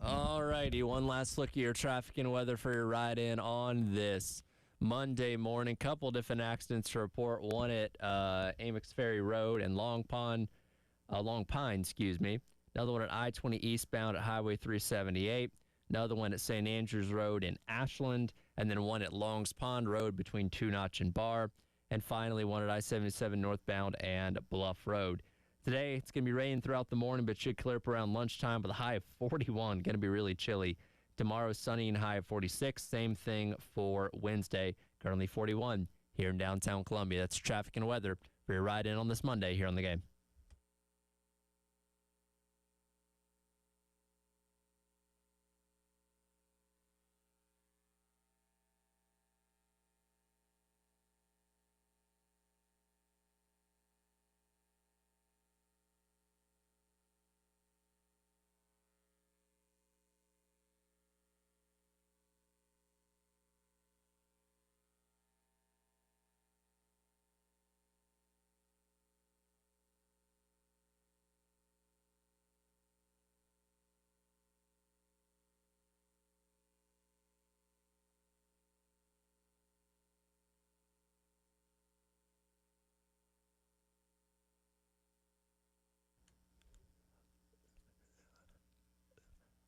All righty, one last look at your traffic and weather for your ride in on this Monday morning. Couple different accidents to report. One at Amex Ferry Road and Long Pine, Another one at I-20 eastbound at Highway 378. Another one at St. Andrews Road in Ashland. And then one at Longs Pond Road between Two Notch and Bar. And finally, one at I-77 northbound and Bluff Road. Today, it's going to be raining throughout the morning, but should clear up around lunchtime with a high of 41. Going to be really chilly. Tomorrow, sunny and high of 46. Same thing for Wednesday. Currently 41 here in downtown Columbia. That's traffic and weather for your ride in on this Monday here on The Game.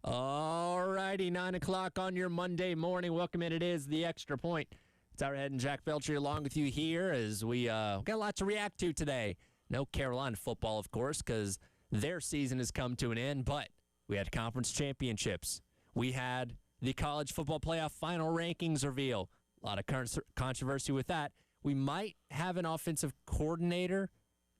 All righty, 9 o'clock on your Monday morning. Welcome in. It is The Extra Point. It's our head and Jack Belcher along with you here as we got a lot to react to today. No Carolina football, of course, because their season has come to an end, but we had conference championships. We had the college football playoff final rankings reveal. A lot of controversy with that. We might have an offensive coordinator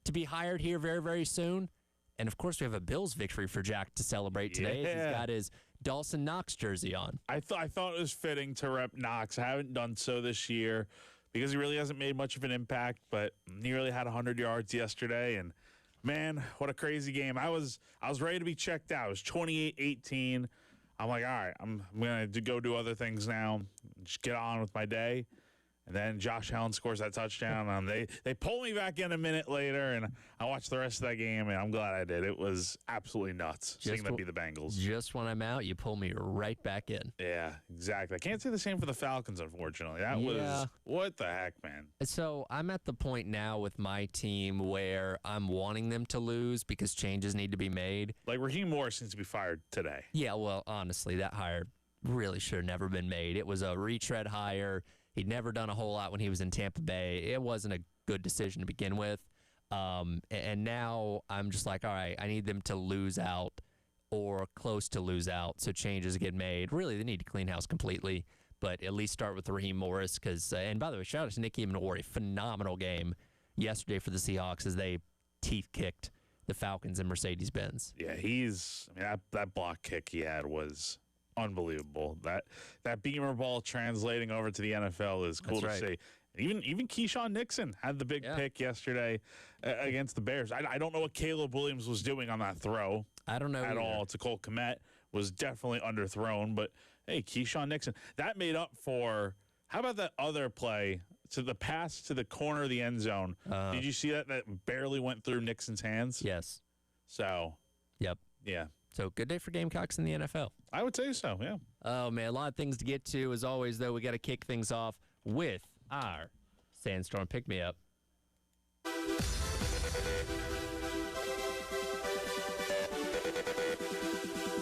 to be hired here very, very soon. And, of course, we have a Bills victory for Jack to celebrate today. Yeah. He's got his Dawson Knox jersey on. I thought it was fitting to rep Knox. I haven't done so this year because he really hasn't made much of an impact, but he really had 100 yards yesterday. And, man, what a crazy game. I was ready to be checked out. It was 28-18. I'm like, all right, I'm going to go do other things now, just get on with my day. And then Josh Allen scores that touchdown. And they pull me back in a minute later, and I watched the rest of that game, and I'm glad I did. It was absolutely nuts seeing them beat the Bengals. Just when I'm out, you pull me right back in. Yeah, exactly. I can't say the same for the Falcons, unfortunately. That was, what the heck, man? So I'm at the point now with my team where I'm wanting them to lose because changes need to be made. Like Raheem Morris needs to be fired today. Yeah, well, honestly, that hire really should have never been made. It was a retread hire. He'd never done a whole lot when he was in Tampa Bay. It wasn't a good decision to begin with. And now I'm just like, all right, I need them to lose out or close to lose out so changes get made. Really, they need to clean house completely, but at least start with Raheem Morris. And by the way, shout out to Nicky Manori. Phenomenal game yesterday for the Seahawks as they teeth-kicked the Falcons and Mercedes-Benz. Yeah, that block kick he had was unbelievable. That Beamer ball translating over to the NFL is cool to see. Even Keyshawn Nixon had the big pick yesterday against the Bears. I don't know what Caleb Williams was doing on that throw. I don't know at all. To Cole Kmet was definitely underthrown, but hey, Keyshawn Nixon, that made up for. How about that other play to the pass to the corner of the end zone? Did you see that barely went through Nixon's hands? Yes. So. Yep. Yeah. So, good day for Gamecocks in the NFL. I would say so, yeah. Oh, man, a lot of things to get to. As always, though, we got to kick things off with our Sandstorm Pick-Me-Up.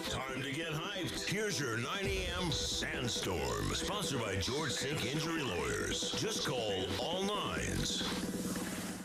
Time to get hyped. Here's your 9 a.m. Sandstorm, sponsored by George Sink Injury Lawyers. Just call all nines.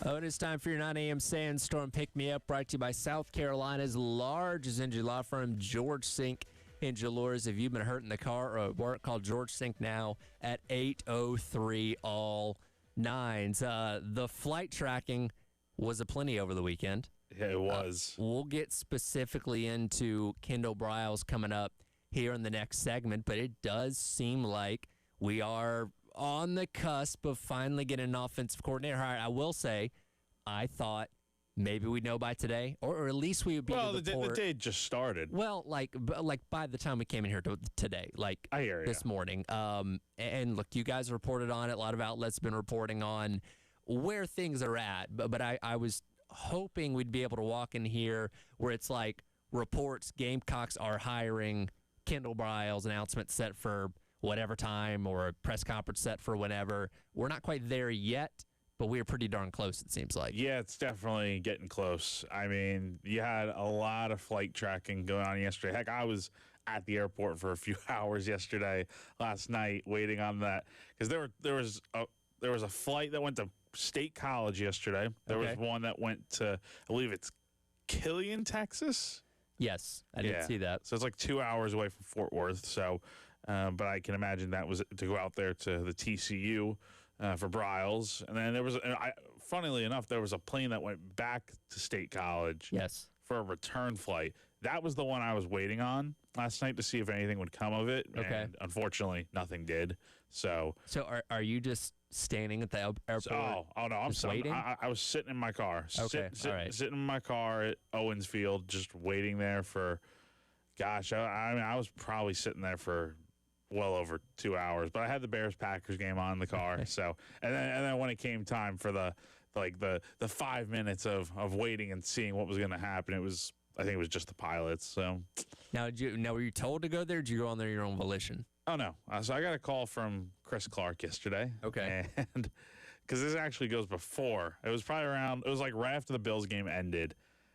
Oh, it is time for your 9 a.m. Sandstorm Pick-Me-Up, brought to you by South Carolina's largest injury law firm, George Sink Injury Lawyers. If you've been hurt in the car or at work, call George Sink now at 803 all nines. The flight tracking was aplenty over the weekend. Yeah, it was. We'll get specifically into Kendall Briles coming up here in the next segment, but it does seem like we are on the cusp of finally getting an offensive coordinator hired. I will say, I thought maybe we'd know by today, or at least we would be able to report. The day just started. Well, like by the time we came in here today, like I hear this morning. And look, you guys reported on it. A lot of outlets have been reporting on where things are at. But I was hoping we'd be able to walk in here where it's like reports Gamecocks are hiring Kendall Briles announcement set for whatever time or a press conference set for whenever. We're not quite there yet, but we're pretty darn close, it seems like. Yeah, it's definitely getting close. I mean, you had a lot of flight tracking going on yesterday. Heck, I was at the airport for a few hours last night, waiting on that because there was a flight that went to State College yesterday. There was one that went to, I believe it's Killian, Texas. Yes, I did see that. So it's like 2 hours away from Fort Worth. So, but I can imagine that was to go out there to the TCU for Briles. And then there was, funnily enough, there was a plane that went back to State College. Yes. For a return flight. That was the one I was waiting on last night to see if anything would come of it. Okay. And unfortunately, nothing did. So are you just standing at the airport? Oh no, I'm waiting. I was sitting in my car. Okay, all right. Sitting in my car at Owens Field, just waiting there for. Gosh, I mean, I was probably sitting there for well over 2 hours. But I had the Bears-Packers game on in the car. So and then when it came time for the 5 minutes of waiting and seeing what was going to happen, I think it was just the pilots. So now were you told to go there? Or did you go on there your own volition? Oh no! So I got a call from Chris Clark yesterday. Okay. And because this actually goes before, it was probably around. It was like right after the Bills game ended.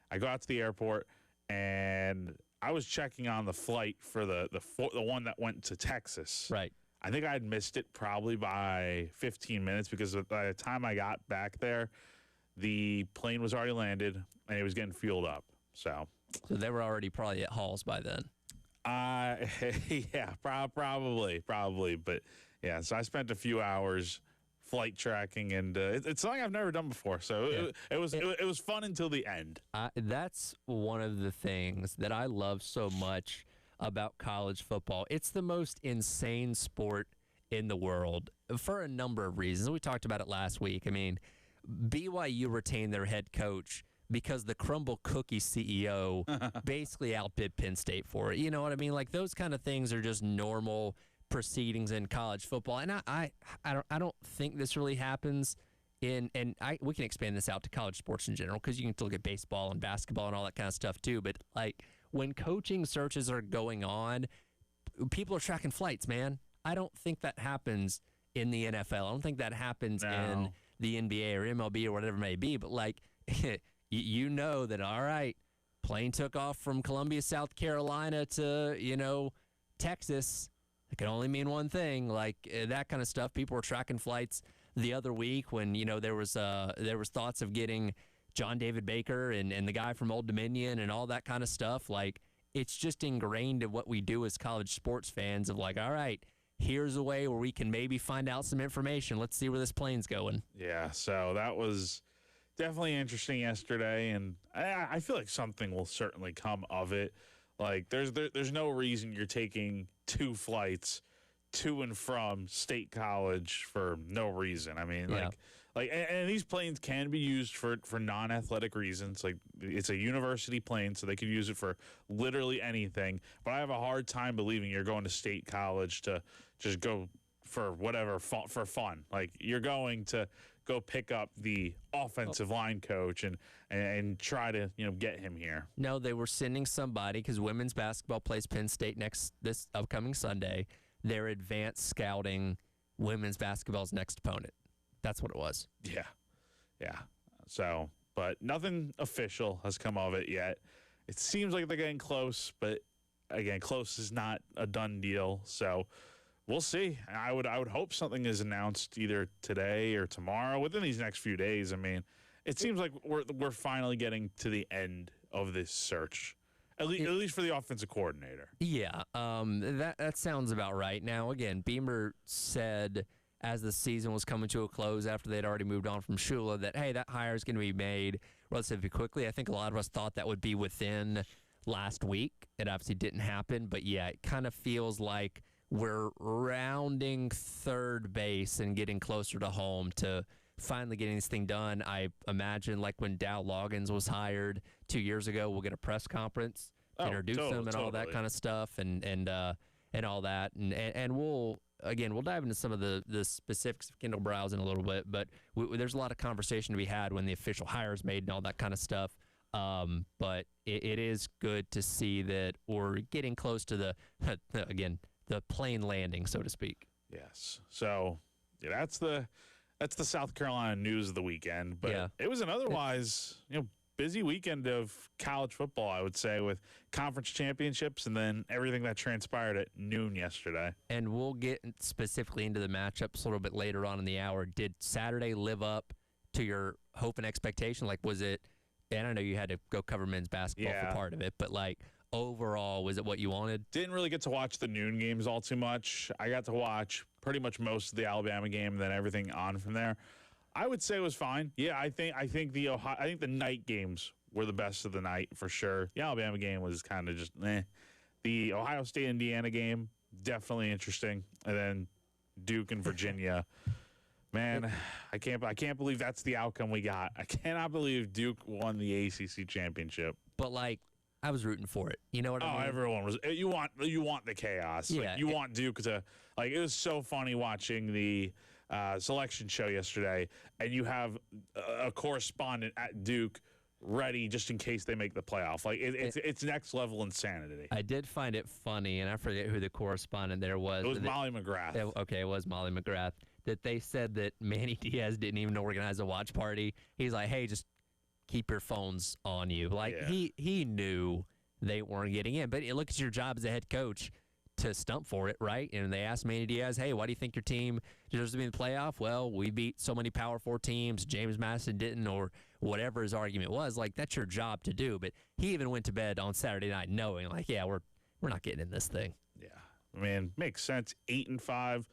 I go out to the airport and I was checking on the flight for the one that went to Texas. Right. I think I had missed it probably by 15 minutes because by the time I got back there, the plane was already landed and it was getting fueled up. So they were already probably at Halls by then. Yeah, probably. But yeah, so I spent a few hours flight tracking, and it's something I've never done before. So it was fun until the end. That's one of the things that I love so much about college football. It's the most insane sport in the world for a number of reasons. We talked about it last week. I mean, BYU retained their head coach because the Crumble Cookie CEO basically outbid Penn State for it. You know what I mean? Like, those kind of things are just normal proceedings in college football. And I don't think this really happens we can expand this out to college sports in general, because you can look at baseball and basketball and all that kind of stuff too. But like, when coaching searches are going on, people are tracking flights, man. I don't think that happens in the NFL. I don't think that happens in the NBA or MLB or whatever it may be. But like, you know that, all right, plane took off from Columbia, South Carolina to, Texas. It can only mean one thing, like that kind of stuff. People were tracking flights the other week when, there was thoughts of getting John David Baker and the guy from Old Dominion and all that kind of stuff. Like, it's just ingrained in what we do as college sports fans of like, all right, here's a way where we can maybe find out some information. Let's see where this plane's going. Yeah, so that was definitely interesting yesterday, and I feel like something will certainly come of it. Like, there's no reason you're taking 2 flights to and from State College for no reason. I mean, and these planes can be used for non-athletic reasons. Like, it's a university plane, so they could use it for literally anything. But I have a hard time believing you're going to State College to just go for whatever for fun. Like, you're going to go pick up the offensive line coach and try to get him here. No, they were sending somebody, because women's basketball plays Penn State this upcoming Sunday. They're advanced scouting women's basketball's next opponent. That's what it was. Yeah. So, but nothing official has come of it yet. It seems like they're getting close, but again, close is not a done deal. So we'll see. I would hope something is announced either today or tomorrow, within these next few days. I mean, it seems like we're finally getting to the end of this search. At least for the offensive coordinator. Yeah, that sounds about right. Now, again, Beamer said as the season was coming to a close after they'd already moved on from Shula that, hey, that hire is going to be made relatively quickly. I think a lot of us thought that would be within last week. It obviously didn't happen, but yeah, it kind of feels like we're rounding third base and getting closer to home to finally getting this thing done. I imagine, like when Dow Loggins was hired 2 years ago, we'll get a press conference, introduce them and all that kind of stuff and all that. And we'll dive into some of the specifics of Kendall Briles in a little bit, but there's a lot of conversation to be had when the official hire is made and all that kind of stuff. But it is good to see that we're getting close to the again the plane landing, so to speak. Yes. So yeah, that's the South Carolina news of the weekend. But Yeah. it was an otherwise busy weekend of college football, I would say, with conference championships and then everything that transpired at noon yesterday. And we'll get specifically into the matchups a little bit later on in the hour. Did Saturday live up to your hope and expectation? Like, was it? And I know you had to go cover men's basketball for part of it, but like overall, was it what you wanted? Didn't really get to watch the noon games all too much. I got to watch pretty much most of the Alabama game and then everything on from there. I would say it was fine. Yeah, I think the night games were the best of the night for sure. The Alabama game was kind of just eh. The Ohio State Indiana game definitely interesting, and then Duke and Virginia. Man, I can't believe that's the outcome we got. I cannot believe Duke won the ACC championship. But like, I was rooting for it. You know what I mean? Everyone was. You want the chaos. Yeah. Like, you want Duke to like. It was so funny watching the selection show yesterday, and you have a correspondent at Duke ready just in case they make the playoff. Like it's next level insanity. I did find it funny, and I forget who the correspondent there was. It was Molly McGrath. It was Molly McGrath. That they said that Manny Diaz didn't even organize a watch party. He's like, hey, just keep your phones on you. Like he knew they weren't getting in. But look at your job as a head coach to stump for it, right? And they asked Manny Diaz, hey, why do you think your team deserves to be in the playoff? Well, we beat so many Power 4 teams. James Madison didn't, or whatever his argument was. Like, that's your job to do. But he even went to bed on Saturday night knowing, like, yeah, we're not getting in this thing. Yeah. I mean, makes sense. 8-5.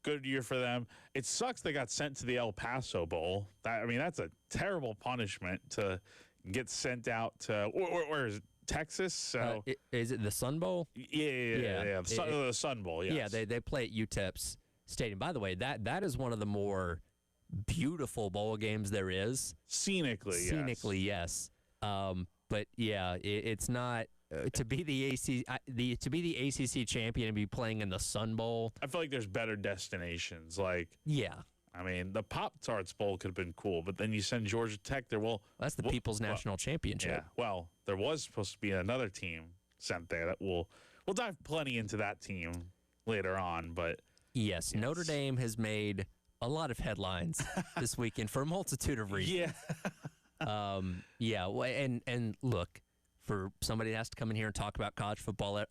Good year for them. It sucks they got sent to the El Paso Bowl. That's a terrible punishment to get sent out to where is it? Texas. So is it the Sun Bowl? Yeah. The Sun Bowl. Yes. Yeah, they play at UTEP's stadium. By the way, that is one of the more beautiful bowl games there is. Scenically, yes. But yeah, it's not. To be the ACC champion and be playing in the Sun Bowl. I feel like there's better destinations. Like, yeah, I mean, the Pop-Tarts Bowl could have been cool, but then you send Georgia Tech there. Well, that's the People's National Championship. Yeah. Well, there was supposed to be another team sent there that we'll dive plenty into that team later on. But yes, Notre Dame has made a lot of headlines this weekend for a multitude of reasons. Yeah. And look. For somebody that has to come in here and talk about college football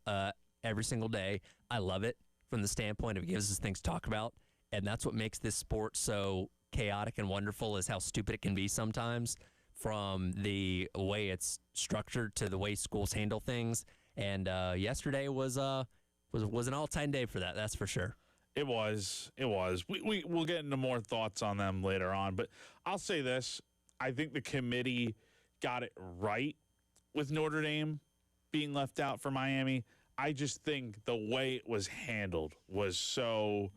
every single day, I love it from the standpoint of it gives us things to talk about. And that's what makes this sport so chaotic and wonderful is how stupid it can be sometimes, from the way it's structured to the way schools handle things. And yesterday was an all-time day for that, that's for sure. It was. We'll get into more thoughts on them later on. But I'll say this. I think the committee got it right with Notre Dame being left out for Miami. I just think the way it was handled was so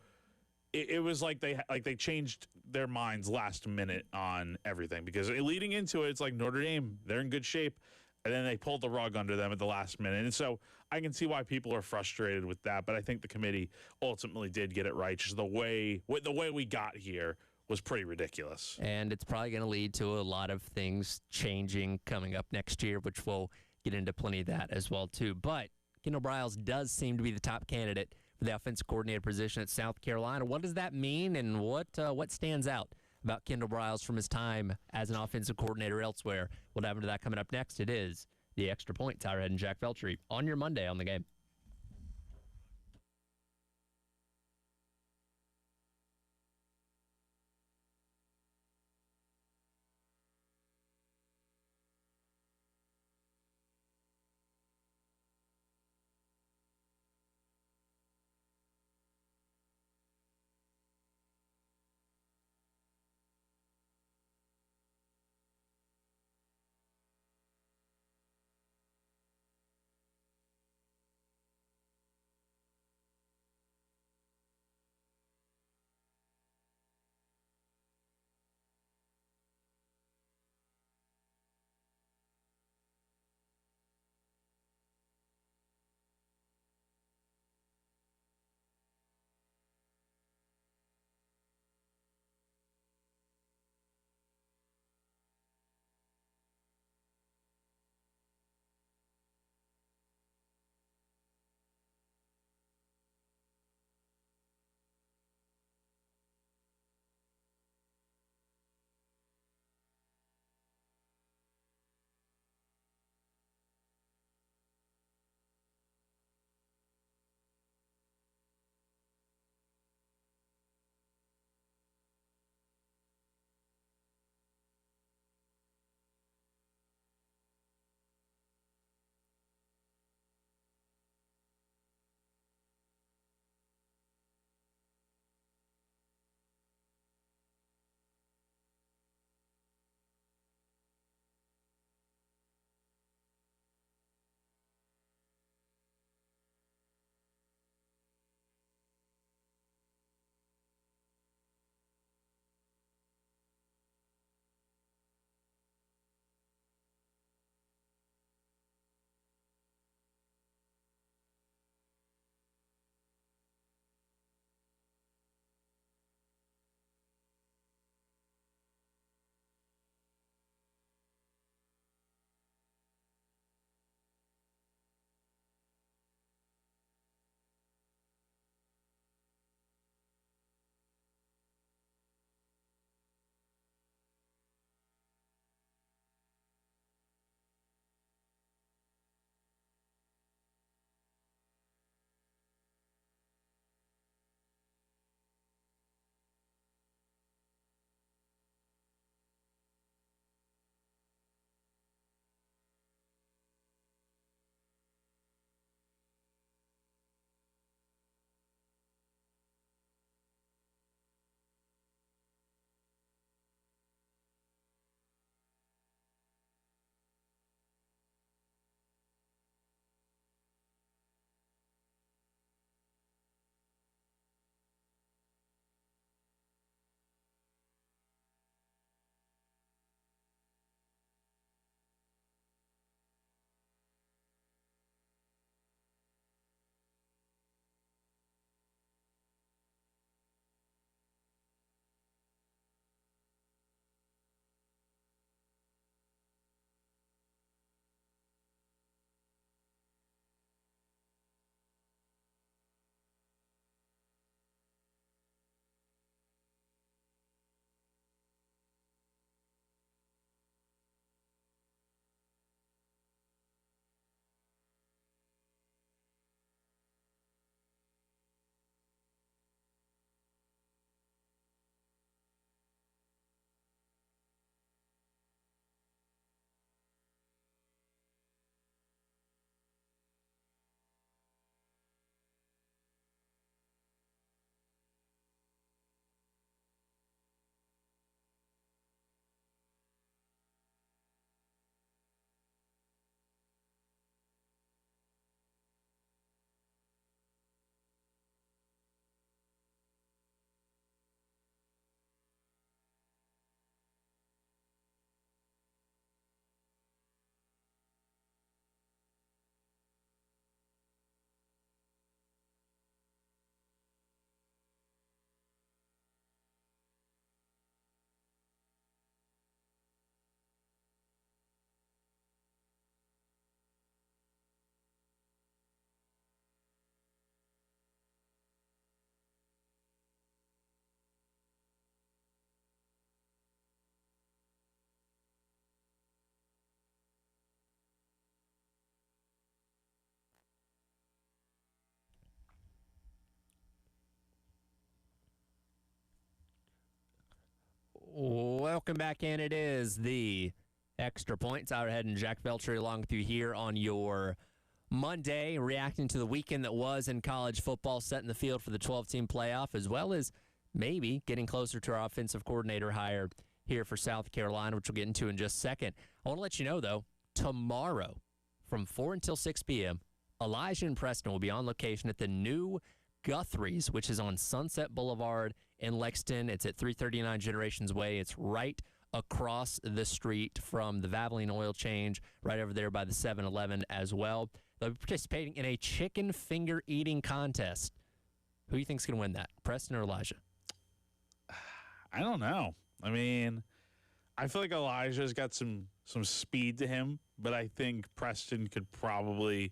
it was like they changed their minds last minute on everything, because leading into it, it's like Notre Dame, they're in good shape, and then they pulled the rug under them at the last minute. And so I can see why people are frustrated with that, but I think the committee ultimately did get it right. Just the way we got here was pretty ridiculous. And it's probably going to lead to a lot of things changing coming up next year, which we'll get into plenty of that as well, too. But Kendall Briles does seem to be the top candidate for the offensive coordinator position at South Carolina. What does that mean, and what stands out about Kendall Briles from his time as an offensive coordinator elsewhere? We'll dive into that coming up next. It is The Extra Point. Tyra Head and Jack Feltry on your Monday on the Game. Welcome back in. It is the Extra Points. Our head and Jack Belcher along with you here on your Monday, reacting to the weekend that was in college football, setting the field for the 12-team playoff, as well as maybe getting closer to our offensive coordinator hire here for South Carolina, which we'll get into in just a second. I want to let you know, though, tomorrow from 4 until 6 p.m., Elijah and Preston will be on location at the new Guthrie's, which is on Sunset Boulevard in Lexington. It's at 339 Generations Way. It's right across the street from the Valvoline Oil Change, right over there by the 7-Eleven as well. They'll be participating in a chicken finger eating contest. Who do you think's going to win that, Preston or Elijah? I don't know. I mean, I feel like Elijah's got some speed to him, but I think Preston could probably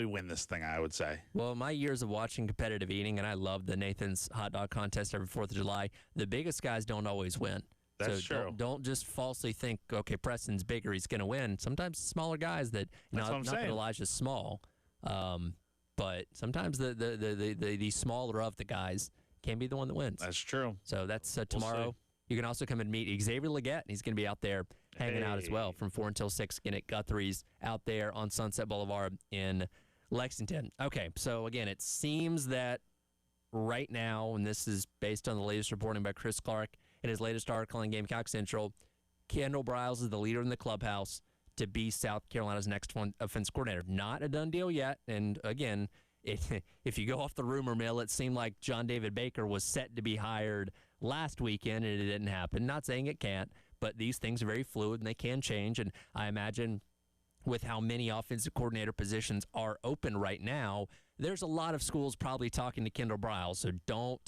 win this thing, I would say. Well, my years of watching competitive eating, and I love the Nathan's hot dog contest every 4th of July, the biggest guys don't always win. That's true. Don't just falsely think, okay, Preston's bigger, he's going to win. Sometimes smaller guys that, not that Elijah's small, but sometimes the smaller of the guys can be the one that wins. That's true. So that's tomorrow. You can also come and meet Xavier Leggett. He's going to be out there hanging out as well from 4 until 6 again at Guthrie's out there on Sunset Boulevard in Lexington. Okay, so again, it seems that right now, and this is based on the latest reporting by Chris Clark in his latest article in Gamecock Central, Kendall Briles is the leader in the clubhouse to be South Carolina's next offense coordinator. Not a done deal yet, and again, if you go off the rumor mill, it seemed like John David Baker was set to be hired last weekend, and it didn't happen. Not saying it can't, but these things are very fluid, and they can change. And I imagine with how many offensive coordinator positions are open right now, there's a lot of schools probably talking to Kendall Briles. So don't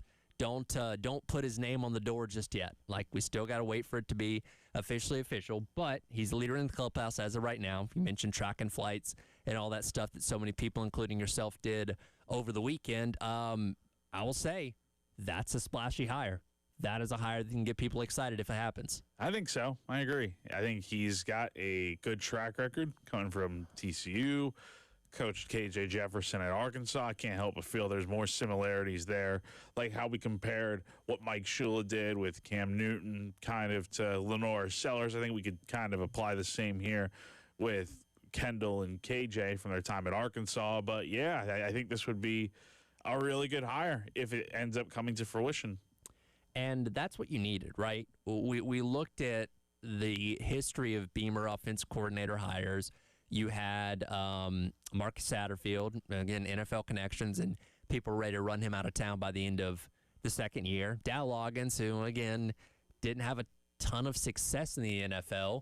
put his name on the door just yet. Like, we still got to wait for it to be officially official, but he's the leader in the clubhouse as of right now. You mentioned tracking flights and all that stuff that so many people, including yourself, did over the weekend. I will say that's a splashy hire. That is a hire that can get people excited if it happens. I think so. I agree. I think he's got a good track record coming from TCU, coached KJ Jefferson at Arkansas. I can't help but feel there's more similarities there, like how we compared what Mike Shula did with Cam Newton kind of to Lenore Sellers. I think we could kind of apply the same here with Kendall and KJ from their time at Arkansas. But, yeah, I think this would be a really good hire if it ends up coming to fruition. And that's what you needed, right? We looked at the history of Beamer offense coordinator hires. You had Marcus Satterfield, again, NFL connections, and people were ready to run him out of town by the end of the second year. Dow Loggins, who, again, didn't have a ton of success in the NFL,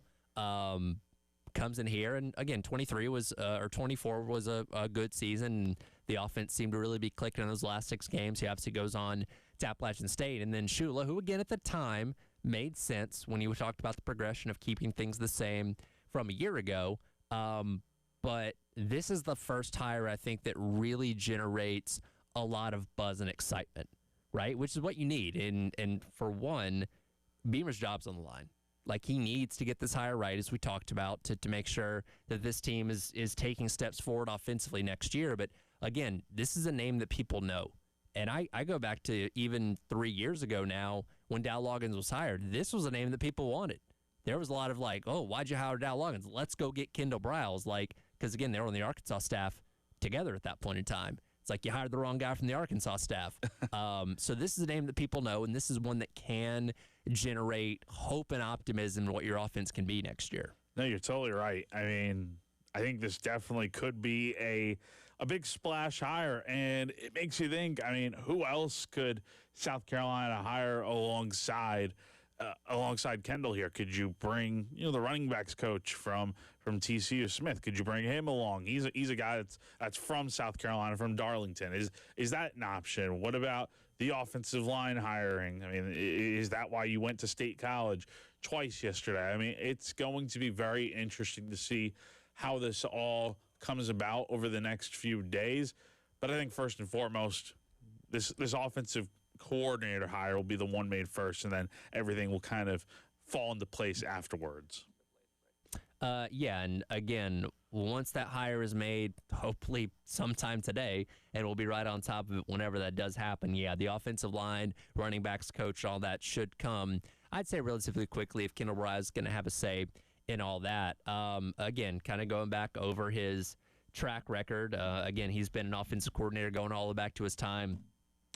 comes in here. And, again, 24 was a good season. And the offense seemed to really be clicking in those last 6 games. He obviously goes on to Appalachian State. And then Shula, who, again, at the time made sense when you talked about the progression of keeping things the same from a year ago. But this is the first hire, I think, that really generates a lot of buzz and excitement, right? Which is what you need. And for one, Beamer's job's on the line. Like, he needs to get this hire right, as we talked about, to make sure that this team is taking steps forward offensively next year. But, again, this is a name that people know. And I go back to even 3 years ago now when Dow Loggins was hired. This was a name that people wanted. There was a lot of like, oh, why'd you hire Dow Loggins? Let's go get Kendall Briles. Like, because, again, they were on the Arkansas staff together at that point in time. It's like you hired the wrong guy from the Arkansas staff. So this is a name that people know, and this is one that can generate hope and optimism in what your offense can be next year. No, you're totally right. I mean, I think this definitely could be a big splash hire, and it makes you think, I mean, who else could South Carolina hire alongside Kendall here? Could you bring, the running backs coach from TCU, Smith? Could you bring him along? He's a guy that's from South Carolina, from Darlington. Is that an option? What about the offensive line hiring? I mean, is that why you went to State College twice yesterday? I mean, it's going to be very interesting to see how this all comes about over the next few days. But I think first and foremost, this offensive coordinator hire will be the one made first, and then everything will kind of fall into place afterwards. Yeah, and again, once that hire is made, hopefully sometime today, and we'll be right on top of it whenever that does happen. Yeah, the offensive line, running backs coach, all that should come, I'd say relatively quickly if Kendall Briles is going to have a say in all that. Again, kind of going back over his track record. Again, he's been an offensive coordinator going all the way back to his time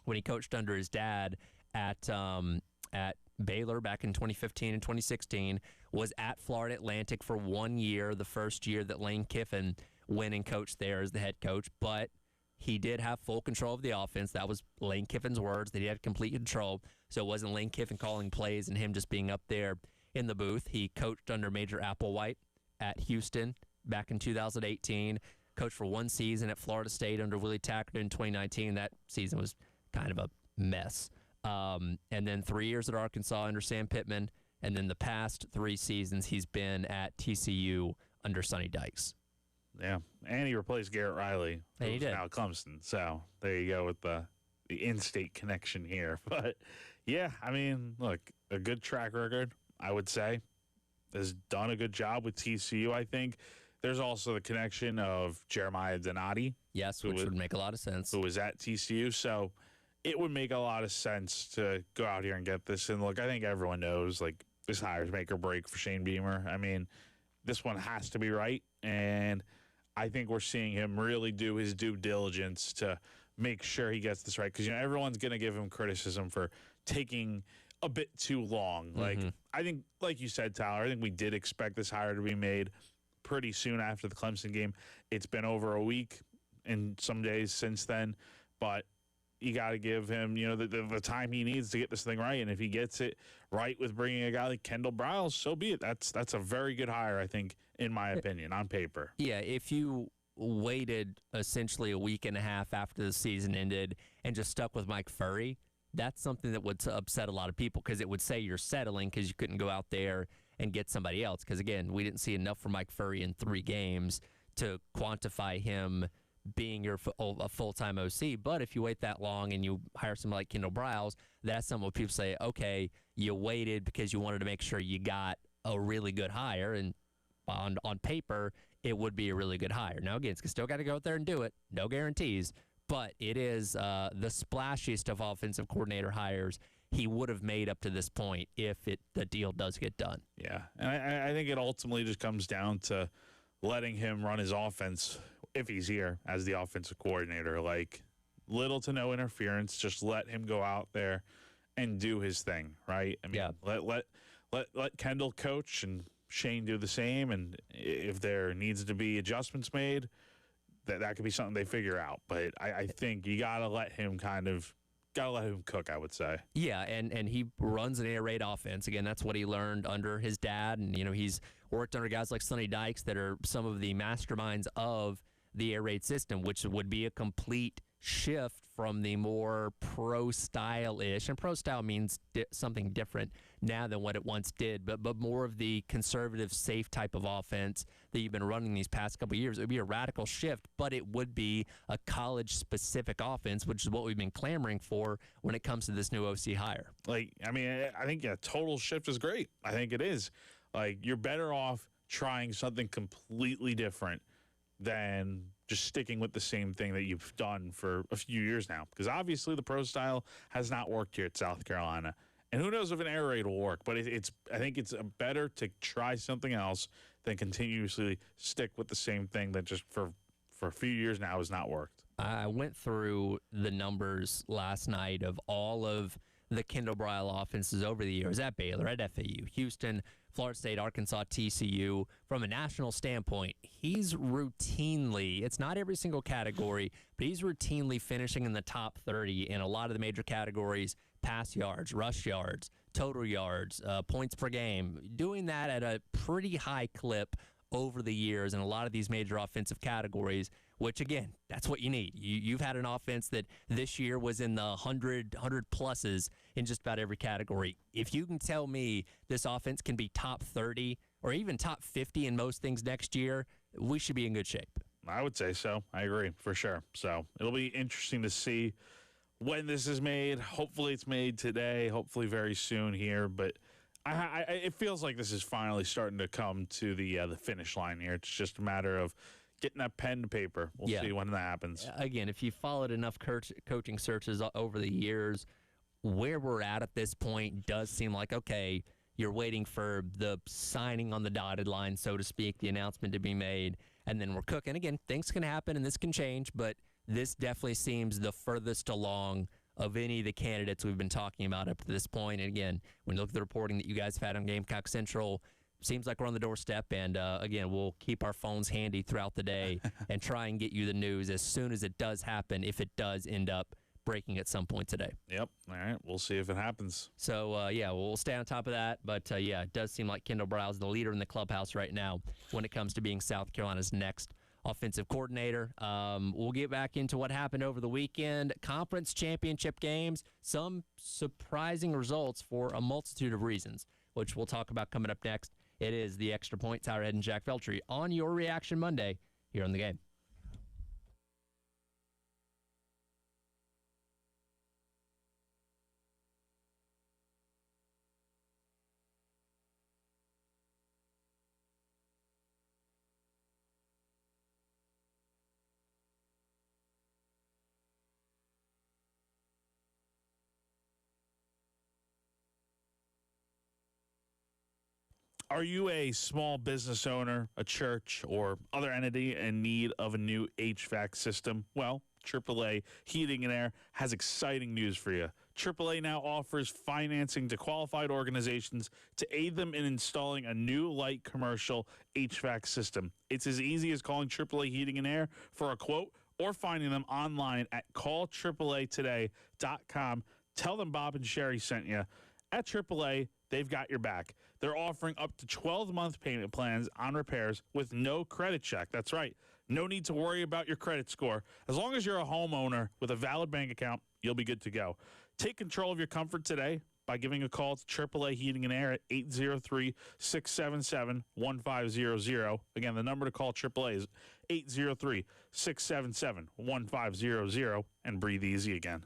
when he coached under his dad at Baylor back in 2015 and 2016, was at Florida Atlantic for 1 year, the first year that Lane Kiffin went and coached there as the head coach, but he did have full control of the offense. That was Lane Kiffin's words, that he had complete control. So it wasn't Lane Kiffin calling plays and him just being up there in the booth. He coached under Major Applewhite at Houston back in 2018, coached for 1 season at Florida State under Willie Tackett in 2019. That season was kind of a mess. And then 3 years at Arkansas under Sam Pittman, and then the past 3 seasons he's been at TCU under Sonny Dykes. Yeah, and he replaced Garrett Riley, who's now at Clemson. So there you go with the in-state connection here. But, yeah, I mean, look, a good track record, I would say. Has done a good job with TCU, I think. There's also the connection of Jeremiah Donati. Yes, which would make a lot of sense. Who was at TCU. So it would make a lot of sense to go out here and get this. And, look, I think everyone knows, like, this hire's make or break for Shane Beamer. I mean, this one has to be right. And I think we're seeing him really do his due diligence to make sure he gets this right. Because, everyone's going to give him criticism for taking a bit too long. Like, I think, like you said, Tyler, I think we did expect this hire to be made pretty soon after the Clemson game. It's been over a week and some days since then. But you got to give him, the time he needs to get this thing right. And if he gets it right with bringing a guy like Kendall Briles, so be it. That's a very good hire, I think, in my opinion, on paper. Yeah, if you waited essentially a week and a half after the season ended and just stuck with Mike Furrey, that's something that would upset a lot of people because it would say you're settling because you couldn't go out there and get somebody else. Because, again, we didn't see enough from Mike Furrey in 3 games to quantify him being a full-time OC. But if you wait that long and you hire somebody like Kendall Briles, that's something where people say, okay, you waited because you wanted to make sure you got a really good hire, and on paper, it would be a really good hire. Now, again, it's still got to go out there and do it. No guarantees, but it is the splashiest of offensive coordinator hires he would have made up to this point if the deal does get done. Yeah, and I think it ultimately just comes down to letting him run his offense if he's here as the offensive coordinator. Like, little to no interference. Just let him go out there and do his thing, right? I mean, let Kendall coach and Shane do the same. And if there needs to be adjustments made, that could be something they figure out. But I think you got to let him cook, I would say. Yeah, and he runs an air raid offense. Again, that's what he learned under his dad. And, he's worked under guys like Sonny Dykes that are some of the masterminds of the air raid system, which would be a complete shift from the more pro-style-ish. And pro-style means something different now than what it once did, but more of the conservative, safe type of offense that you've been running these past couple of years. It would be a radical shift, but it would be a college-specific offense, which is what we've been clamoring for when it comes to this new OC hire. I think a total shift is great. I think it is. Like, you're better off trying something completely different than just sticking with the same thing that you've done for a few years now. Because obviously the pro style has not worked here at South Carolina. And who knows if an air raid will work. But I think it's better to try something else than continuously stick with the same thing that just for a few years now has not worked. I went through the numbers last night of all of the Kendall Briles offenses over the years at Baylor, at FAU, Houston, Florida State, Arkansas, TCU. From a national standpoint, he's routinely, it's not every single category, but he's routinely finishing in the top 30 in a lot of the major categories: pass yards, rush yards, total yards, points per game, doing that at a pretty high clip over the years in a lot of these major offensive categories, which, again, that's what you need. You've had an offense that this year was in the 100 pluses in just about every category. If you can tell me this offense can be top 30 or even top 50 in most things next year, we should be in good shape. I would say so. I agree, for sure. So it'll be interesting to see when this is made. Hopefully it's made today, hopefully very soon here. But it feels like this is finally starting to come to the finish line here. It's just a matter of getting that pen to paper. We'll see when that happens. Again, if you followed enough coaching searches over the years, where we're at this point does seem like, okay, you're waiting for the signing on the dotted line, so to speak, the announcement to be made, and then we're cooking. Again, things can happen and this can change, but this definitely seems the furthest along of any of the candidates we've been talking about up to this point. And again, when you look at the reporting that you guys have had on Gamecock Central, seems like we're on the doorstep. And again, we'll keep our phones handy throughout the day and try and get you the news as soon as it does happen, if it does end up breaking at some point today. Yep. All right. We'll see if it happens. So, yeah, we'll stay on top of that. But, yeah, it does seem like Kendall Browse the leader in the clubhouse right now when it comes to being South Carolina's next offensive coordinator. We'll get back into what happened over the weekend. Conference championship games, some surprising results for a multitude of reasons, which we'll talk about coming up next. It is the Extra Point, Tyler Head and Jack Feltry on Your Reaction Monday here on The Game. Are you a small business owner, a church, or other entity in need of a new HVAC system? Well, AAA Heating and Air has exciting news for you. AAA now offers financing to qualified organizations to aid them in installing a new light commercial HVAC system. It's as easy as calling AAA Heating and Air for a quote or finding them online at callAAAtoday.com. Tell them Bob and Sherry sent you. At AAA, they've got your back. They're offering up to 12-month payment plans on repairs with no credit check. That's right. No need to worry about your credit score. As long as you're a homeowner with a valid bank account, you'll be good to go. Take control of your comfort today by giving a call to AAA Heating and Air at 803-677-1500. Again, the number to call AAA is 803-677-1500, and breathe easy again.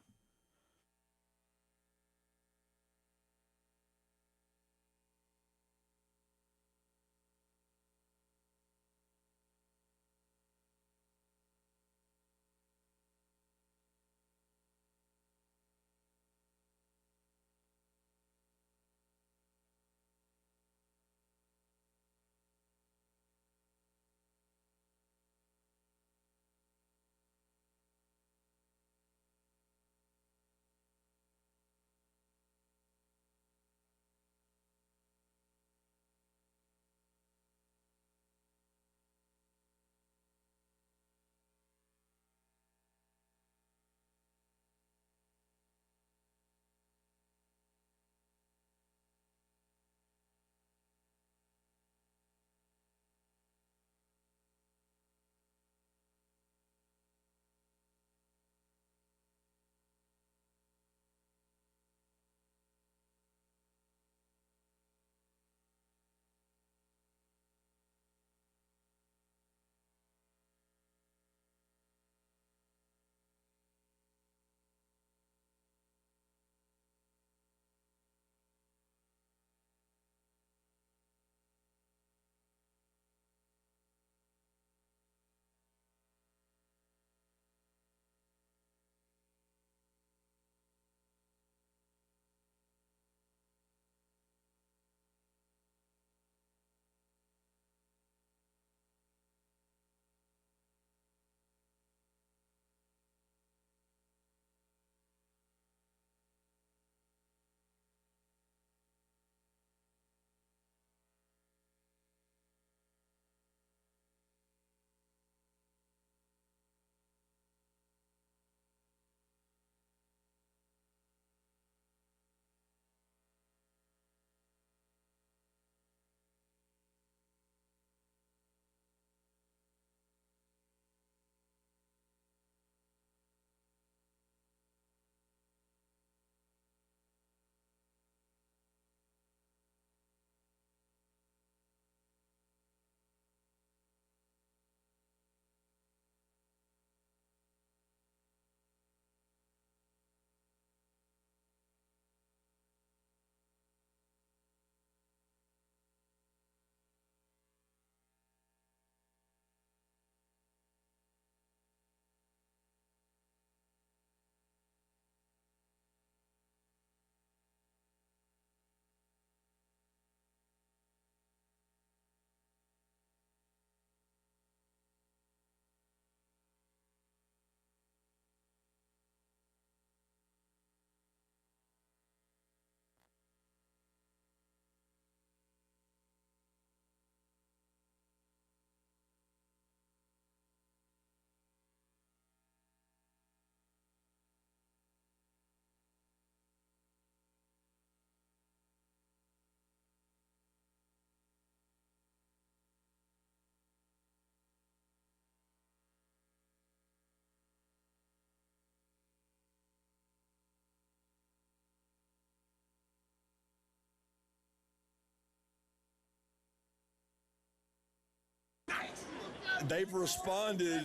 they've responded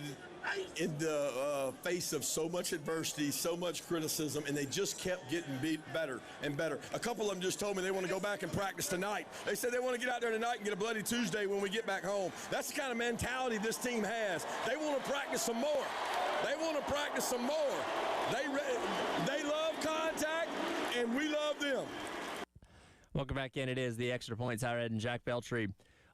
in the face of so much adversity, so much criticism, and they just kept getting better and better. A couple of them just told me they want to go back and practice tonight. They said they want to get out there tonight and get a bloody Tuesday when we get back home. That's the kind of mentality this team has. They want to practice some more. They want to practice some more. They love contact, and we love them. Welcome back in. It is the Extra Points. Howard and Jack Beltry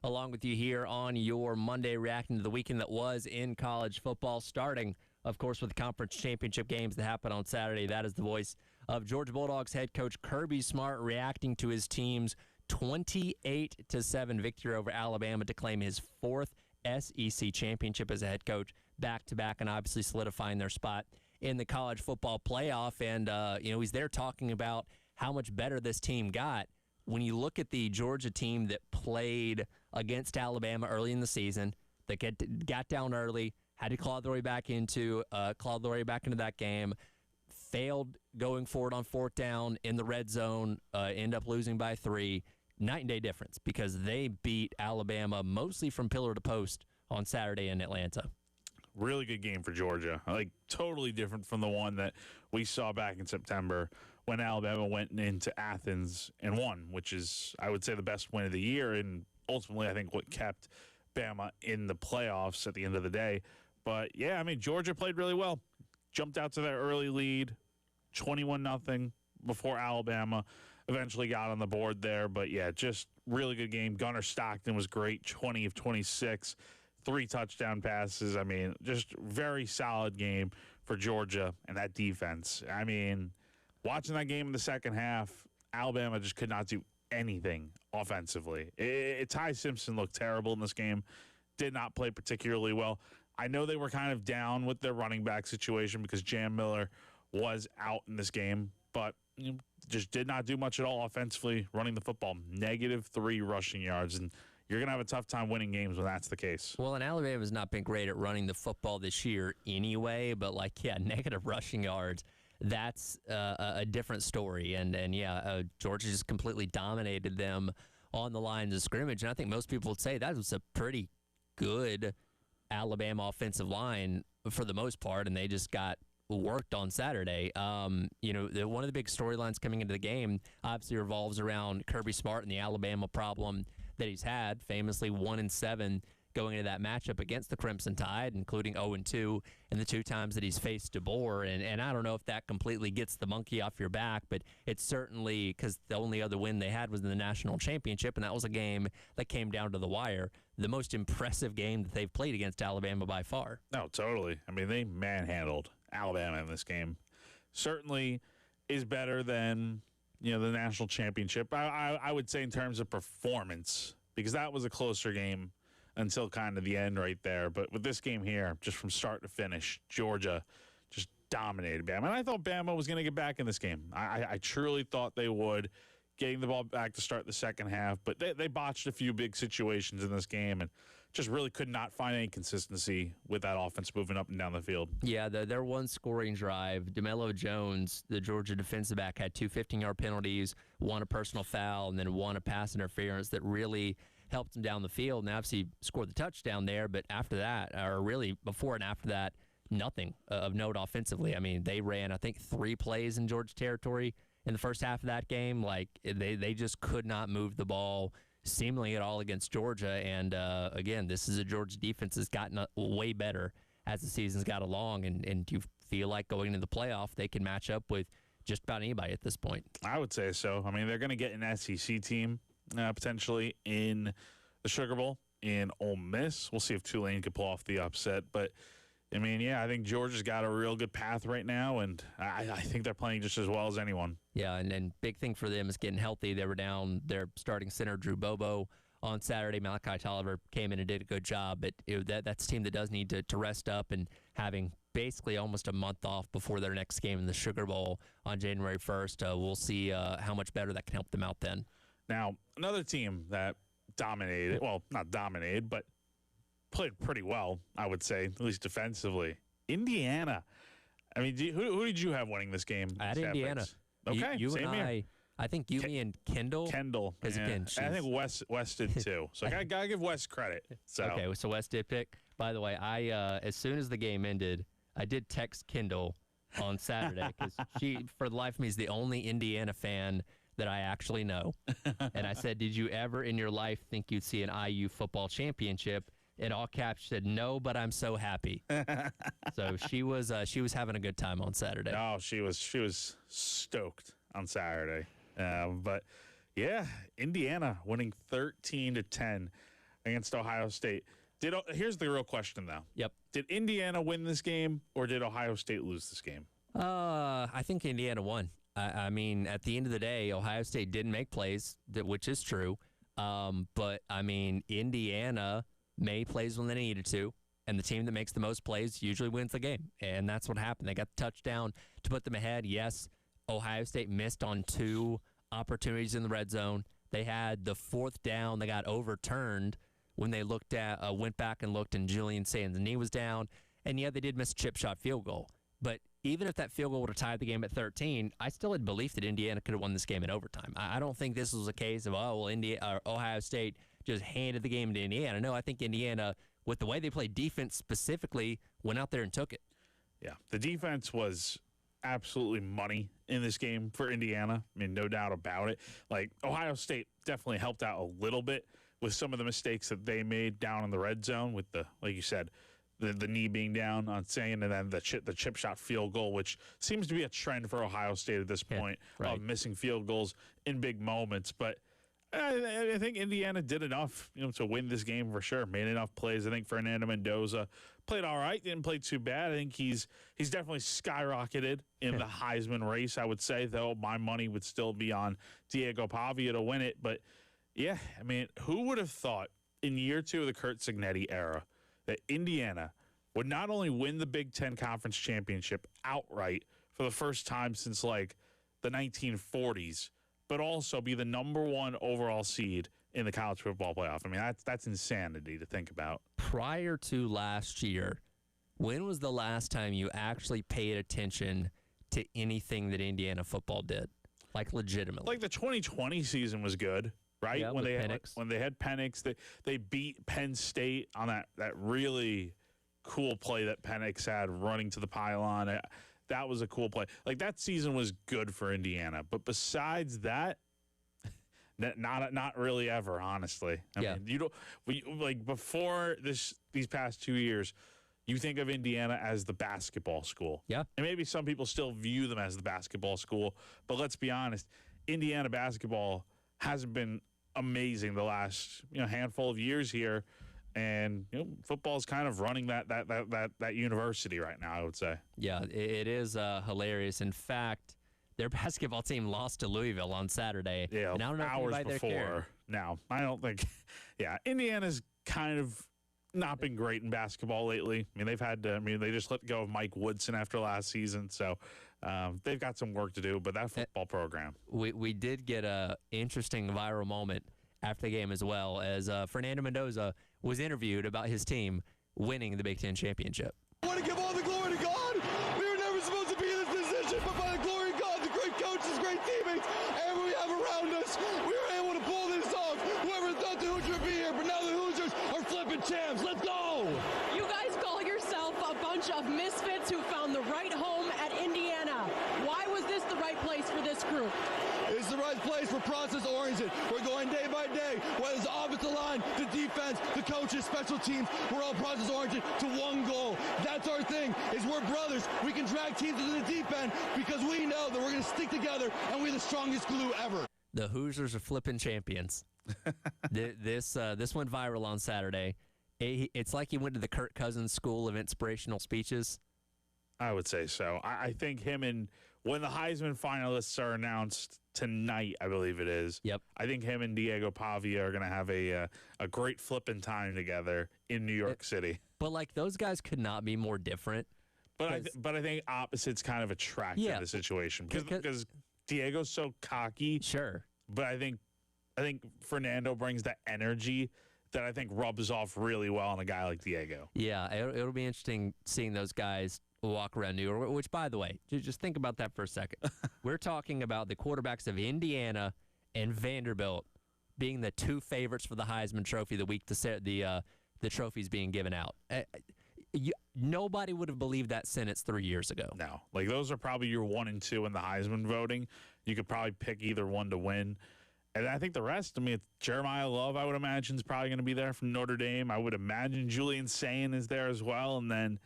along with you here on your Monday, reacting to the weekend that was in college football, starting, of course, with the conference championship games that happened on Saturday. That is the voice of Georgia Bulldogs head coach Kirby Smart reacting to his team's 28-7 victory over Alabama to claim his fourth SEC championship as a head coach, back-to-back, and obviously solidifying their spot in the college football playoff. And, he's there talking about how much better this team got. When you look at the Georgia team that played against Alabama early in the season, that got down early, had to claw their way back into that game, failed going forward on fourth down in the red zone, end up losing by 3. Night and day difference because they beat Alabama mostly from pillar to post on Saturday in Atlanta. Really good game for Georgia. Like, totally different from the one that we saw back in September when Alabama went into Athens and won, which is, I would say, the best win of the year, and ultimately I think what kept Bama in the playoffs at the end of the day. But, yeah, I mean, Georgia played really well. Jumped out to that early lead, 21-0 before Alabama eventually got on the board there. But, yeah, just really good game. Gunnar Stockton was great, 20 of 26, 3 touchdown passes. I mean, just very solid game for Georgia and that defense. I mean, watching that game in the second half, Alabama just could not do anything offensively. Ty Simpson looked terrible in this game, did not play particularly well. I know they were kind of down with their running back situation because Jam Miller was out in this game, but just did not do much at all offensively running the football. -3 rushing yards, and you're going to have a tough time winning games when that's the case. Well, and Alabama's not been great at running the football this year anyway, but, negative rushing yards, that's a different story. And Georgia just completely dominated them on the lines of scrimmage. And I think most people would say that was a pretty good Alabama offensive line for the most part, and they just got worked on Saturday. One of the big storylines coming into the game obviously revolves around Kirby Smart and the Alabama problem that he's had, famously 1-7 going into that matchup against the Crimson Tide, including 0-2 in the 2 times that he's faced DeBoer. And I don't know if that completely gets the monkey off your back, but it's certainly, because the only other win they had was in the national championship, and that was a game that came down to the wire. The most impressive game that they've played against Alabama by far. No, totally. I mean, they manhandled Alabama in this game. Certainly is better than, the national championship. I would say in terms of performance, because that was a closer game until kind of the end right there. But with this game here, just from start to finish, Georgia just dominated Bama. And I thought Bama was going to get back in this game. I truly thought they would, getting the ball back to start the second half. But they botched a few big situations in this game and just really could not find any consistency with that offense moving up and down the field. Yeah, their one scoring drive, DeMelo Jones, the Georgia defensive back, had 2 15-yard penalties, 1 a personal foul, and then 1 a pass interference that really helped him down the field, and obviously scored the touchdown there. But after that, or really before and after that, nothing of note offensively. I mean, they ran, I think, 3 plays in Georgia territory in the first half of that game. They just could not move the ball seemingly at all against Georgia. And, again, this is a Georgia defense that's gotten way better as the season's got along, and you feel like going into the playoff, they can match up with just about anybody at this point. I would say so. I mean, they're going to get an SEC team potentially in the Sugar Bowl in Ole Miss. We'll see if Tulane can pull off the upset. But, I mean, yeah, I think Georgia's got a real good path right now, and I think they're playing just as well as anyone. Yeah, and big thing for them is getting healthy. They were down their starting center, Drew Bobo, on Saturday. Malachi Tolliver came in and did a good job, but that's a team that does need to rest up, and having basically almost a month off before their next game in the Sugar Bowl on January 1st. We'll see how much better that can help them out then. Now, another team that dominated, well, not dominated, but played pretty well, I would say, at least defensively. Indiana. I mean, who did you have winning this game? I had Indiana. Okay, you same and here. I think you, me, and Kendall. Kendall. Because yeah. again, I think Wes did too. So I gotta give Wes credit. So. Okay, so Wes did pick. By the way, as soon as the game ended, I did text Kendall on Saturday because she, for the life of me, is the only Indiana fan that I actually know. And I said, did you ever in your life think you'd see an IU football championship? In all caps, she said, no, but I'm so happy. So she was having a good time on Saturday. No, she was stoked on Saturday. But yeah, Indiana winning 13-10 against Ohio State. Here's the real question, though. Yep. Did Indiana win this game, or did Ohio State lose this game? I think Indiana won. I mean, at the end of the day, Ohio State didn't make plays, which is true. But, I mean, Indiana made plays when they needed to, and the team that makes the most plays usually wins the game. And that's what happened. They got the touchdown to put them ahead. Yes, Ohio State missed on 2 opportunities in the red zone. They had the 4th down that got overturned when they went back and looked, and Julian Sands' knee was down. And, yeah, they did miss a chip shot field goal. But even if that field goal would have tied the game at 13, I still had belief that Indiana could have won this game in overtime. I don't think this was a case of, Ohio State just handed the game to Indiana. No, I think Indiana, with the way they played defense specifically, went out there and took it. Yeah, the defense was absolutely money in this game for Indiana. I mean, no doubt about it. Like, Ohio State definitely helped out a little bit with some of the mistakes that they made down in the red zone with like you said, the knee being down on Sane, and then the chip shot field goal, which seems to be a trend for Ohio State at this point, of missing field goals in big moments. But I think Indiana did enough, to win this game for sure. Made enough plays. I think Fernando Mendoza played all right. Didn't play too bad. I think he's definitely skyrocketed in the Heisman race, I would say, though my money would still be on Diego Pavia to win it. But, yeah, I mean, who would have thought in year 2 of the Kurt Cignetti era that Indiana would not only win the Big Ten Conference Championship outright for the first time since, like, the 1940s, but also be the number 1 overall seed in the college football playoff. I mean, that's insanity to think about. Prior to last year, when was the last time you actually paid attention to anything that Indiana football did? Like, legitimately. Like, the 2020 season was good, right? Yeah, when they had Penix, they beat Penn State on that really cool play that Penix had running to the pylon. That was a cool play. Like, that season was good for Indiana. But besides that, not really ever, honestly. I mean, before these past 2 years, you think of Indiana as the basketball school. Yeah. And maybe some people still view them as the basketball school. But let's be honest, Indiana basketball hasn't been amazing the last handful of years here. And football is kind of running that university right now, I would say. Yeah, it is hilarious. In fact, their basketball team lost to Louisville on Saturday. Yeah, and I don't know hours if before. Now, I don't think. Yeah, Indiana's kind of not been great in basketball lately. I mean, they just let go of Mike Woodson after last season, so they've got some work to do. But that football program, we did get a interesting viral moment after the game as well, as Fernando Mendoza was interviewed about his team winning the Big Ten championship. I want to give all the glory to God. We were never supposed to be in this position, but by the glory of God, the great coaches, great teammates, and we have around us, we were able to pull this off. Whoever thought the Hoosiers would be here, but now the Hoosiers are flipping champs. Let's go. You guys call yourself a bunch of misfits who found the right home at Indiana. Why was this the right place for this group? It's the right place for process-oriented. We're going day by day, whether it's the offensive line, the defense, the coaches, special teams. We're all process-oriented to one goal. That's our thing, is we're brothers. We can drag teams into the deep end because we know that we're going to stick together, and we're the strongest glue ever. The Hoosiers are flipping champions. This went viral on Saturday. It's like he went to the Kirk Cousins School of Inspirational Speeches. I would say so. I think him and when the Heisman finalists are announced tonight, I believe it is. Yep. I think him and Diego Pavia are going to have a great flipping time together in New York City. But like those guys could not be more different. But I think opposites kind of attract in the situation because Diego's so cocky. Sure. But I think Fernando brings that energy that I think rubs off really well on a guy like Diego. Yeah, it'll be interesting seeing those guys walk around New York, which, by the way, just think about that for a second. We're talking about the quarterbacks of Indiana and Vanderbilt being the 2 favorites for the Heisman Trophy the week the the trophies being given out. Nobody would have believed that sentence 3 years ago. No, like those are probably your 1 and 2 in the Heisman voting. You could probably pick either one to win. And I think the rest, I mean, Jeremiah Love, I would imagine, is probably going to be there from Notre Dame. I would imagine Julian Sayin is there as well. And then,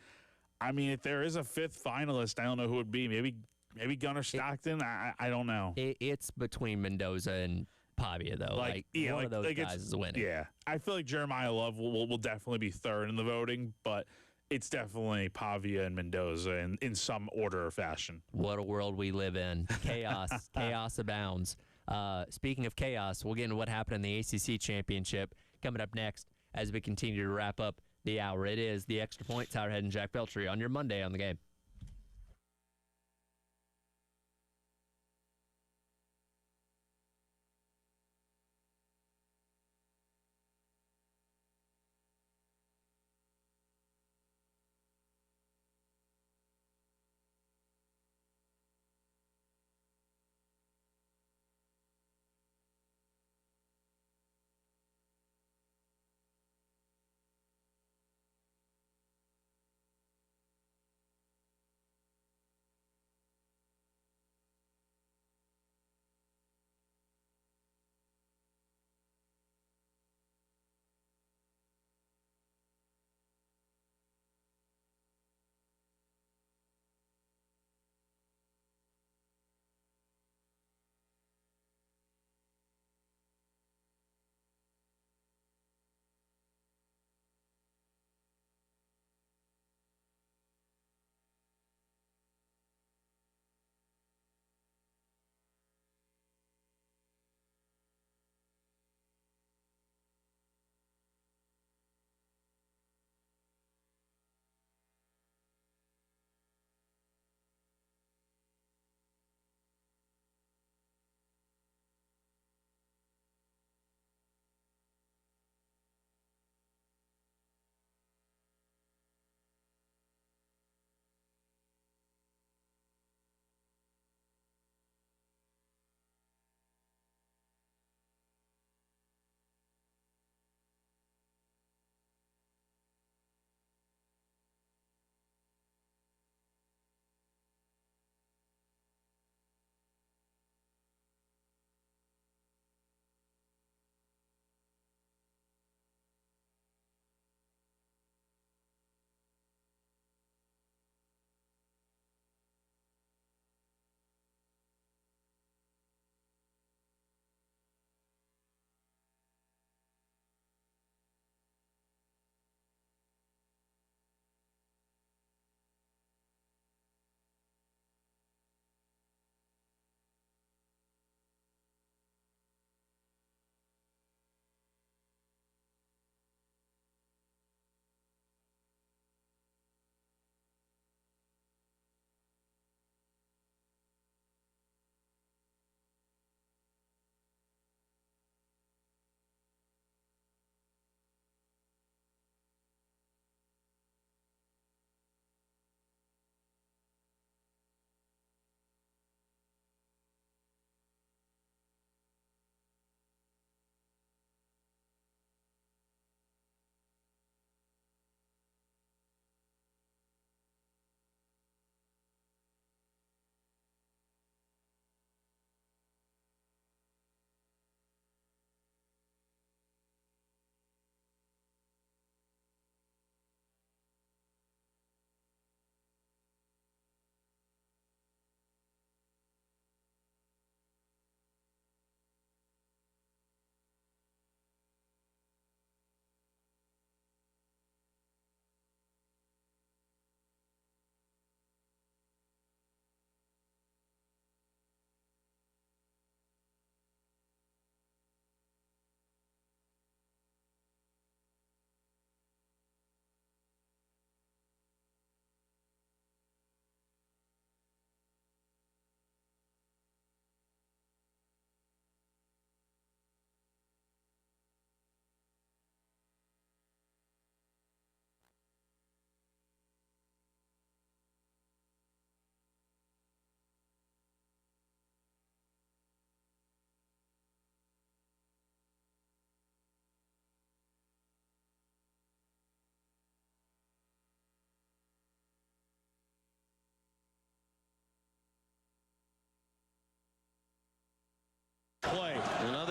I mean, if there is a 5th finalist, I don't know who it would be. Maybe Gunnar Stockton. I don't know. It's between Mendoza and Pavia, though. One of those guys is winning. Yeah. I feel like Jeremiah Love will definitely be 3rd in the voting, but it's definitely Pavia and Mendoza in some order or fashion. What a world we live in. Chaos. Chaos abounds. Speaking of chaos, we'll get into what happened in the ACC Championship coming up next as we continue to wrap up the hour. It is the Extra Point, Tyler Head and Jack Beltry on your Monday on the Game.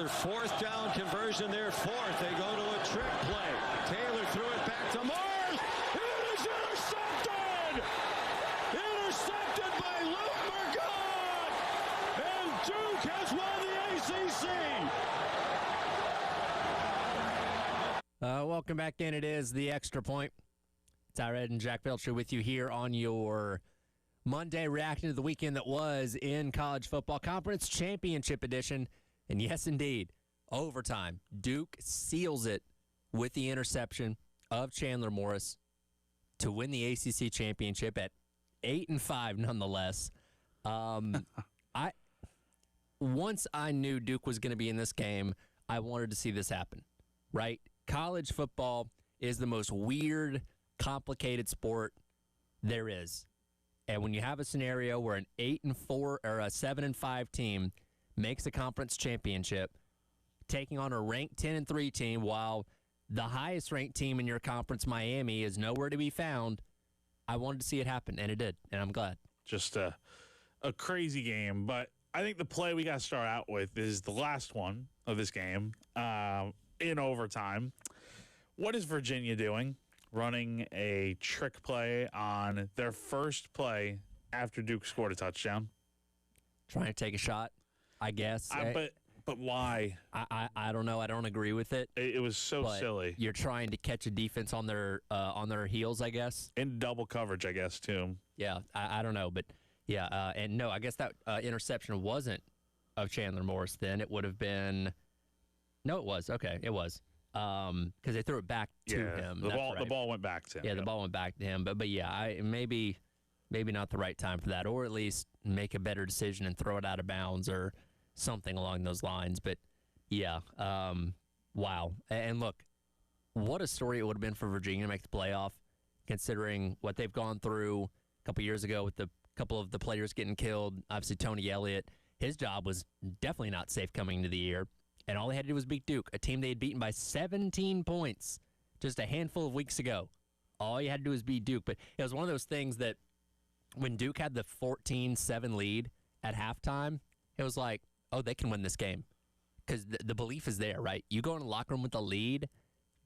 Another fourth down conversion there. Fourth. They go to a trick play. Taylor threw it back to Morris. It is intercepted! Intercepted by Luke Margot! And Duke has won the ACC! Welcome back in. It is the Extra Point. Tyrod and Jack Belcher with you here on your Monday, reacting to the weekend that was in College Football Conference Championship Edition. And yes, indeed, overtime. Duke seals it with the interception of Chandler Morris to win the ACC championship at 8-5, nonetheless. Once I knew Duke was going to be in this game, I wanted to see this happen, right? College football is the most weird, complicated sport there is. And when you have a scenario where an 8-4 or a 7-5 team makes a conference championship, taking on a ranked 10-3 team, while the highest ranked team in your conference, Miami, is nowhere to be found, I wanted to see it happen, and it did, and I'm glad. Just a crazy game, but I think the play we got to start out with is the last one of this game in overtime. What is Virginia doing? Running a trick play on their first play after Duke scored a touchdown. Trying to take a shot, I guess. But why? I don't know. I don't agree with it. It was so silly. You're trying to catch a defense on their heels, I guess. In double coverage, I guess, too. Yeah, I don't know. But, yeah, and no, I guess that interception wasn't of Chandler Morris then. It would have been – no, it was. Okay, it was. Because they threw it back to him. The ball went back to him. Yeah, the ball went back to him. But yeah, maybe not the right time for that, or at least make a better decision and throw it out of bounds or something along those lines. But yeah, wow. And look, what a story it would have been for Virginia to make the playoff, considering what they've gone through a couple years ago with the couple of the players getting killed. Obviously, Tony Elliott, his job was definitely not safe coming into the year. And all they had to do was beat Duke, a team they had beaten by 17 points just a handful of weeks ago. All you had to do was beat Duke. But it was one of those things that when Duke had the 14-7 lead at halftime, it was like, oh, they can win this game. Because the belief is there, right? You go in the locker room with the lead,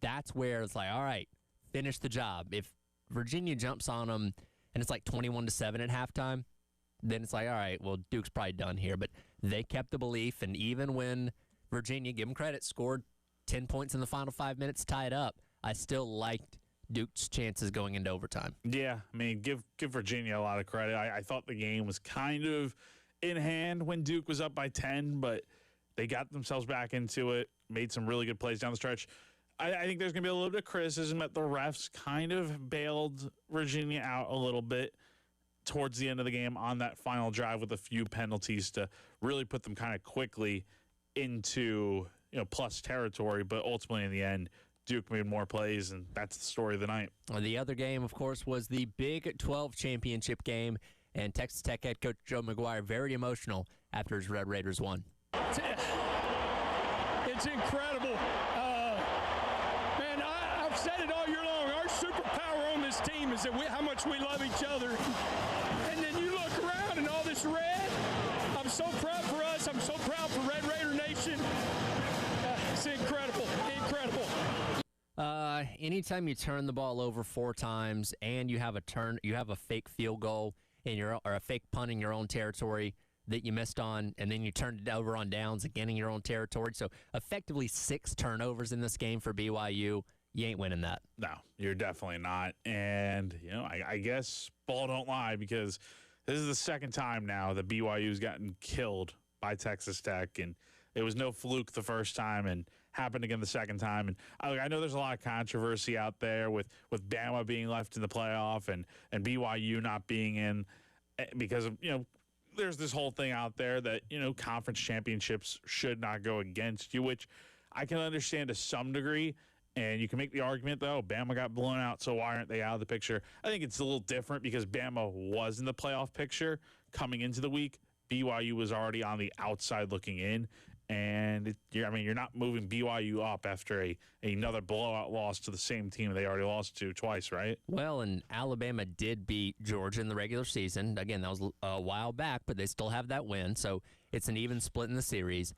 that's where it's like, all right, finish the job. If Virginia jumps on them and it's like 21-7 at halftime, then it's like, all right, well, Duke's probably done here. But they kept the belief, and even when Virginia, give them credit, scored 10 points in the final 5 minutes, tied up, I still liked Duke's chances going into overtime. Yeah, I mean, give Virginia a lot of credit. I thought the game was kind of in hand when Duke was up by 10, but they got themselves back into it, made some really good plays down the stretch. I think there's going to be a little bit of criticism that the refs kind of bailed Virginia out a little bit towards the end of the game on that final drive with a few penalties to really put them kind of quickly into plus territory. But ultimately, in the end, Duke made more plays, and that's the story of the night. The other game, of course, was the Big 12 championship game, and Texas Tech head coach Joe McGuire very emotional after his Red Raiders won. It's incredible. Man, I've said it all year long. Our superpower on this team is that how much we love each other. And then you look around and all this red. I'm so proud for us. I'm so proud for Red Raider Nation. It's incredible. Incredible. Anytime you turn the ball over 4 times and you have a fake field goal or a fake punt in your own territory that you missed on, and then you turned it over on downs again in your own territory. So effectively 6 turnovers in this game for BYU. You ain't winning that. No, you're definitely not. And, I guess ball don't lie, because this is the second time now that BYU's gotten killed by Texas Tech. And it was no fluke the first time and happened again the second time. And I know there's a lot of controversy out there with Bama being left in the playoff and BYU not being in because of, there's this whole thing out there that, conference championships should not go against you, which I can understand to some degree. And you can make the argument, though, Bama got blown out, so why aren't they out of the picture? I think it's a little different because Bama was in the playoff picture coming into the week. BYU was already on the outside looking in. And, you're not moving BYU up after another blowout loss to the same team they already lost to twice, right? Well, and Alabama did beat Georgia in the regular season. Again, that was a while back, but they still have that win. So it's an even split in the series.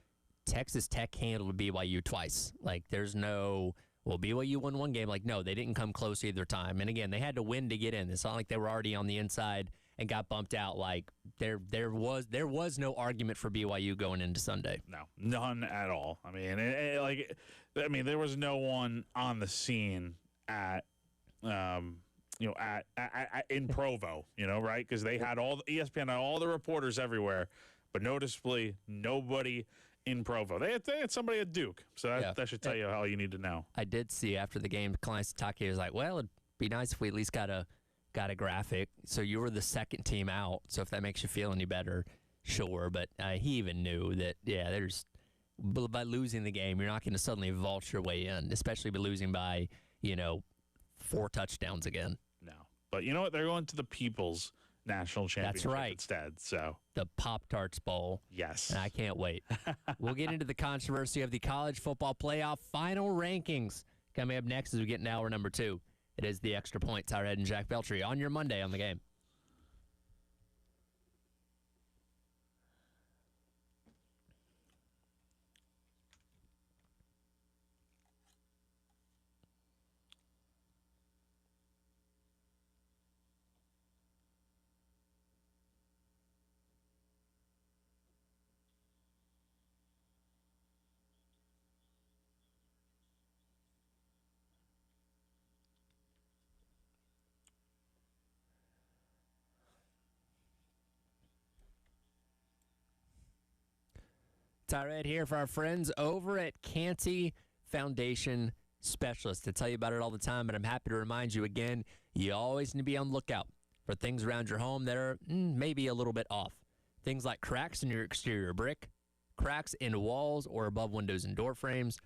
Texas Tech handled BYU twice. Like, there's no, well, BYU won one game. Like, no, they didn't come close either time. And again, they had to win to get in. It's not like they were already on the inside and got bumped out. Like, there was no argument for BYU going into Sunday. No, none at all. I mean, there was no one on the scene at, in Provo, right? Because they had ESPN had all the reporters everywhere, but noticeably nobody in Provo. They had somebody at Duke, so that should tell you all you need to know. I did see after the game, Kalani Sitake was like, "Well, it'd be nice if we at least got a graphic." So you were the second team out. So if that makes you feel any better, sure. But he even knew that, by losing the game, you're not going to suddenly vault your way in, especially by losing by 4 touchdowns again. No, but you know what? They're going to the People's National Championship That's right. instead. So The Pop-Tarts Bowl. yes, And I can't wait. We'll get into the controversy of the college football playoff final rankings coming up next as we get into hour number 2. It is the Extra Point. Tyler Head and Jack Beltry on your Monday on the Game. Tyred here for our friends over at Canty Foundation Specialists. I tell you about it all the time, but I'm happy to remind you again, you always need to be on the lookout for things around your home that are maybe a little bit off. Things like cracks in your exterior brick, cracks in walls or above windows and door frames,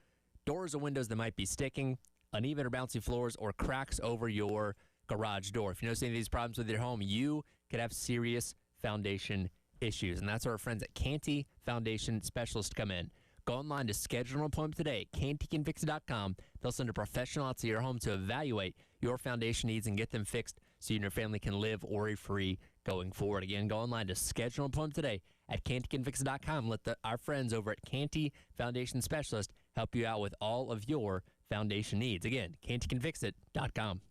doors or windows that might be sticking, uneven or bouncy floors, or cracks over your garage door. If you notice any of these problems with your home, you could have serious foundation issues. And that's where our friends at Canty Foundation Specialists come in. Go online to schedule an appointment today at cantycanfix.com. They'll send a professional out to your home to evaluate your foundation needs and get them fixed so you and your family can live worry-free going forward. Again, go online to schedule an appointment today at cantycanfix.com. Let our friends over at Canty Foundation Specialist help you out with all of your foundation needs. Again, cantycanfixit.com.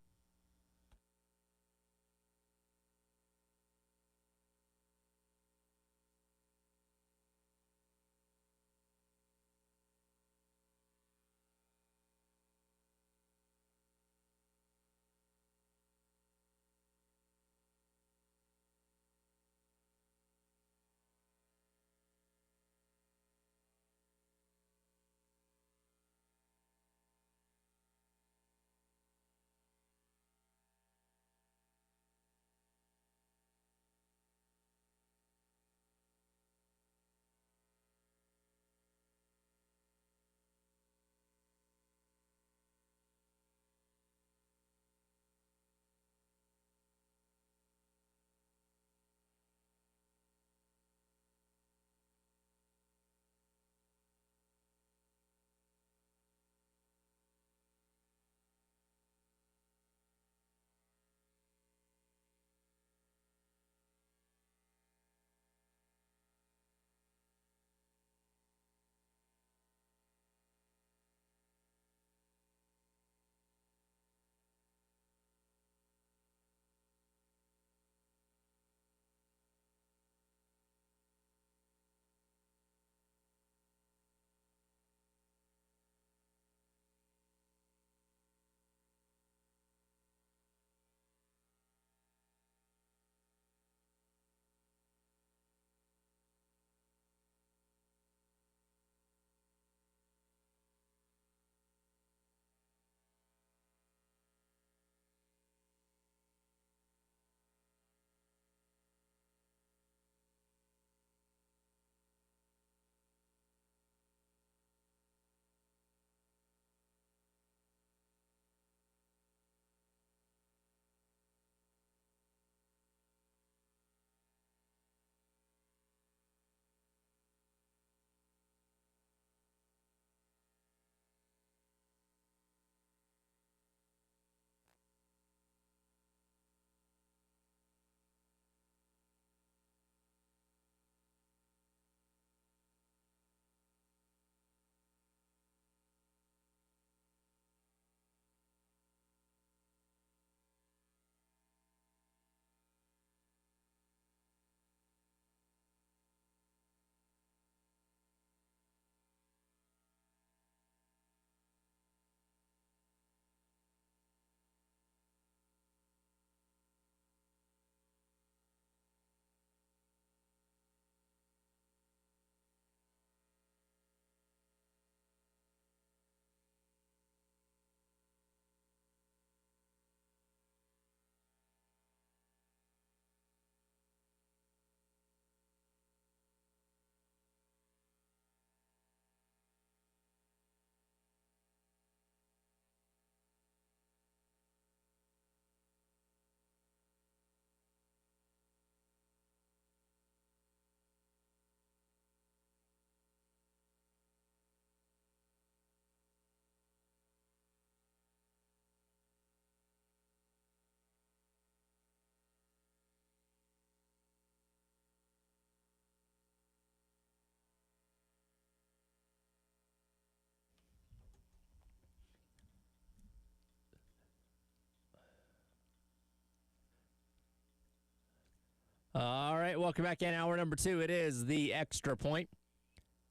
right, welcome back in hour number 2. It is the Extra Point.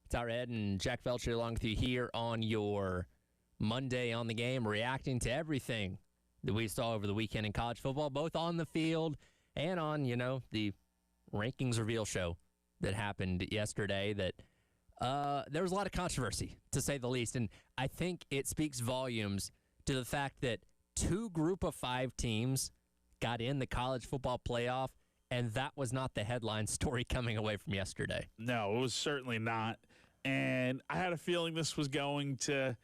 It's our Ed and Jack Felcher along with you here on your Monday on the Game, reacting to everything that we saw over the weekend in college football, both on the field and on, the rankings reveal show that happened yesterday. That there was a lot of controversy, to say the least, and I think it speaks volumes to the fact that 2 group of 5 teams got in the college football playoff, and that was not the headline story coming away from yesterday. No, it was certainly not. And I had a feeling this was going to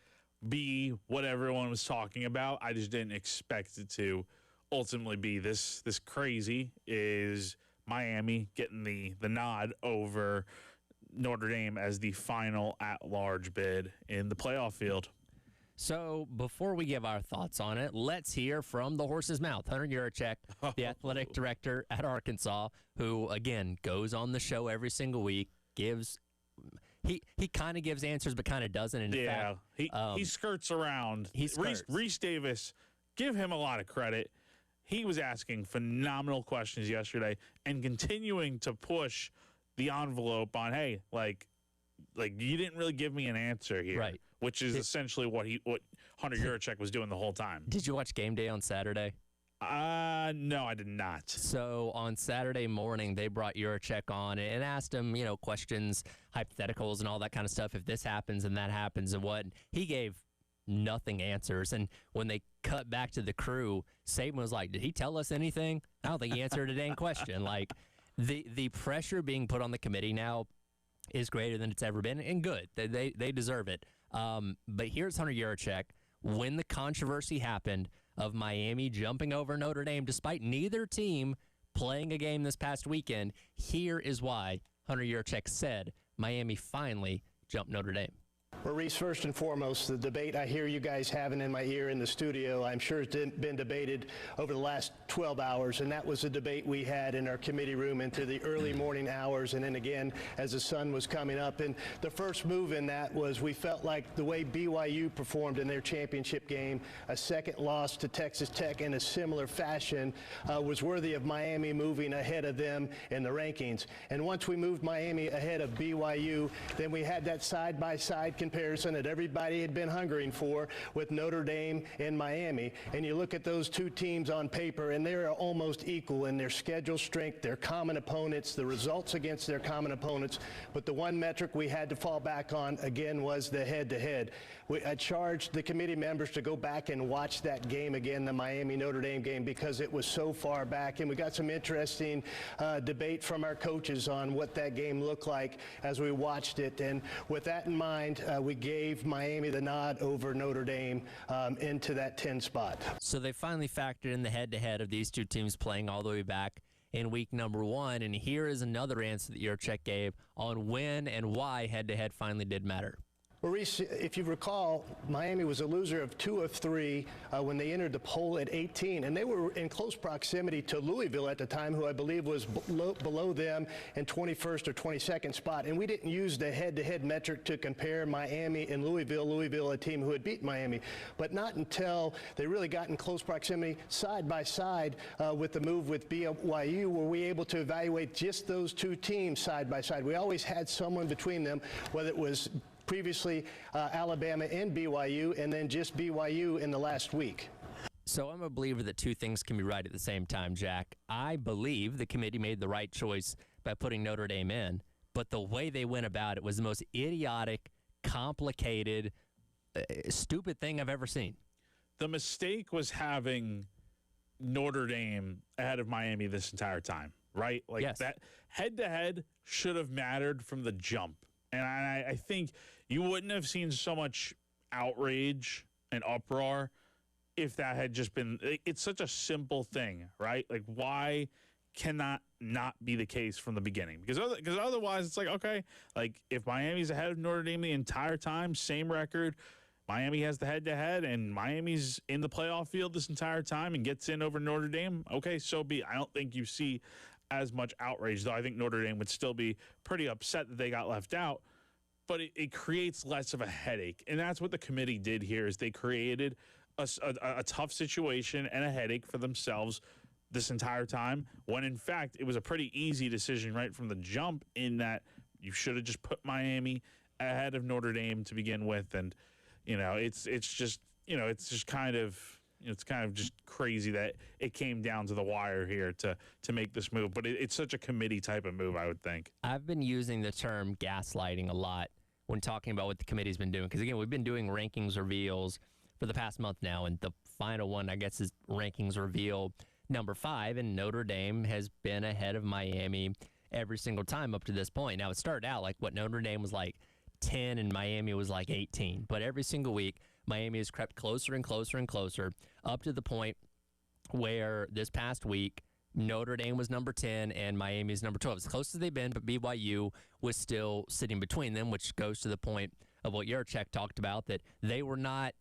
be what everyone was talking about. I just didn't expect it to ultimately be this crazy. Is Miami getting the nod over Notre Dame as the final at-large bid in the playoff field? So before we give our thoughts on it, let's hear from the horse's mouth. Hunter Yurachek, the athletic director at Arkansas, who, again, goes on the show every single week, he kind of gives answers but kind of doesn't. And he skirts around. Reese Davis, give him a lot of credit. He was asking phenomenal questions yesterday and continuing to push the envelope on, hey, like you didn't really give me an answer here, right? Which is essentially what Hunter Yurachek was doing the whole time. Did you watch Game Day on Saturday? No, I did not. So on Saturday morning, they brought Yurachek on and asked him, questions, hypotheticals, and all that kind of stuff. If this happens and that happens and what, he gave nothing answers. And when they cut back to the crew, Saban was like, "Did he tell us anything?" I don't think he answered a dang question. Like the pressure being put on the committee now is greater than it's ever been, and good. They deserve it. But here's Hunter Yurachek. When the controversy happened of Miami jumping over Notre Dame, despite neither team playing a game this past weekend, here is why Hunter Yurachek said Miami finally jumped Notre Dame. Maurice, first and foremost, the debate I hear you guys having in my ear in the studio, I'm sure it's been debated over the last 12 hours, and that was a debate we had in our committee room into the early morning hours, and then again as the sun was coming up. And the first move in that was we felt like the way BYU performed in their championship game, a second loss to Texas Tech in a similar fashion, was worthy of Miami moving ahead of them in the rankings. And once we moved Miami ahead of BYU, then we had that side-by-side comparison that everybody had been hungering for with Notre Dame and Miami. And you look at those two teams on paper, and they're almost equal in their schedule strength, their common opponents, the results against their common opponents. But the one metric we had to fall back on, again, was the head-to-head. I charged the committee members to go back and watch that game again, the Miami-Notre Dame game, because it was so far back. And we got some interesting debate from our coaches on what that game looked like as we watched it. And with that in mind, we gave Miami the nod over Notre Dame into that 10 spot. So they finally factored in the head-to-head of these two teams playing all the way back in week number 1. And here is another answer that Yurachek gave on when and why head-to-head finally did matter. Maurice, if you recall, Miami was a loser of 2 of 3 when they entered the poll at 18, and they were in close proximity to Louisville at the time, who I believe was below them in 21st or 22nd spot. And we didn't use the head-to-head metric to compare Miami and Louisville, a team who had beat Miami. But not until they really got in close proximity, side by side with the move with BYU, were we able to evaluate just those two teams side by side. We always had someone between them, whether it was previously Alabama and BYU, and then just BYU in the last week. So I'm a believer that two things can be right at the same time, Jack. I believe the committee made the right choice by putting Notre Dame in, but the way they went about it was the most idiotic, complicated, stupid thing I've ever seen. The mistake was having Notre Dame ahead of Miami this entire time, right? Like yes. That head-to-head should have mattered from the jump. And I think you wouldn't have seen so much outrage and uproar if that had just been – it's such a simple thing, right? Like, why cannot not be the case from the beginning? Because otherwise it's like, okay, like if Miami's ahead of Notre Dame the entire time, same record, Miami has the head-to-head, and Miami's in the playoff field this entire time and gets in over Notre Dame, okay, so be it. I don't think you see – as much outrage, though I think Notre Dame would still be pretty upset that they got left out, but it creates less of a headache. And that's what the committee did here, is they created a tough situation and a headache for themselves this entire time, when in fact it was a pretty easy decision right from the jump, in that you should have just put Miami ahead of Notre Dame to begin with. And it's just kind of just crazy that it came down to the wire here to make this move. But it's such a committee type of move, I would think. I've been using the term gaslighting a lot when talking about what the committee's been doing, because again, we've been doing rankings reveals for the past month now, and the final one, I guess, is rankings reveal number 5, and Notre Dame has been ahead of Miami every single time up to this point. Now, it started out like Notre Dame was like 10 and Miami was like 18, but every single week Miami has crept closer and closer and closer, up to the point where this past week Notre Dame was number 10 and Miami is number 12. As close as they've been, but BYU was still sitting between them, which goes to the point of what Yurchek talked about, that they were not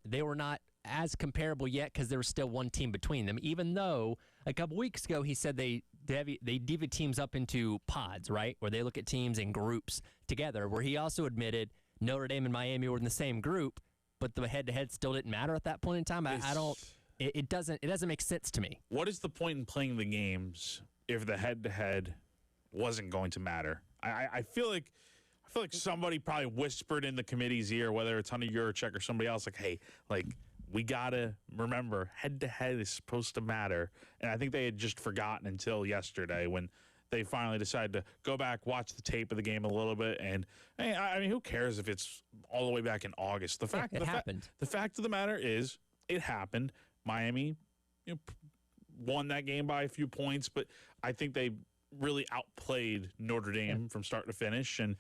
as comparable yet because there was still one team between them, even though a couple weeks ago he said they divvy teams up into pods, right, where they look at teams in groups together, where he also admitted Notre Dame and Miami were in the same group, but the head-to-head still didn't matter at that point in time. It doesn't make sense to me. What is the point in playing the games if the head-to-head wasn't going to matter? I feel like somebody probably whispered in the committee's ear, whether it's Hunter Yurchek or somebody else, like, hey, like, we got to remember head-to-head is supposed to matter. And I think they had just forgotten until yesterday when they finally decided to go back, watch the tape of the game a little bit. And, hey, I mean, who cares if it's all the way back in August? The fact of the matter is it happened. Miami won that game by a few points, but I think they really outplayed Notre Dame from start to finish. And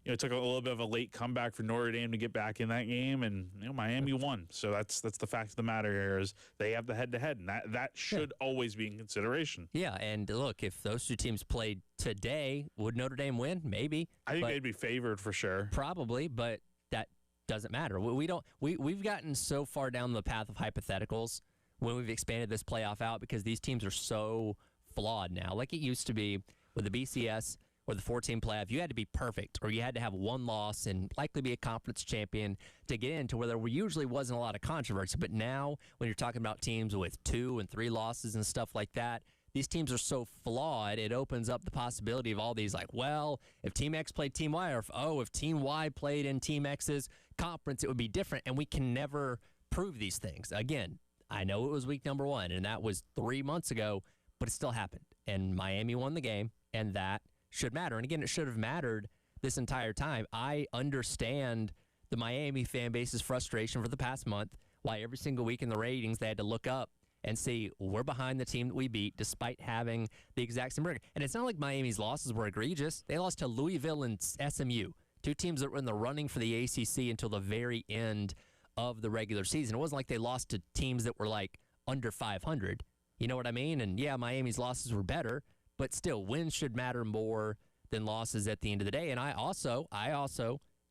it took a little bit of a late comeback for Notre Dame to get back in that game, and Miami won. So that's the fact of the matter here, is they have the head-to-head, and that should always be in consideration. Yeah, and look, if those two teams played today, would Notre Dame win? Maybe. I think they'd be favored for sure. Probably, but that doesn't matter. We've gotten so far down the path of hypotheticals when we've expanded this playoff out, because these teams are so flawed now. Like it used to be with the BCS or the 14 playoff, you had to be perfect, or you had to have one loss and likely be a conference champion to get into where there usually wasn't a lot of controversy. But now, when you're talking about teams with 2 and 3 losses and stuff like that, these teams are so flawed, it opens up the possibility of all these, like, well, if Team X played Team Y, or if Team Y played in Team X's conference, it would be different, and we can never prove these things. Again, I know it was week number 1, and that was 3 months ago, but it still happened, and Miami won the game, and that should matter. And again, it should have mattered this entire time. I understand the Miami fan base's frustration for the past month, why every single week in the ratings they had to look up and see we're behind the team that we beat despite having the exact same record. And it's not like Miami's losses were egregious. They lost to Louisville and SMU, 2 teams that were in the running for the ACC until the very end of the regular season. It wasn't like they lost to teams that were like under 500. You know what I mean? And yeah, Miami's losses were better, but still, wins should matter more than losses at the end of the day. And I also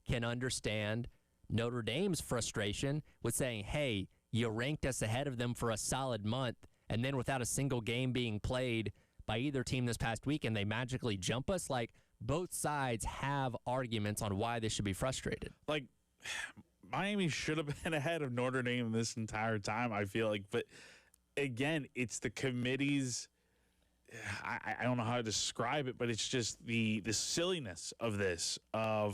can understand Notre Dame's frustration with saying, hey, you ranked us ahead of them for a solid month, and then without a single game being played by either team this past weekend, they magically jump us. Like, both sides have arguments on why they should be frustrated. Like, Miami should have been ahead of Notre Dame this entire time, I feel like. But, again, it's the committee's I don't know how to describe it, but it's just the silliness of this. I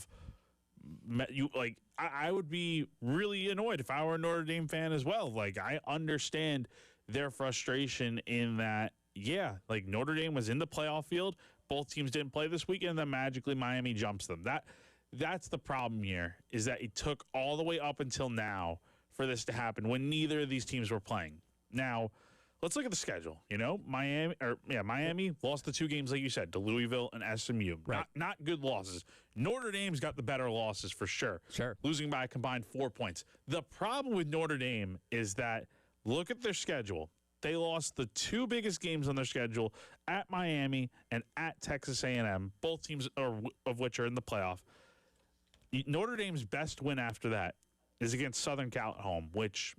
would be really annoyed if I were a Notre Dame fan as well. Like, I understand their frustration in that, yeah, like Notre Dame was in the playoff field, both teams didn't play this weekend, and then magically Miami jumps them. That's the problem here, is that it took all the way up until now for this to happen when neither of these teams were playing. Now, let's look at the schedule. Miami lost the 2 games, like you said, to Louisville and SMU. Right. Not good losses. Notre Dame's got the better losses for sure. Sure. Losing by a combined 4 points. The problem with Notre Dame is that, look at their schedule. They lost the 2 biggest games on their schedule at Miami and at Texas A&M, both teams of which are in the playoff. Notre Dame's best win after that is against Southern Cal at home, which...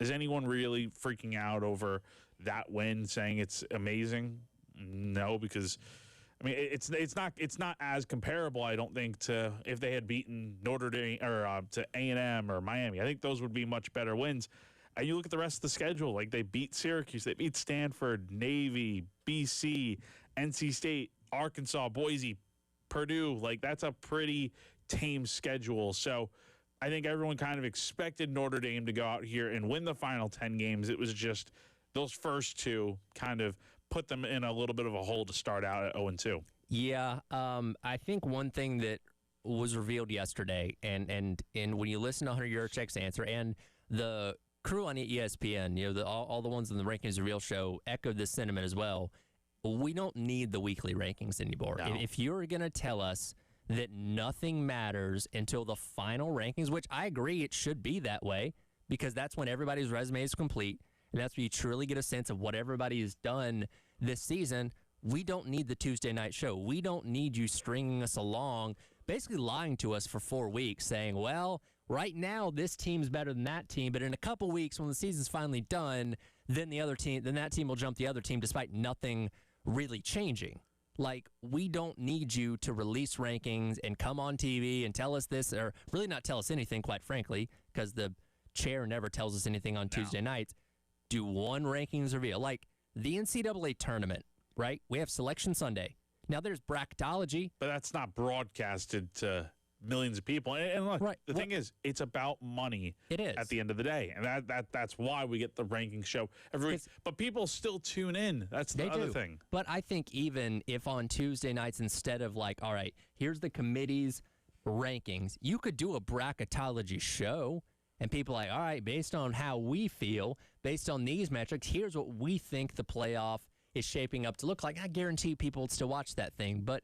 is anyone really freaking out over that win, saying it's amazing? No, because I mean it's not as comparable, I don't think, to if they had beaten Notre Dame or to A&M or Miami. I think those would be much better wins. And you look at the rest of the schedule, like they beat Syracuse, they beat Stanford, Navy, BC, NC State, Arkansas, Boise, Purdue. Like, that's a pretty tame schedule. So I think everyone kind of expected Notre Dame to go out here and win the final 10 games. It was just those first two kind of put them in a little bit of a hole to start out at 0-2. Yeah, I think one thing that was revealed yesterday, and when you listen to Hunter Yurchek's answer, and the crew on ESPN, all the ones in the Rankings Reveal show echoed this sentiment as well. We don't need the weekly rankings anymore. No. If you're going to tell us that nothing matters until the final rankings, which I agree it should be that way, because that's when everybody's resume is complete, and that's when you truly get a sense of what everybody has done this season. We don't need the Tuesday night show. We don't need you stringing us along, basically lying to us for 4 weeks, saying, well, right now this team's better than that team, but in a couple weeks when the season's finally done, then that team will jump the other team despite nothing really changing. Like, we don't need you to release rankings and come on TV and tell us this, or really not tell us anything, quite frankly, because the chair never tells us anything on Tuesday nights. Do one rankings reveal. Like the NCAA tournament, right? We have Selection Sunday. Now there's bracketology. But that's not broadcasted to millions of people. And look, the thing is, it's about money. It is. At the end of the day. And that's why we get the ranking show every week. But people still tune in. That's the other thing. But I think even if on Tuesday nights, instead of like, all right, here's the committee's rankings, you could do a bracketology show. And people are like, all right, based on how we feel, based on these metrics, here's what we think the playoff is shaping up to look like. I guarantee people would still watch that thing. But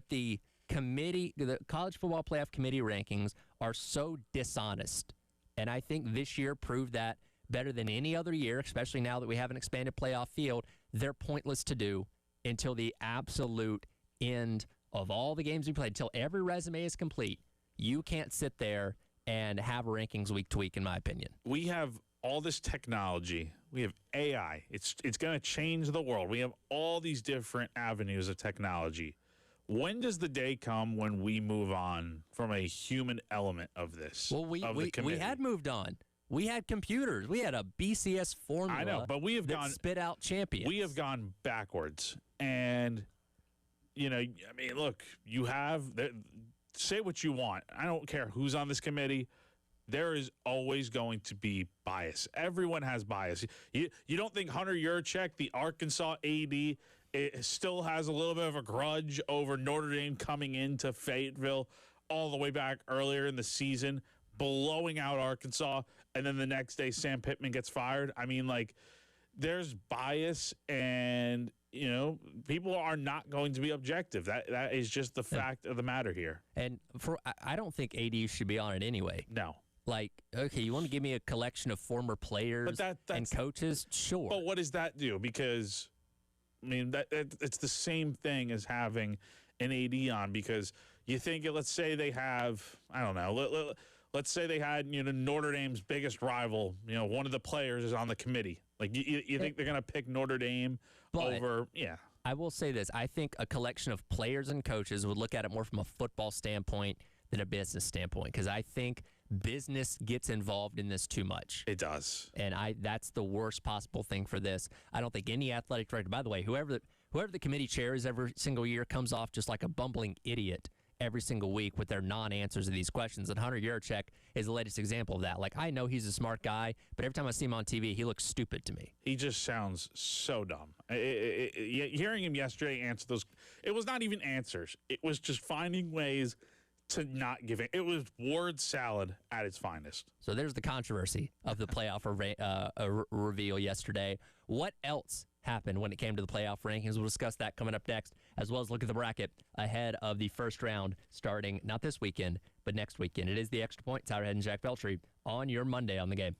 the committee, the College Football Playoff Committee rankings are so dishonest. And I think this year proved that better than any other year, especially now that we have an expanded playoff field. They're pointless to do until the absolute end of all the games we played, until every resume is complete. You can't sit there and have rankings week to week, in my opinion. We have all this technology. We have AI. It's going to change the world. We have all these different avenues of technology. When does the day come when we move on from a human element of this? Well, we had moved on. We had computers. We had a BCS formula. I know, but we have gone spit out champions. We have gone backwards. And, I mean, look, you have say what you want. I don't care who's on this committee. There is always going to be bias. Everyone has bias. You don't think Hunter Yurchek, the Arkansas AD, still has a little bit of a grudge over Notre Dame coming into Fayetteville all the way back earlier in the season, blowing out Arkansas, and then the next day Sam Pittman gets fired? I mean, like, there's bias, and people are not going to be objective. That is just the fact of the matter here. And I don't think AD should be on it anyway. No. Like, okay, you want to give me a collection of former players and coaches? Sure. But what does that do? Because, I mean, it's the same thing as having an AD on, because you think, let's say they have, I don't know, let's say they had, Notre Dame's biggest rival, one of the players is on the committee. Like, you think they're going to pick Notre Dame over, yeah. I will say this. I think a collection of players and coaches would look at it more from a football standpoint than a business standpoint, because I think business gets involved in this too much. It does. And that's the worst possible thing for this. I don't think any athletic director, by the way, whoever the committee chair is every single year, comes off just like a bumbling idiot every single week with their non-answers to these questions. And Hunter Yurchek is the latest example of that. Like, I know he's a smart guy, but every time I see him on TV, he looks stupid to me. He just sounds so dumb. Hearing him yesterday answer those, it was not even answers. It was just finding ways to not give it. It was word salad at its finest. So there's the controversy of the playoff reveal yesterday. What else happened when it came to the playoff rankings? We'll discuss that coming up next, as well as look at the bracket ahead of the first round starting not this weekend, but next weekend. It is the Extra Point. Tyler Head and Jack Beltry on your Monday on the Game.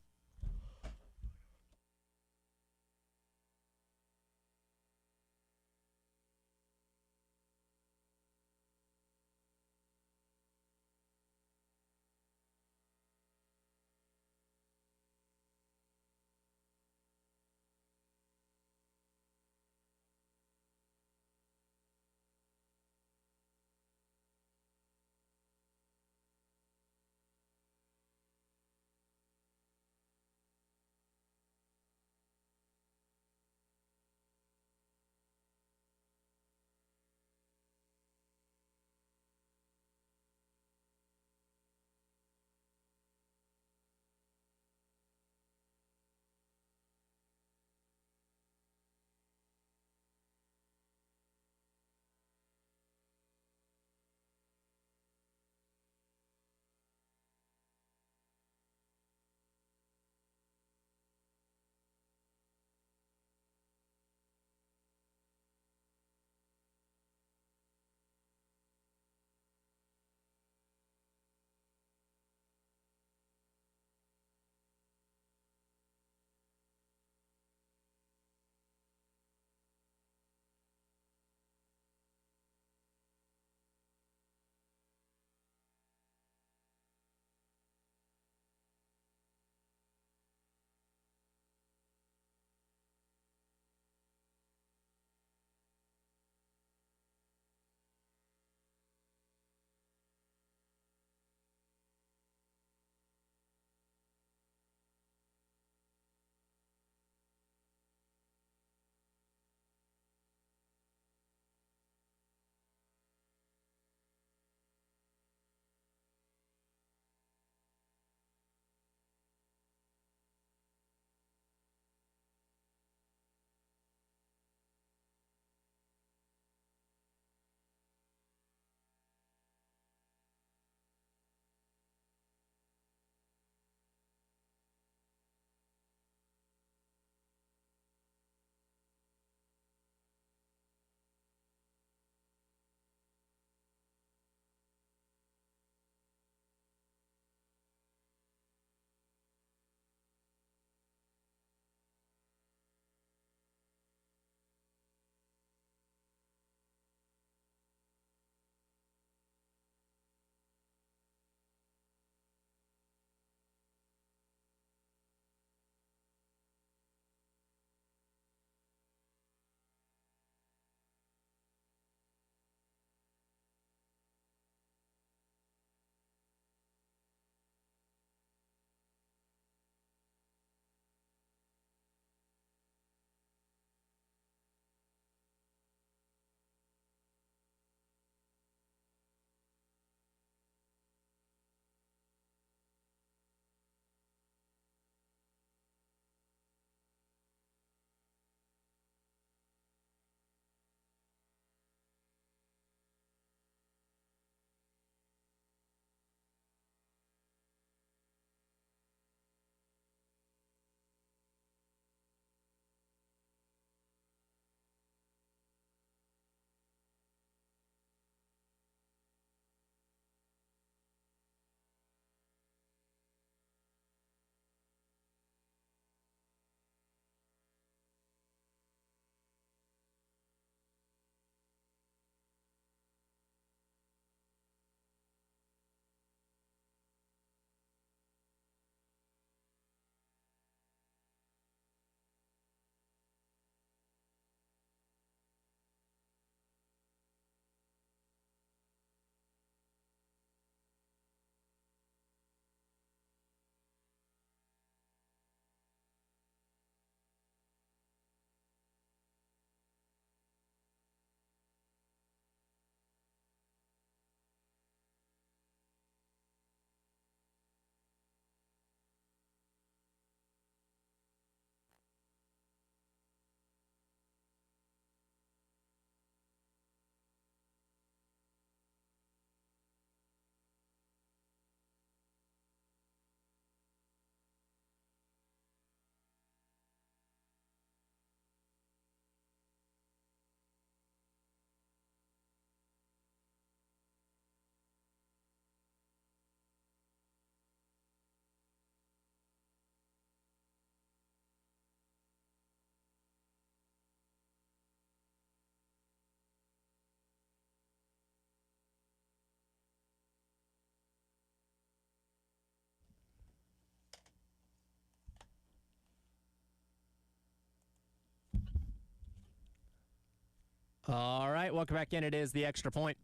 All right, welcome back in. It is the Extra Point.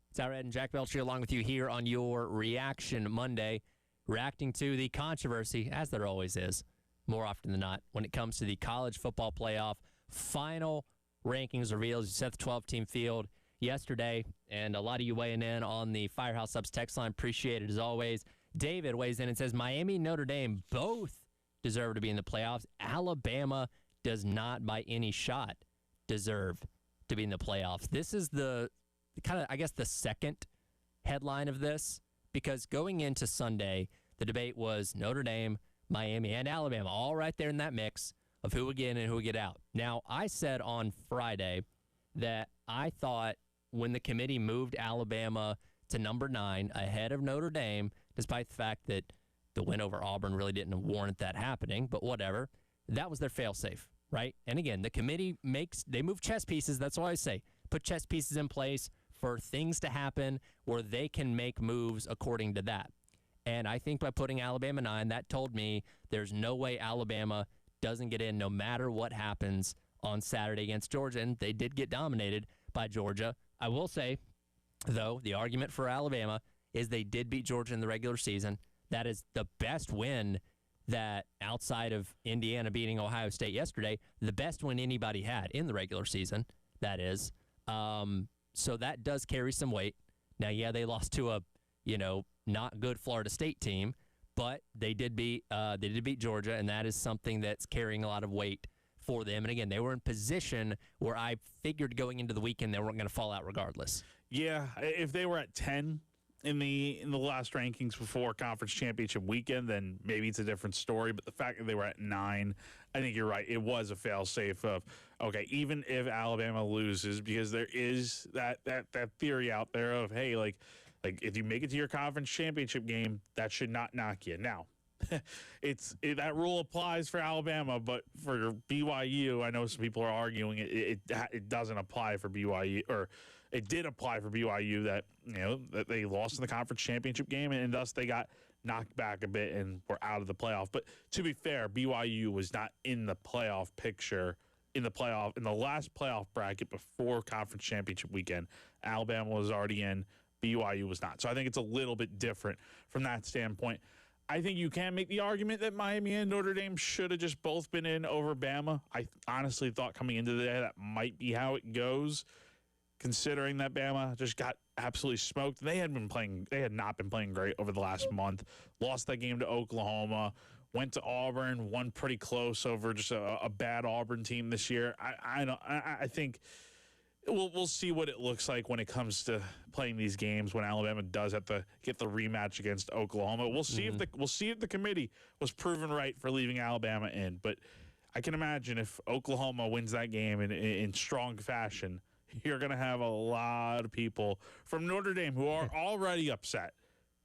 It's Ed and Jack Belcher along with you here on your Reaction Monday, reacting to the controversy, as there always is, more often than not, when it comes to the college football playoff final rankings reveals. You set the 12-team field yesterday, and a lot of you weighing in on the Firehouse Subs text line. Appreciate it as always. David weighs in and says, Miami and Notre Dame both deserve to be in the playoffs. Alabama does not by any shot deserve to be in the playoffs. This is the kind of, I guess, the second headline of this, because going into Sunday, the debate was Notre Dame, Miami, and Alabama, all right there in that mix of who would get in and who would get out. Now, I said on Friday that I thought when the committee moved Alabama to number 9 ahead of Notre Dame, despite the fact that the win over Auburn really didn't warrant that happening, but whatever, that was their fail-safe, right? And again, the committee they move chess pieces. That's why I say put chess pieces in place for things to happen where they can make moves according to that. And I think by putting Alabama 9, that told me there's no way Alabama doesn't get in no matter what happens on Saturday against Georgia. And they did get dominated by Georgia. I will say, though, the argument for Alabama is they did beat Georgia in the regular season. That is the best win that, outside of Indiana beating Ohio State yesterday, the best win anybody had in the regular season, that is. So that does carry some weight. Now, yeah, they lost to a, not good Florida State team, but they did beat Georgia, and that is something that's carrying a lot of weight for them. And again, they were in position where I figured going into the weekend they weren't going to fall out regardless. Yeah, if they were at 10 in the last rankings before conference championship weekend, then maybe it's a different story. But the fact that they were at 9, I think you're right. It was a fail-safe of, okay, even if Alabama loses, because there is that theory out there of, hey, like if you make it to your conference championship game, that should not knock you. Now, that rule applies for Alabama, but for BYU, I know some people are arguing it doesn't apply for BYU, or it did apply for BYU that that they lost in the conference championship game, and thus they got knocked back a bit and were out of the playoff. But to be fair, BYU was not in the playoff picture in the last playoff bracket before conference championship weekend. Alabama was already in, BYU was not. So I think it's a little bit different from that standpoint. I think you can make the argument that Miami and Notre Dame should have just both been in over Bama. I honestly thought coming into the day that might be how it goes, considering that Bama just got absolutely smoked. They had not been playing great over the last month. Lost that game to Oklahoma, went to Auburn, won pretty close over just a bad Auburn team this year. I think we'll see what it looks like when it comes to playing these games when Alabama does have to get the rematch against Oklahoma. We'll see if the committee was proven right for leaving Alabama in. But I can imagine if Oklahoma wins that game in strong fashion, you're going to have a lot of people from Notre Dame who are already upset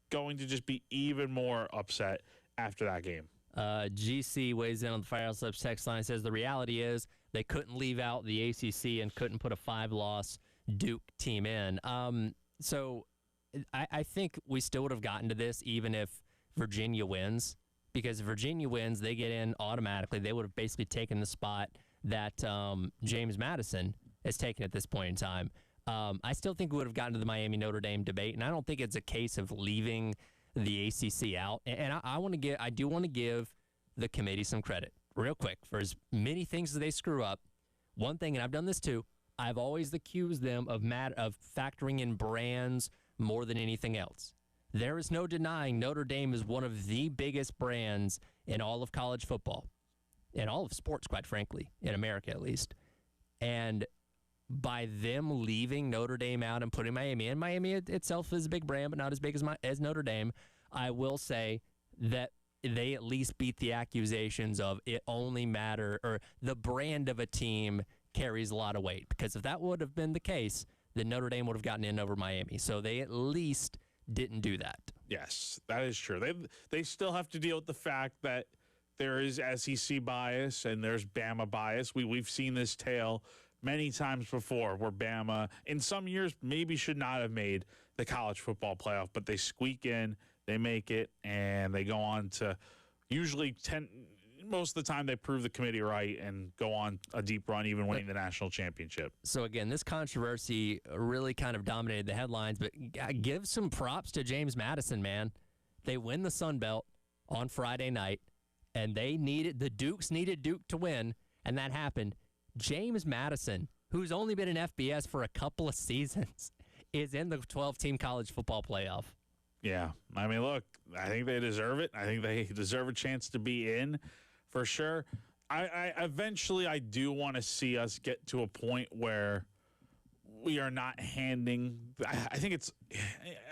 going to just be even more upset after that game. GC weighs in on the Firehouse Subs text line, says the reality is they couldn't leave out the ACC and couldn't put a 5-loss Duke team in. So I think we still would have gotten to this even if Virginia wins, because if Virginia wins, they get in automatically. They would have basically taken the spot that James Madison has taken at this point in time. I still think we would have gotten to the Miami-Notre Dame debate, and I don't think it's a case of leaving the ACC out. And I do want to give the committee some credit real quick for as many things as they screw up. One thing, and I've done this too, I've always accused them of factoring in brands more than anything else. There is no denying Notre Dame is one of the biggest brands in all of college football, in all of sports, quite frankly, in America at least. And by them leaving Notre Dame out and putting Miami in, Miami itself is a big brand, but not as big as Notre Dame. I will say that they at least beat the accusations of it only matter, or the brand of a team carries a lot of weight. Because if that would have been the case, then Notre Dame would have gotten in over Miami. So they at least didn't do that. Yes, that is true. They still have to deal with the fact that there is SEC bias and there's Bama bias. We've seen this tale many times before where Bama, in some years, maybe should not have made the college football playoff, but they squeak in, they make it, and they go on to usually most of the time they prove the committee right and go on a deep run, even winning the national championship. So again, this controversy really kind of dominated the headlines, but give some props to James Madison, man. They win the Sun Belt on Friday night, and the Dukes needed Duke to win, and that happened. James Madison, who's only been in FBS for a couple of seasons, is in the 12-team college football playoff. Yeah. I mean, look, I think they deserve it. I think they deserve a chance to be in for sure. I eventually do want to see us get to a point where we are not handing. I think it's,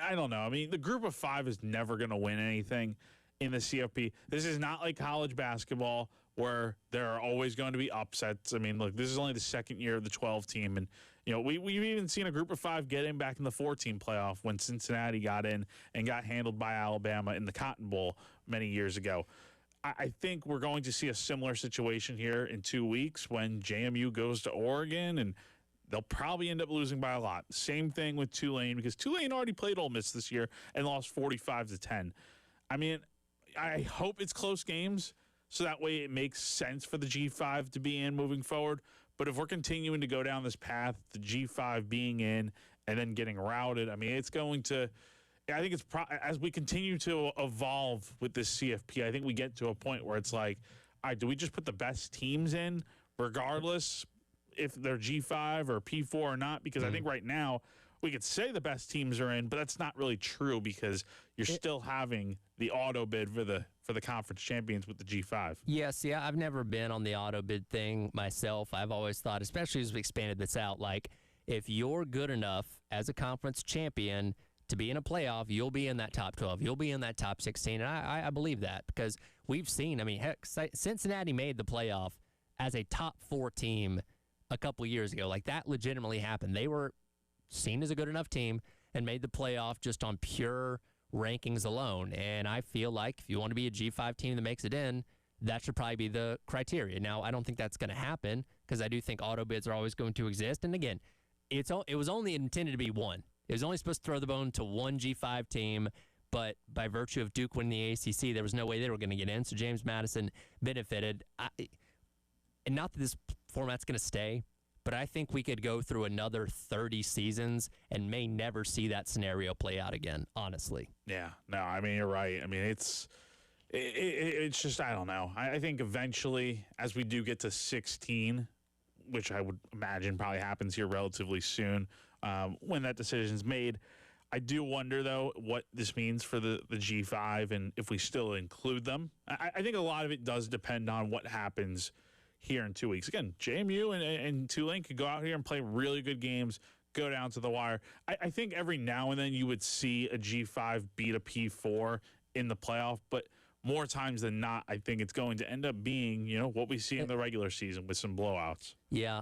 I don't know. I mean, the group of five is never going to win anything in the CFP. This is not like college basketball where there are always going to be upsets. I mean, look, this is only the second year of the 12 team. And, you know, we've even seen a group of five get in back in the 14 playoff when Cincinnati got in and got handled by Alabama in the Cotton Bowl many years ago. I think we're going to see a similar situation here in 2 weeks when JMU goes to Oregon, and they'll probably end up losing by a lot. Same thing with Tulane, because Tulane already played Ole Miss this year and lost 45-10. I mean, I hope it's close games so that way it makes sense for the G5 to be in moving forward. But if we're continuing to go down this path, the G5 being in and then getting routed, I mean, it's going to – I think it's as we continue to evolve with this CFP, I think we get to a point where it's like, all right, do we just put the best teams in regardless if they're G5 or P4 or not? Because I think right now we could say the best teams are in, but that's not really true because you're still having the auto bid for the conference champions with the G5. Yes, yeah, I've never been on the auto bid thing myself. I've always thought, especially as we expanded this out, like if you're good enough as a conference champion to be in a playoff, you'll be in that top 12. You'll be in that top 16. And I believe that because we've seen, I mean, heck, Cincinnati made the playoff as a top 4 team a couple years ago. Like that legitimately happened. They were seen as a good enough team and made the playoff just on pure rankings alone. And I feel like if you want to be a G5 team that makes it in, that should probably be the criteria. Now, I don't think that's going to happen because I do think auto bids are always going to exist. And again, it was only intended to be one. It was only supposed to throw the bone to one G5 team, but by virtue of Duke winning the ACC, there was no way they were going to get in, so James Madison benefited. And not that this format's going to stay, but I think we could go through another 30 seasons and may never see that scenario play out again, honestly. Yeah, no, I mean, you're right. I mean, it's just, I don't know. I think eventually, as we do get to 16, which I would imagine probably happens here relatively soon, when that decision's made. I do wonder, though, what this means for the G5 and if we still include them. I think a lot of it does depend on what happens here in 2 weeks. Again, JMU and Tulane could go out here and play really good games, go down to the wire. I think every now and then you would see a G5 beat a P4 in the playoff, but more times than not, I think it's going to end up being, you know, what we see in the regular season with some blowouts. Yeah,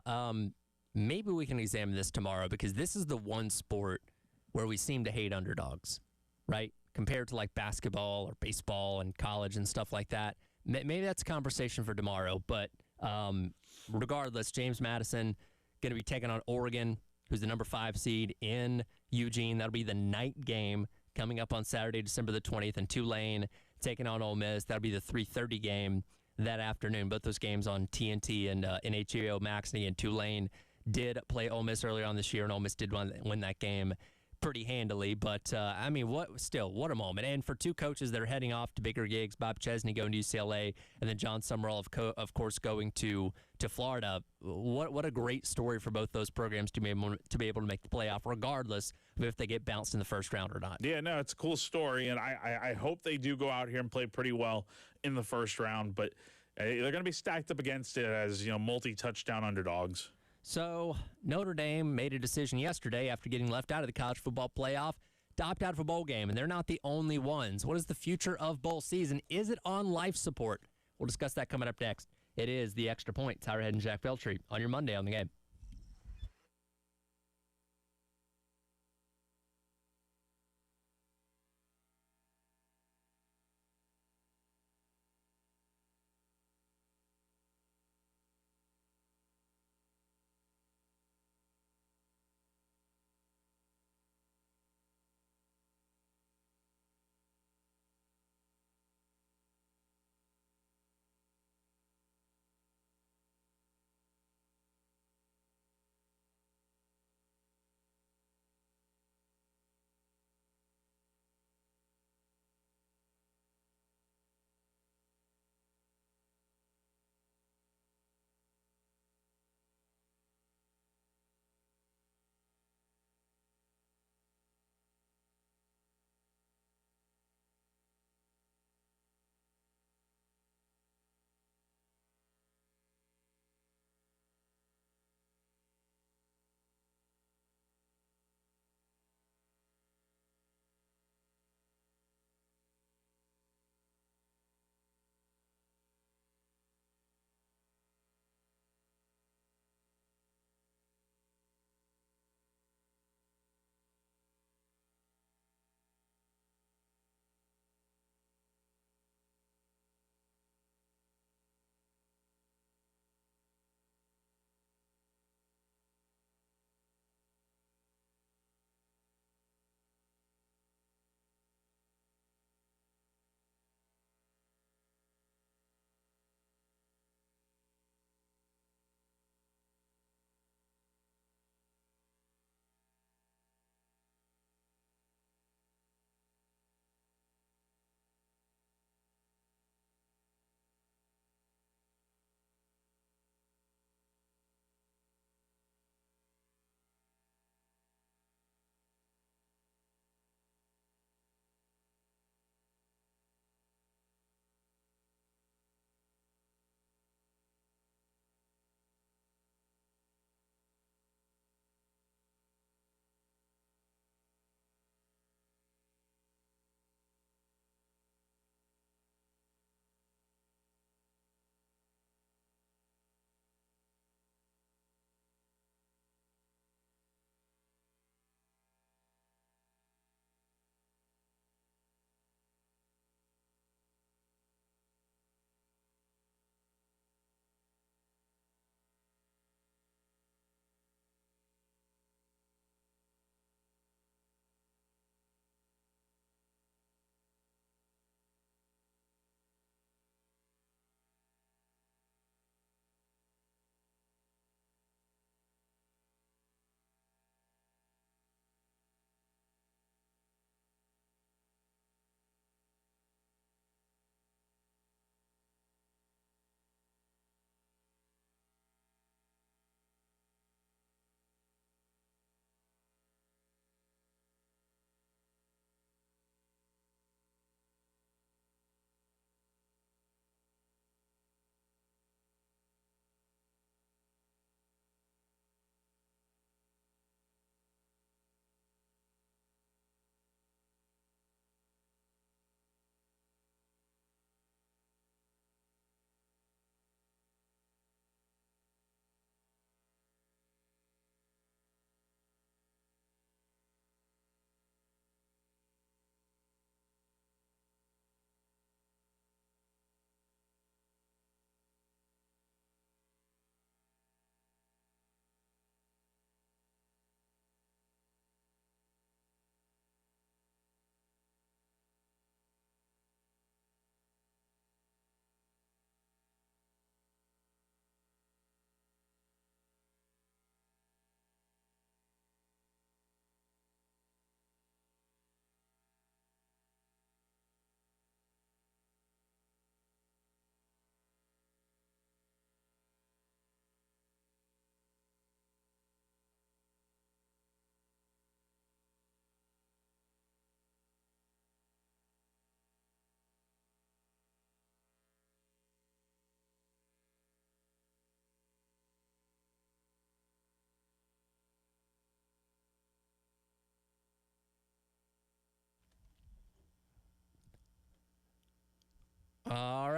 maybe we can examine this tomorrow because this is the one sport where we seem to hate underdogs, right? Compared to like basketball or baseball and college and stuff like that. Maybe that's a conversation for tomorrow. But regardless, James Madison going to be taking on Oregon, who's the number 5 seed in Eugene. That'll be the night game coming up on Saturday, December the 20th. And Tulane taking on Ole Miss. That'll be the 3:30 game that afternoon. Both those games on TNT and NHEO Max. And Tulane did play Ole Miss earlier on this year, and Ole Miss did win that game pretty handily. But, I mean, what a moment. And for two coaches that are heading off to bigger gigs, Bob Chesney going to UCLA, and then John Summerall, of course, going to Florida. What a great story for both those programs to be able to make the playoff, regardless of if they get bounced in the first round or not. Yeah, no, it's a cool story, and I hope they do go out here and play pretty well in the first round. But they're going to be stacked up against it as, you know, multi-touchdown underdogs. So Notre Dame made a decision yesterday after getting left out of the college football playoff to opt out of a bowl game, and they're not the only ones. What is the future of bowl season? Is it on life support? We'll discuss that coming up next. It is The Extra Point. Tyler Head and Jack Feltry on your Monday on the Game.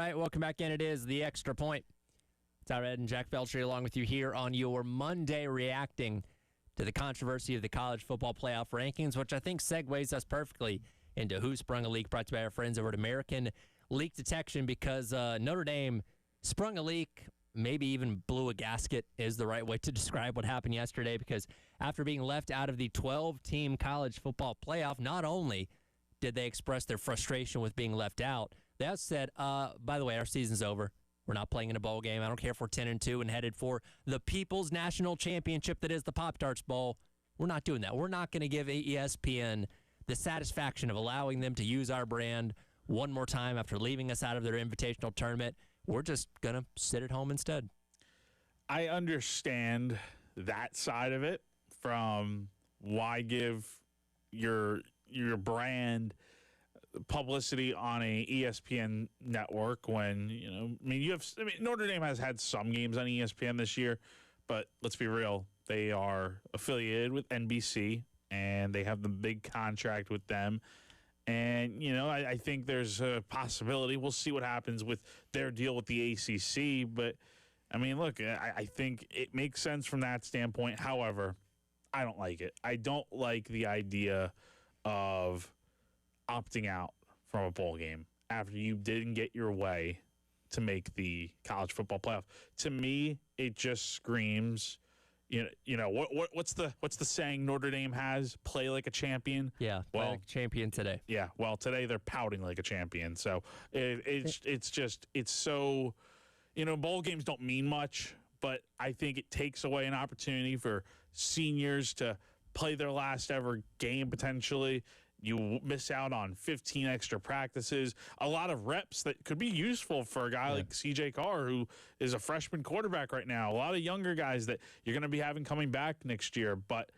right, welcome back in. It is the Extra Point. It's our Ed and Jack Belcher along with you here on your Monday, reacting to the controversy of the college football playoff rankings, which I think segues us perfectly into Who Sprung a Leak, brought to you by our friends over at American Leak Detection, because Notre Dame sprung a leak, maybe even blew a gasket is the right way to describe what happened yesterday, because after being left out of the 12-team college football playoff, not only did they express their frustration with being left out, they also said, by the way, our season's over. We're not playing in a bowl game. I don't care if we're 10-2 and headed for the People's National Championship that is the Pop-Tarts Bowl. We're not doing that. We're not going to give ESPN the satisfaction of allowing them to use our brand one more time after leaving us out of their invitational tournament. We're just going to sit at home instead. I understand that side of it, from why give your brand publicity on a ESPN network when, Notre Dame has had some games on ESPN this year, but let's be real, they are affiliated with NBC and they have the big contract with them. And, I think there's a possibility. We'll see what happens with their deal with the ACC. But, look, I think it makes sense from that standpoint. However, I don't like it. I don't like the idea of opting out from a bowl game after you didn't get your way to make the college football playoff. To me, it just screams, what's the saying Notre Dame has? Play like a champion. Yeah, play like a champion today. Yeah, well, today they're pouting like a champion. So it's so, bowl games don't mean much, but I think it takes away an opportunity for seniors to play their last ever game potentially. You miss out on 15 extra practices, a lot of reps that could be useful for a guy like CJ Carr, who is a freshman quarterback right now. A lot of younger guys that you're going to be having coming back next year. But,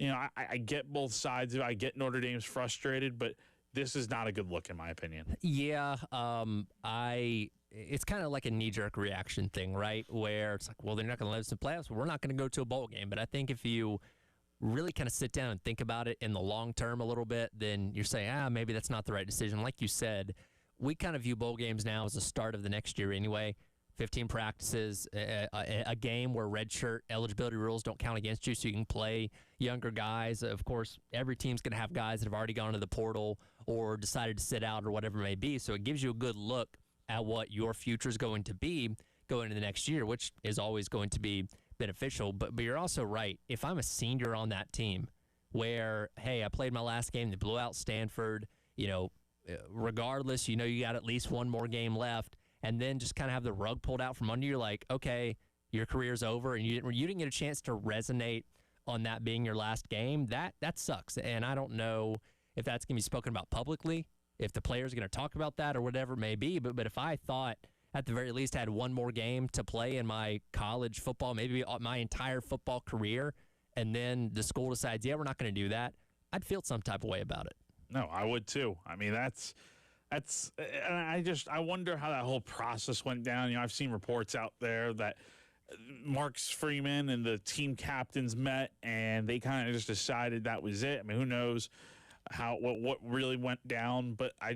I get both sides of it. I get Notre Dame's frustrated, but this is not a good look in my opinion. Yeah, it's kind of like a knee-jerk reaction thing, right? Where it's like, well, they're not going to let us in the playoffs. We're not going to go to a bowl game. But I think if you really kind of sit down and think about it in the long term a little bit, then you're saying, maybe that's not the right decision. Like you said, we kind of view bowl games now as the start of the next year anyway. 15 practices, a game where redshirt eligibility rules don't count against you, so you can play younger guys. Of course, every team's going to have guys that have already gone to the portal or decided to sit out or whatever it may be, so it gives you a good look at what your future is going to be going into the next year, which is always going to be beneficial. But you're also right. If I'm a senior on that team where, hey, I played my last game, they blew out Stanford, regardless, you got at least one more game left, and then just kind of have the rug pulled out from under you, like, okay, your career's over, and you didn't get a chance to resonate on that being your last game, that sucks. And I don't know if that's going to be spoken about publicly, if the players are going to talk about that or whatever it may be. But if I thought at the very least I had one more game to play in my college football, maybe my entire football career, and then the school decides, yeah, we're not going to do that, I'd feel some type of way about it. No, I would too. That's and I wonder how that whole process went down. I've seen reports out there that Marcus Freeman and the team captains met and they kind of just decided that was it. Who knows what really went down, but I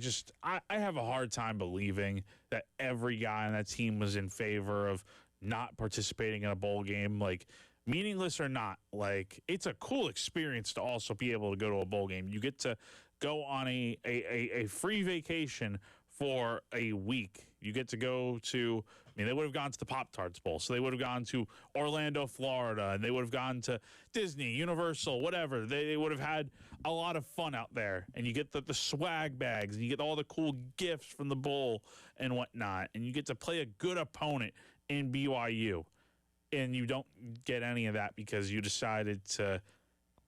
have a hard time believing that every guy on that team was in favor of not participating in a bowl game, like meaningless or not. Like, it's a cool experience to also be able to go to a bowl game. You get to go on a free vacation for a week. You get to go to, they would have gone to the Pop-Tarts Bowl, so they would have gone to Orlando, Florida, and they would have gone to Disney, Universal, whatever. They would have had a lot of fun out there, and you get the swag bags, and you get all the cool gifts from the bowl and whatnot, and you get to play a good opponent in BYU, and you don't get any of that because you decided to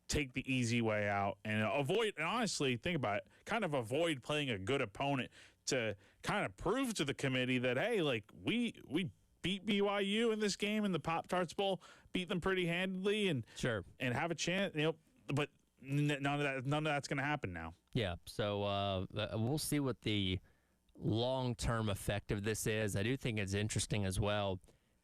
take the easy way out and avoid, and honestly, think about it, kind of avoid playing a good opponent to kind of prove to the committee that, hey, like, we beat BYU in this game in the Pop-Tarts Bowl, beat them pretty handily, and sure, and have a chance, but none of that's going to happen now. Yeah, so we'll see what the long-term effect of this is. I do think it's interesting as well.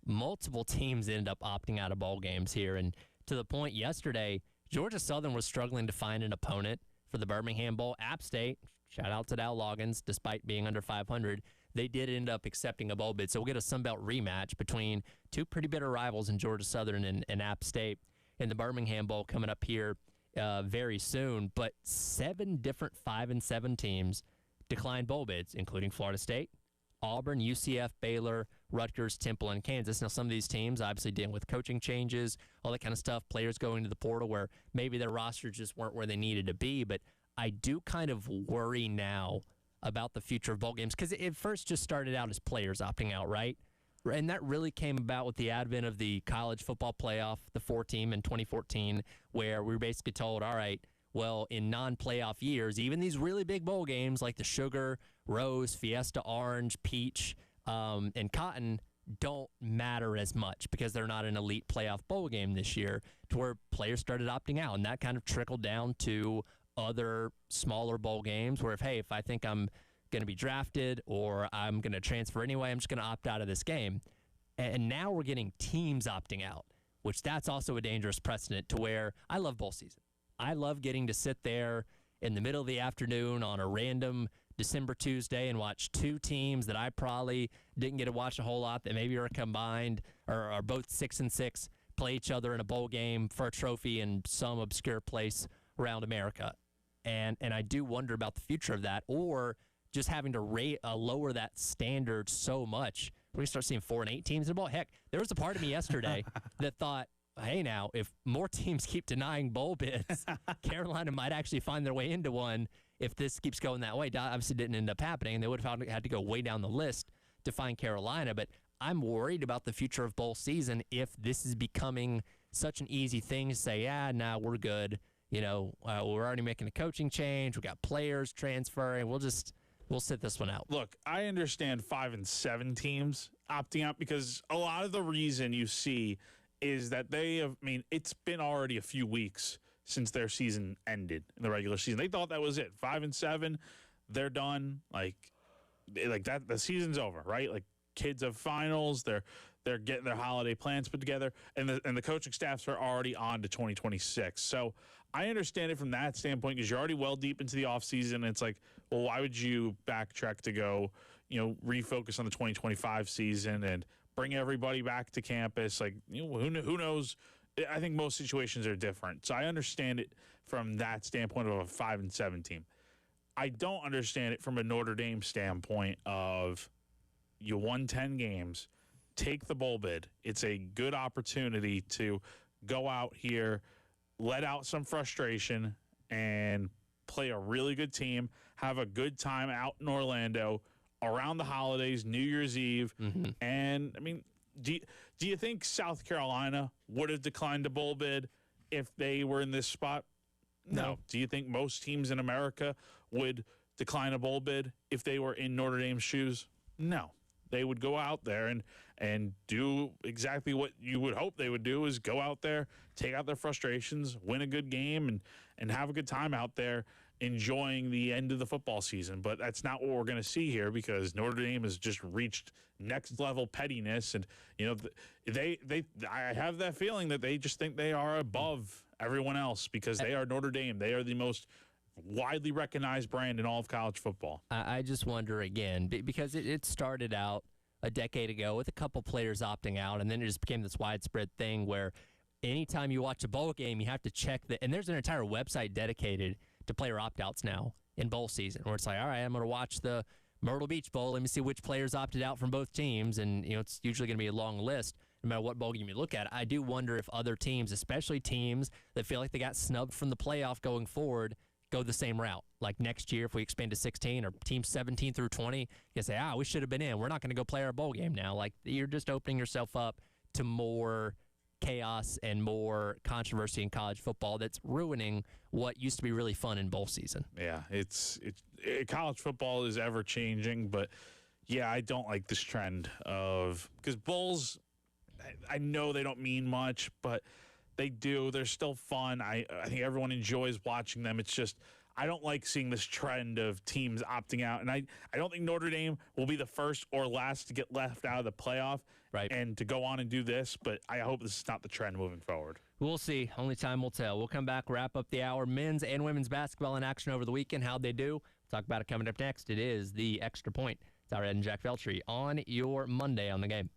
Multiple teams ended up opting out of bowl games here, and to the point yesterday, Georgia Southern was struggling to find an opponent for the Birmingham Bowl. App State shout out to Dow Loggins, despite being under 500, they did end up accepting a bowl bid. So we'll get a Sun Belt rematch between two pretty bitter rivals in Georgia Southern and App State in the Birmingham Bowl coming up here very soon. But 7 different 5-7 teams declined bowl bids, including Florida State, Auburn, UCF, Baylor, Rutgers, Temple, and Kansas. Now, some of these teams obviously dealing with coaching changes, all that kind of stuff, players going to the portal where maybe their rosters just weren't where they needed to be. But I do kind of worry now about the future of bowl games because it first just started out as players opting out, right? And that really came about with the advent of the college football playoff, the 4-team in 2014, where we were basically told, all right, well, in non-playoff years, even these really big bowl games like the Sugar, Rose, Fiesta, Orange, Peach, and Cotton don't matter as much because they're not an elite playoff bowl game this year, to where players started opting out. And that kind of trickled down to other smaller bowl games where if I think I'm going to be drafted or I'm going to transfer anyway, I'm just going to opt out of this game. And now we're getting teams opting out, which that's also a dangerous precedent to where I love bowl season. I love getting to sit there in the middle of the afternoon on a random December Tuesday and watch two teams that I probably didn't get to watch a whole lot that maybe are combined or are both 6-6 play each other in a bowl game for a trophy in some obscure place around America. And I do wonder about the future of that, or just having to lower that standard so much. We're going to start seeing 4-8 teams in a bowl. Heck, there was a part of me yesterday that thought, hey, now, if more teams keep denying bowl bids, Carolina might actually find their way into one if this keeps going that way. Obviously, didn't end up happening, and they would have had to go way down the list to find Carolina. But I'm worried about the future of bowl season if this is becoming such an easy thing to say, nah, we're good. We're already making a coaching change. We got players transferring. We'll sit this one out. Look, I understand 5-7 teams opting out because a lot of the reason you see is that it's been already a few weeks since their season ended in the regular season. They thought that was it. 5-7, they're done. Like that, the season's over, right? Like kids have finals, they're getting their holiday plans put together, and the coaching staffs are already on to 2026. So I understand it from that standpoint because you're already well deep into the offseason. And it's like, well, why would you backtrack to go, refocus on the 2025 season and bring everybody back to campus? Like, who knows? I think most situations are different. So I understand it from that standpoint of a 5-7 team. I don't understand it from a Notre Dame standpoint of you won 10 games, take the bowl bid. It's a good opportunity to go out here, let out some frustration, and play a really good team, have a good time out in Orlando around the holidays, New Year's Eve. Mm-hmm. And, do you think South Carolina would have declined a bowl bid if they were in this spot? No. Do you think most teams in America would decline a bowl bid if they were in Notre Dame's shoes? No. They would go out there and do exactly what you would hope they would do, is go out there, take out their frustrations, win a good game, and have a good time out there enjoying the end of the football season. But that's not what we're going to see here because Notre Dame has just reached next level pettiness. And, I have that feeling that they just think they are above everyone else because they are Notre Dame. They are the most widely recognized brand in all of college football. I just wonder again, because it started out a decade ago with a couple players opting out, and then it just became this widespread thing where anytime you watch a bowl game, you have to check and there's an entire website dedicated to player opt-outs now in bowl season, where it's like, all right, I'm going to watch the Myrtle Beach Bowl. Let me see which players opted out from both teams, and it's usually going to be a long list no matter what bowl game you look at. I do wonder if other teams, especially teams that feel like they got snubbed from the playoff going forward, go the same route. Like next year, if we expand to 16 or teams 17 through 20, you can say, we should have been in. We're not going to go play our bowl game now. Like, you're just opening yourself up to more chaos and more controversy in college football that's ruining what used to be really fun in bowl season. Yeah, college football is ever changing, but yeah, I don't like this trend of, because bowls, I know they don't mean much, but they do. They're still fun. I think everyone enjoys watching them. It's just, I don't like seeing this trend of teams opting out. And I don't think Notre Dame will be the first or last to get left out of the playoff and to go on and do this. But I hope this is not the trend moving forward. We'll see. Only time will tell. We'll come back, wrap up the hour. Men's and women's basketball in action over the weekend. How'd they do? Talk about it coming up next. It is the Extra Point. It's our Ed and Jack Veltri on your Monday on the game.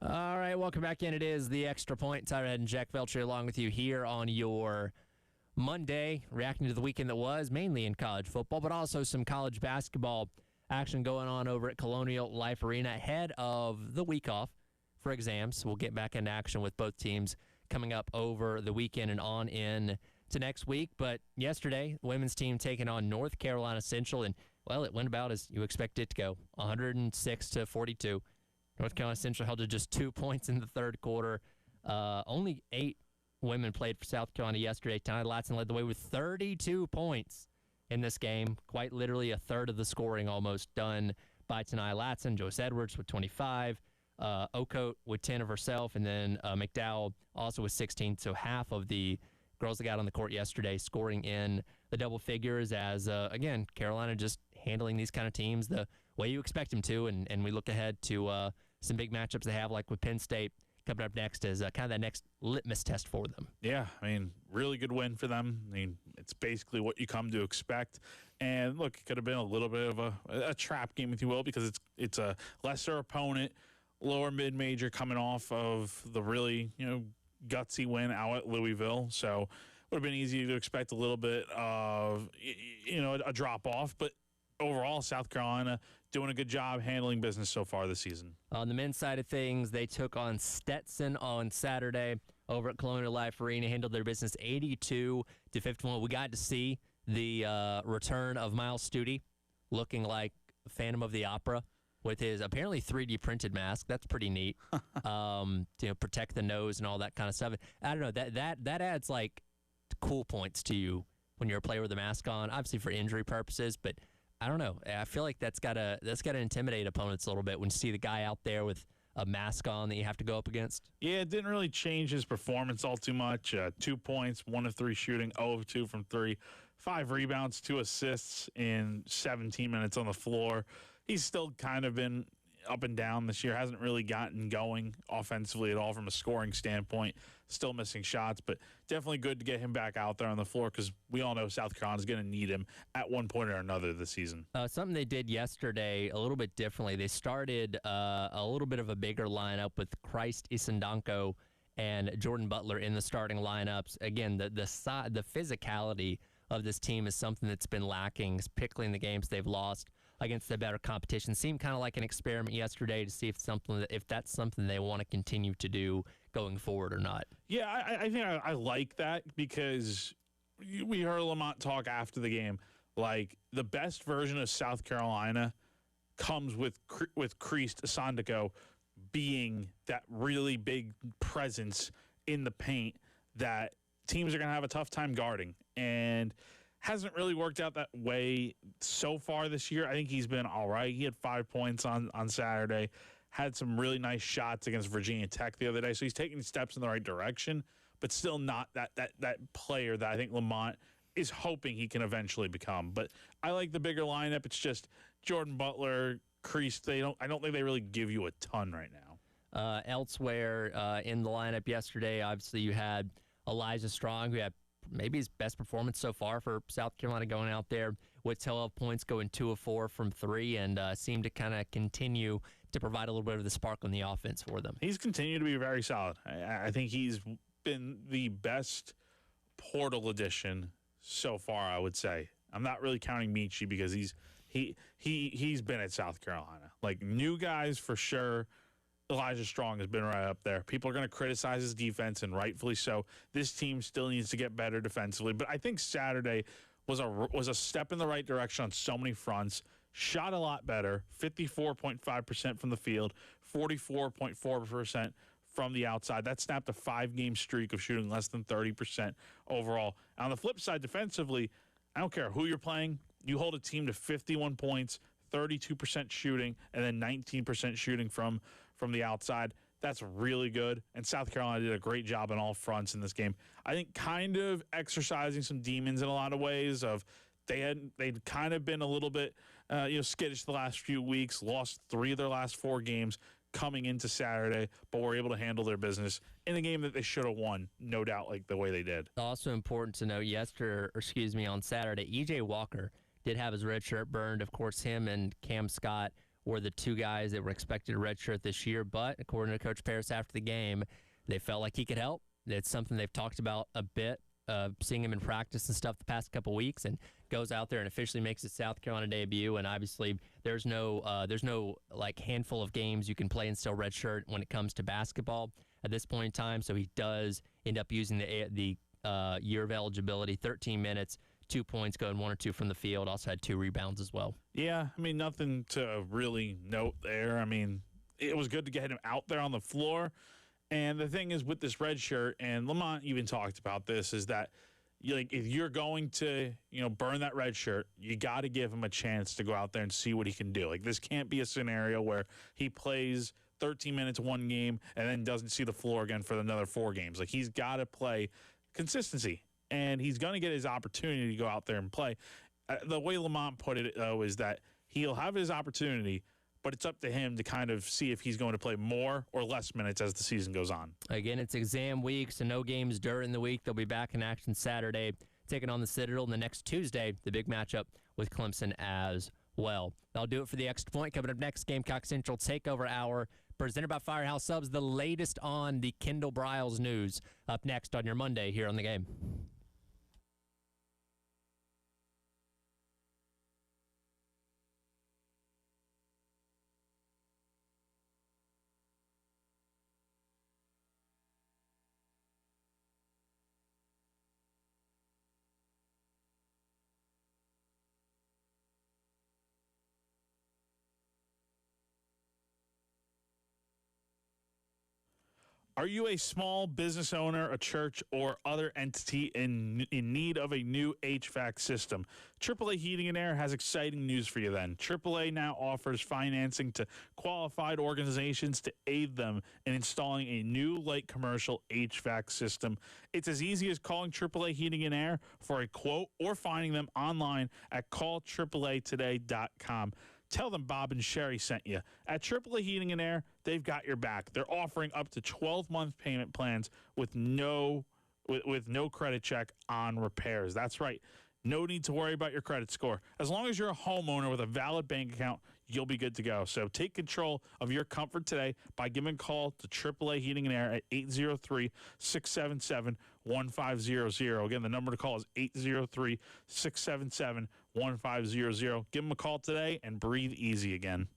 All right, welcome back in. It is the Extra Point. Tyler Head and Jack Veltri along with you here on your Monday, reacting to the weekend that was, mainly in college football, but also some college basketball action going on over at Colonial Life Arena ahead of the week off for exams. We'll get back into action with both teams coming up over the weekend and on in to next week. But yesterday, the women's team taking on North Carolina Central in Well, it went about as you expect it to go, 106-42. North Carolina Central held to just 2 points in the third quarter. Only 8 women played for South Carolina yesterday. Tani Latson led the way with 32 points in this game. Quite literally a third of the scoring almost done by Tani Latson. Joyce Edwards with 25. Ocote with 10 of herself. And then McDowell also with 16. So half of the girls that got on the court yesterday scoring in the double figures as, again, Carolina just handling these kind of teams the way you expect them to. And we look ahead to some big matchups they have, like with Penn State coming up next as kind of that next litmus test for them. Yeah, I mean, really good win for them. I mean, it's basically what you come to expect. And look, it could have been a little bit of a trap game, if you will, because it's a lesser opponent, lower mid-major coming off of the really, gutsy win out at Louisville. So would have been easy to expect a little bit of, a drop-off. But overall, South Carolina doing a good job handling business so far this season. On the men's side of things, they took on Stetson on Saturday over at Colonial Life Arena, handled their business 82-51. We got to see the return of Miles Studi looking like Phantom of the Opera with his apparently 3D printed mask. That's pretty neat. Protect the nose and all that kind of stuff. I don't know, that adds like cool points to you when you're a player with a mask on, obviously for injury purposes, but I don't know. I feel like that's gotta intimidate opponents a little bit when you see the guy out there with a mask on that you have to go up against. Yeah, it didn't really change his performance all too much. 2 points, 1 of 3 shooting, 0 of 2 from 3, 5 rebounds, 2 assists in 17 minutes on the floor. He's still kind of been up and down this year. Hasn't really gotten going offensively at all from a scoring standpoint. Still missing shots, but definitely good to get him back out there on the floor because we all know South Carolina's going to need him at one point or another this season. Something they did yesterday a little bit differently. They started a little bit of a bigger lineup with Christ Isandanko and Jordan Butler in the starting lineups. Again, the physicality of this team is something that's been lacking, particularly in the games they've lost against the better competition. Seemed kind of like an experiment yesterday to see if that's something they want to continue to do going forward or not. Yeah, I think I like that because we heard Lamont talk after the game. Like, the best version of South Carolina comes with Christ Isandanko being that really big presence in the paint that teams are going to have a tough time guarding. And hasn't really worked out that way so far this year. I think he's been all right. He had 5 points on Saturday, had some really nice shots against Virginia Tech the other day. So he's taking steps in the right direction, but still not that player that I think Lamont is hoping he can eventually become. But I like the bigger lineup. It's just Jordan Butler, Crease. I don't think they really give you a ton right now. Elsewhere in the lineup yesterday, obviously you had Elijah Strong, who had maybe his best performance so far for South Carolina, going out there with 12 points, going 2 of 4 from 3, and seemed to kind of continue to provide a little bit of the spark on the offense for them. He's continued to be very solid. I think he's been the best portal addition so far, I would say. I'm not really counting Michi because he's been at South Carolina. Like, new guys for sure. Elijah Strong has been right up there. People are going to criticize his defense, and rightfully so. This team still needs to get better defensively. But I think Saturday was a step in the right direction on so many fronts. Shot a lot better, 54.5% from the field, 44.4% from the outside. That snapped a 5-game streak of shooting less than 30% overall. On the flip side, defensively, I don't care who you're playing. You hold a team to 51 points, 32% shooting, and then 19% shooting from the outside. That's really good. And South Carolina did a great job on all fronts in this game. I think kind of exercising some demons in a lot of ways. They'd kind of been a little bit skittish the last few weeks, lost 3 of their last 4 games coming into Saturday, but were able to handle their business in a game that they should have won, no doubt, like the way they did. Also important to note, on Saturday, E.J. Walker did have his red shirt burned. Of course, him and Cam Scott were the 2 guys that were expected to redshirt this year, but according to Coach Paris after the game, they felt like he could help. It's something they've talked about a bit, seeing him in practice and stuff the past couple weeks, and goes out there and officially makes his South Carolina debut. And obviously, there's no like handful of games you can play and still redshirt when it comes to basketball at this point in time. So he does end up using the year of eligibility, 13 minutes, 2 points, going 1 or 2 from the field. Also had 2 rebounds as well. Yeah, I mean, nothing to really note there. I mean, it was good to get him out there on the floor. And the thing is with this red shirt, and Lamont even talked about this, is that if you're going to, burn that red shirt, you got to give him a chance to go out there and see what he can do. Like, this can't be a scenario where he plays 13 minutes one game and then doesn't see the floor again for another 4 games. Like, he's got to play consistency, and he's going to get his opportunity to go out there and play. The way Lamont put it, though, is that he'll have his opportunity, but it's up to him to kind of see if he's going to play more or less minutes as the season goes on. Again, it's exam week, so no games during the week. They'll be back in action Saturday, taking on the Citadel, and the next Tuesday, the big matchup with Clemson as well. That'll do it for the Extra Point. Coming up next, Gamecock Central Takeover Hour, presented by Firehouse Subs, the latest on the Kendall Briles news. Up next on your Monday here on The Game. Are you a small business owner, a church, or other entity in need of a new HVAC system? AAA Heating and Air has exciting news for you then. AAA now offers financing to qualified organizations to aid them in installing a new light commercial HVAC system. It's as easy as calling AAA Heating and Air for a quote or finding them online at callAAAtoday.com. Tell them Bob and Sherry sent you. At AAA Heating and Air, they've got your back. They're offering up to 12-month payment plans with no credit check on repairs. That's right. No need to worry about your credit score. As long as you're a homeowner with a valid bank account, you'll be good to go. So take control of your comfort today by giving a call to AAA Heating and Air at 803-677-1500. Again, the number to call is 803-677-1500. Give them a call today and breathe easy again.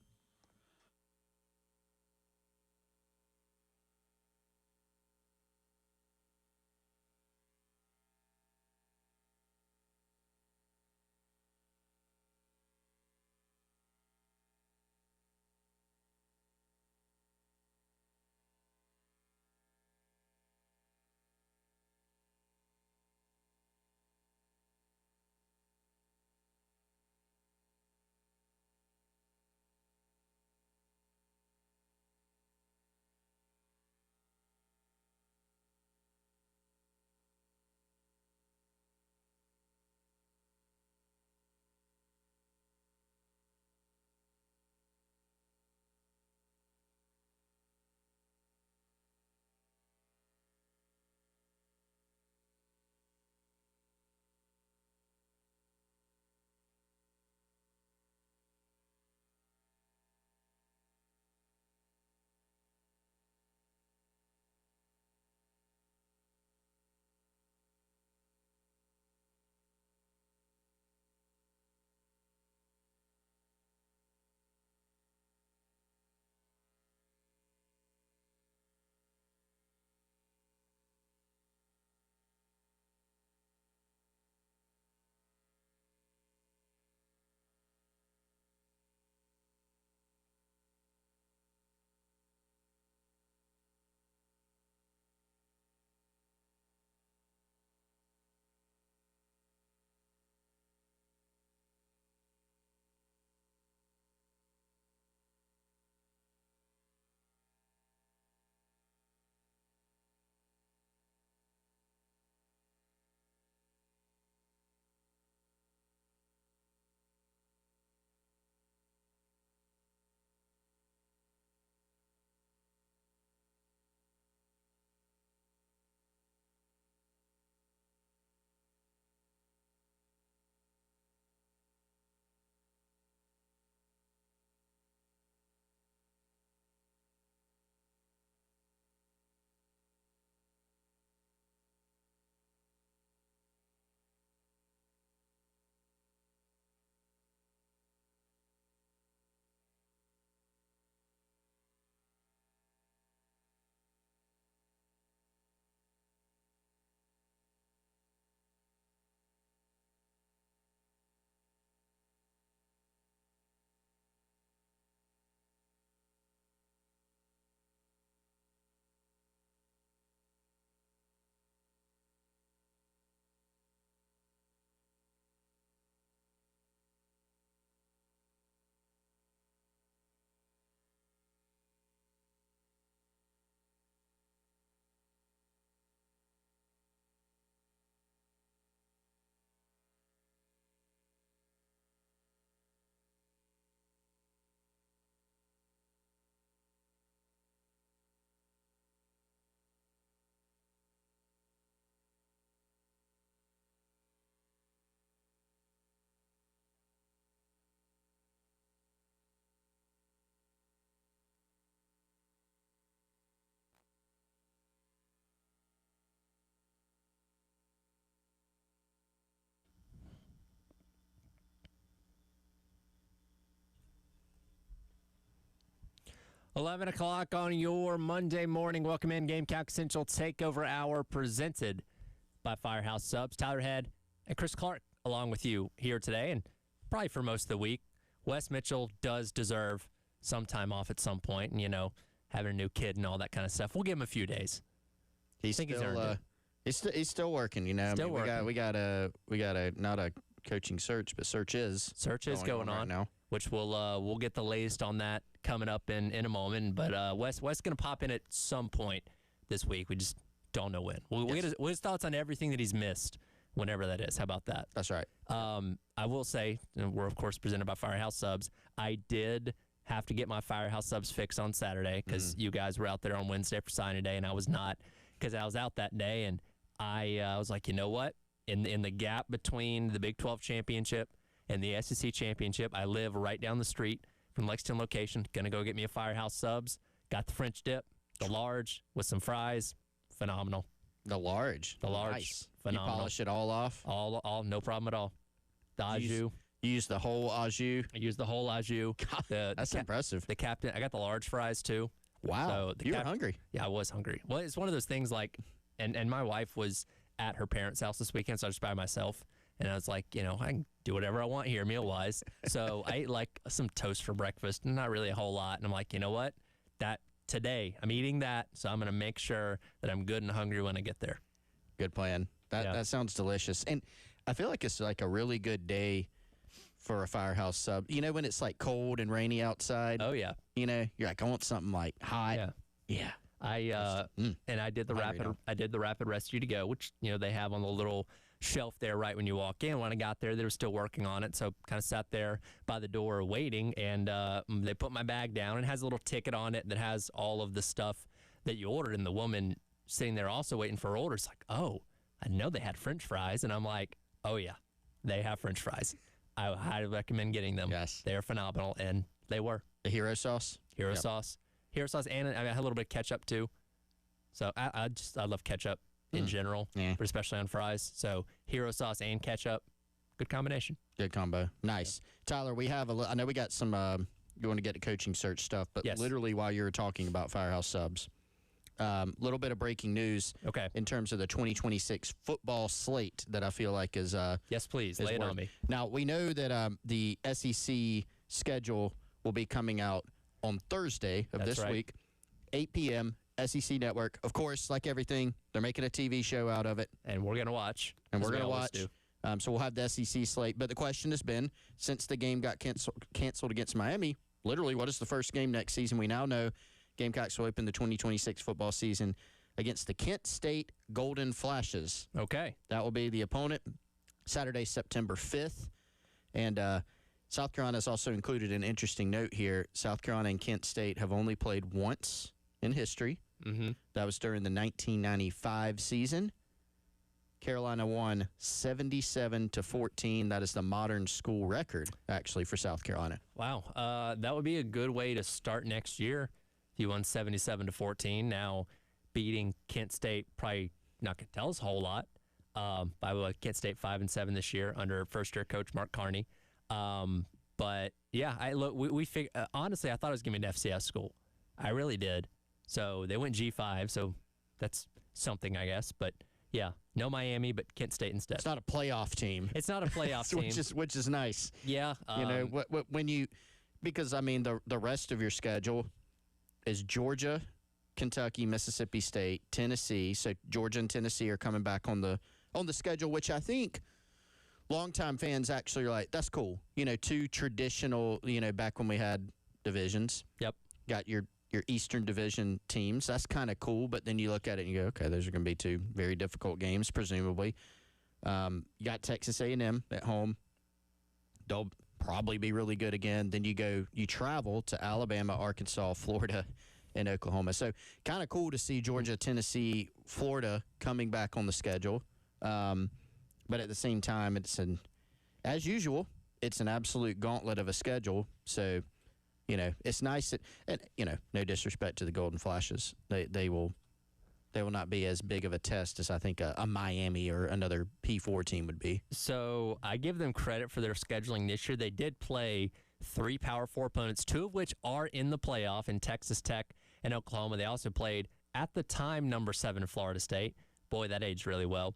11 o'clock on your Monday morning. Welcome in Gamecock Central Takeover Hour presented by Firehouse Subs. Tyler Head and Chris Clark along with you here today and probably for most of the week. Wes Mitchell does deserve some time off at some point and, having a new kid and all that kind of stuff. We'll give him a few days. He's still working, Still working. We got a not a coaching search, but search is going on right now. Which we'll get the latest on that coming up in a moment. But Wes going to pop in at some point this week. We just don't know when. We'll get his thoughts on everything that he's missed, whenever that is. How about that? That's right. I will say, and we're, of course, presented by Firehouse Subs. I did have to get my Firehouse Subs fix on Saturday because you guys were out there on Wednesday for signing day, and I was not because I was out that day. And I was like, you know what? In the gap between the Big 12 championship and the SEC championship, I live right down the street from Lexington location. Going to go get me a Firehouse Subs. Got the French dip, the large, with some fries. Phenomenal. The large. Nice. Phenomenal. You polish it all off? All, no problem at all. The au jus. You use the whole au jus? I use the whole au jus. That's impressive. The captain, I got the large fries too. Wow. So you were hungry. Yeah, I was hungry. Well, it's one of those things like, and my wife was at her parents' house this weekend, so I was by myself. And I was like, I can do whatever I want here meal-wise. So I ate like some toast for breakfast, not really a whole lot. And I'm like, you know what? Today, I'm eating that, so I'm going to make sure that I'm good and hungry when I get there. Good plan. That sounds delicious. And I feel like it's like a really good day for a Firehouse Sub. When it's like cold and rainy outside? Oh, yeah. You're like, I want something like hot. Yeah. And I did the rapid rescue to go, which they have on the little shelf there right when you walk in. When I got there, they were still working on it, so kind of sat there by the door waiting. And they put my bag down. It has a little ticket on it that has all of the stuff that you ordered. And the woman sitting there also waiting for her order is like, "Oh, I know they had French fries," and I'm like, "Oh yeah, they have French fries. I highly recommend getting them. Yes, they are phenomenal," and they were. The hero sauce, hero sauce, and I had a little bit of ketchup too. So I love ketchup in general, but especially on fries. So hero sauce and ketchup, good combination. Good combo. Nice. Tyler, I know we got some, you want to get to coaching search stuff, but literally while you were talking about Firehouse Subs, little bit of breaking news in terms of the 2026 football slate that I feel like is yes, please, lay it on me. Now, we know that the SEC schedule will be coming out on Thursday of this week, 8 p.m., SEC Network. Of course, like everything, they're making a TV show out of it. And we're going to watch. So we'll have the SEC slate. But the question has been, since the game got canceled against Miami, literally, what is the first game next season? We now know Gamecocks will open the 2026 football season against the Kent State Golden Flashes. Okay. That will be the opponent, Saturday, September 5th. And South Carolina has also included an interesting note here. South Carolina and Kent State have only played once in history. Mm-hmm. That was during the 1995 season. Carolina won 77-14. That is the modern school record, actually, for South Carolina. Wow. That would be a good way to start next year. If you won 77-14. Now, beating Kent State probably not going to tell us a whole lot. By the way, Kent State 5-7 this year under first-year coach Mark Carney. But yeah, honestly, I thought it was going to be an FCS school. I really did. So they went G5, so that's something, I guess. But yeah, no Miami, but Kent State instead. It's not a playoff team. It's not a playoff team, which is nice. Yeah, because I mean the rest of your schedule is Georgia, Kentucky, Mississippi State, Tennessee. So Georgia and Tennessee are coming back on the schedule, which I think longtime fans actually are like, that's cool. Two traditional. Back when we had divisions. Yep. Got your Eastern Division teams. That's kind of cool, but then you look at it and you go, okay, those are going to be two very difficult games, presumably. You got Texas A&M at home. They'll probably be really good again. Then you travel to Alabama, Arkansas, Florida, and Oklahoma. So kind of cool to see Georgia, Tennessee, Florida coming back on the schedule. But at the same time, as usual, it's an absolute gauntlet of a schedule. So it's nice and no disrespect to the Golden Flashes. They will not be as big of a test as I think a Miami or another P4 team would be. So I give them credit for their scheduling this year. They did play 3 Power 4 opponents, 2 of which are in the playoff in Texas Tech and Oklahoma. They also played, at the time, number 7 Florida State. Boy, that aged really well.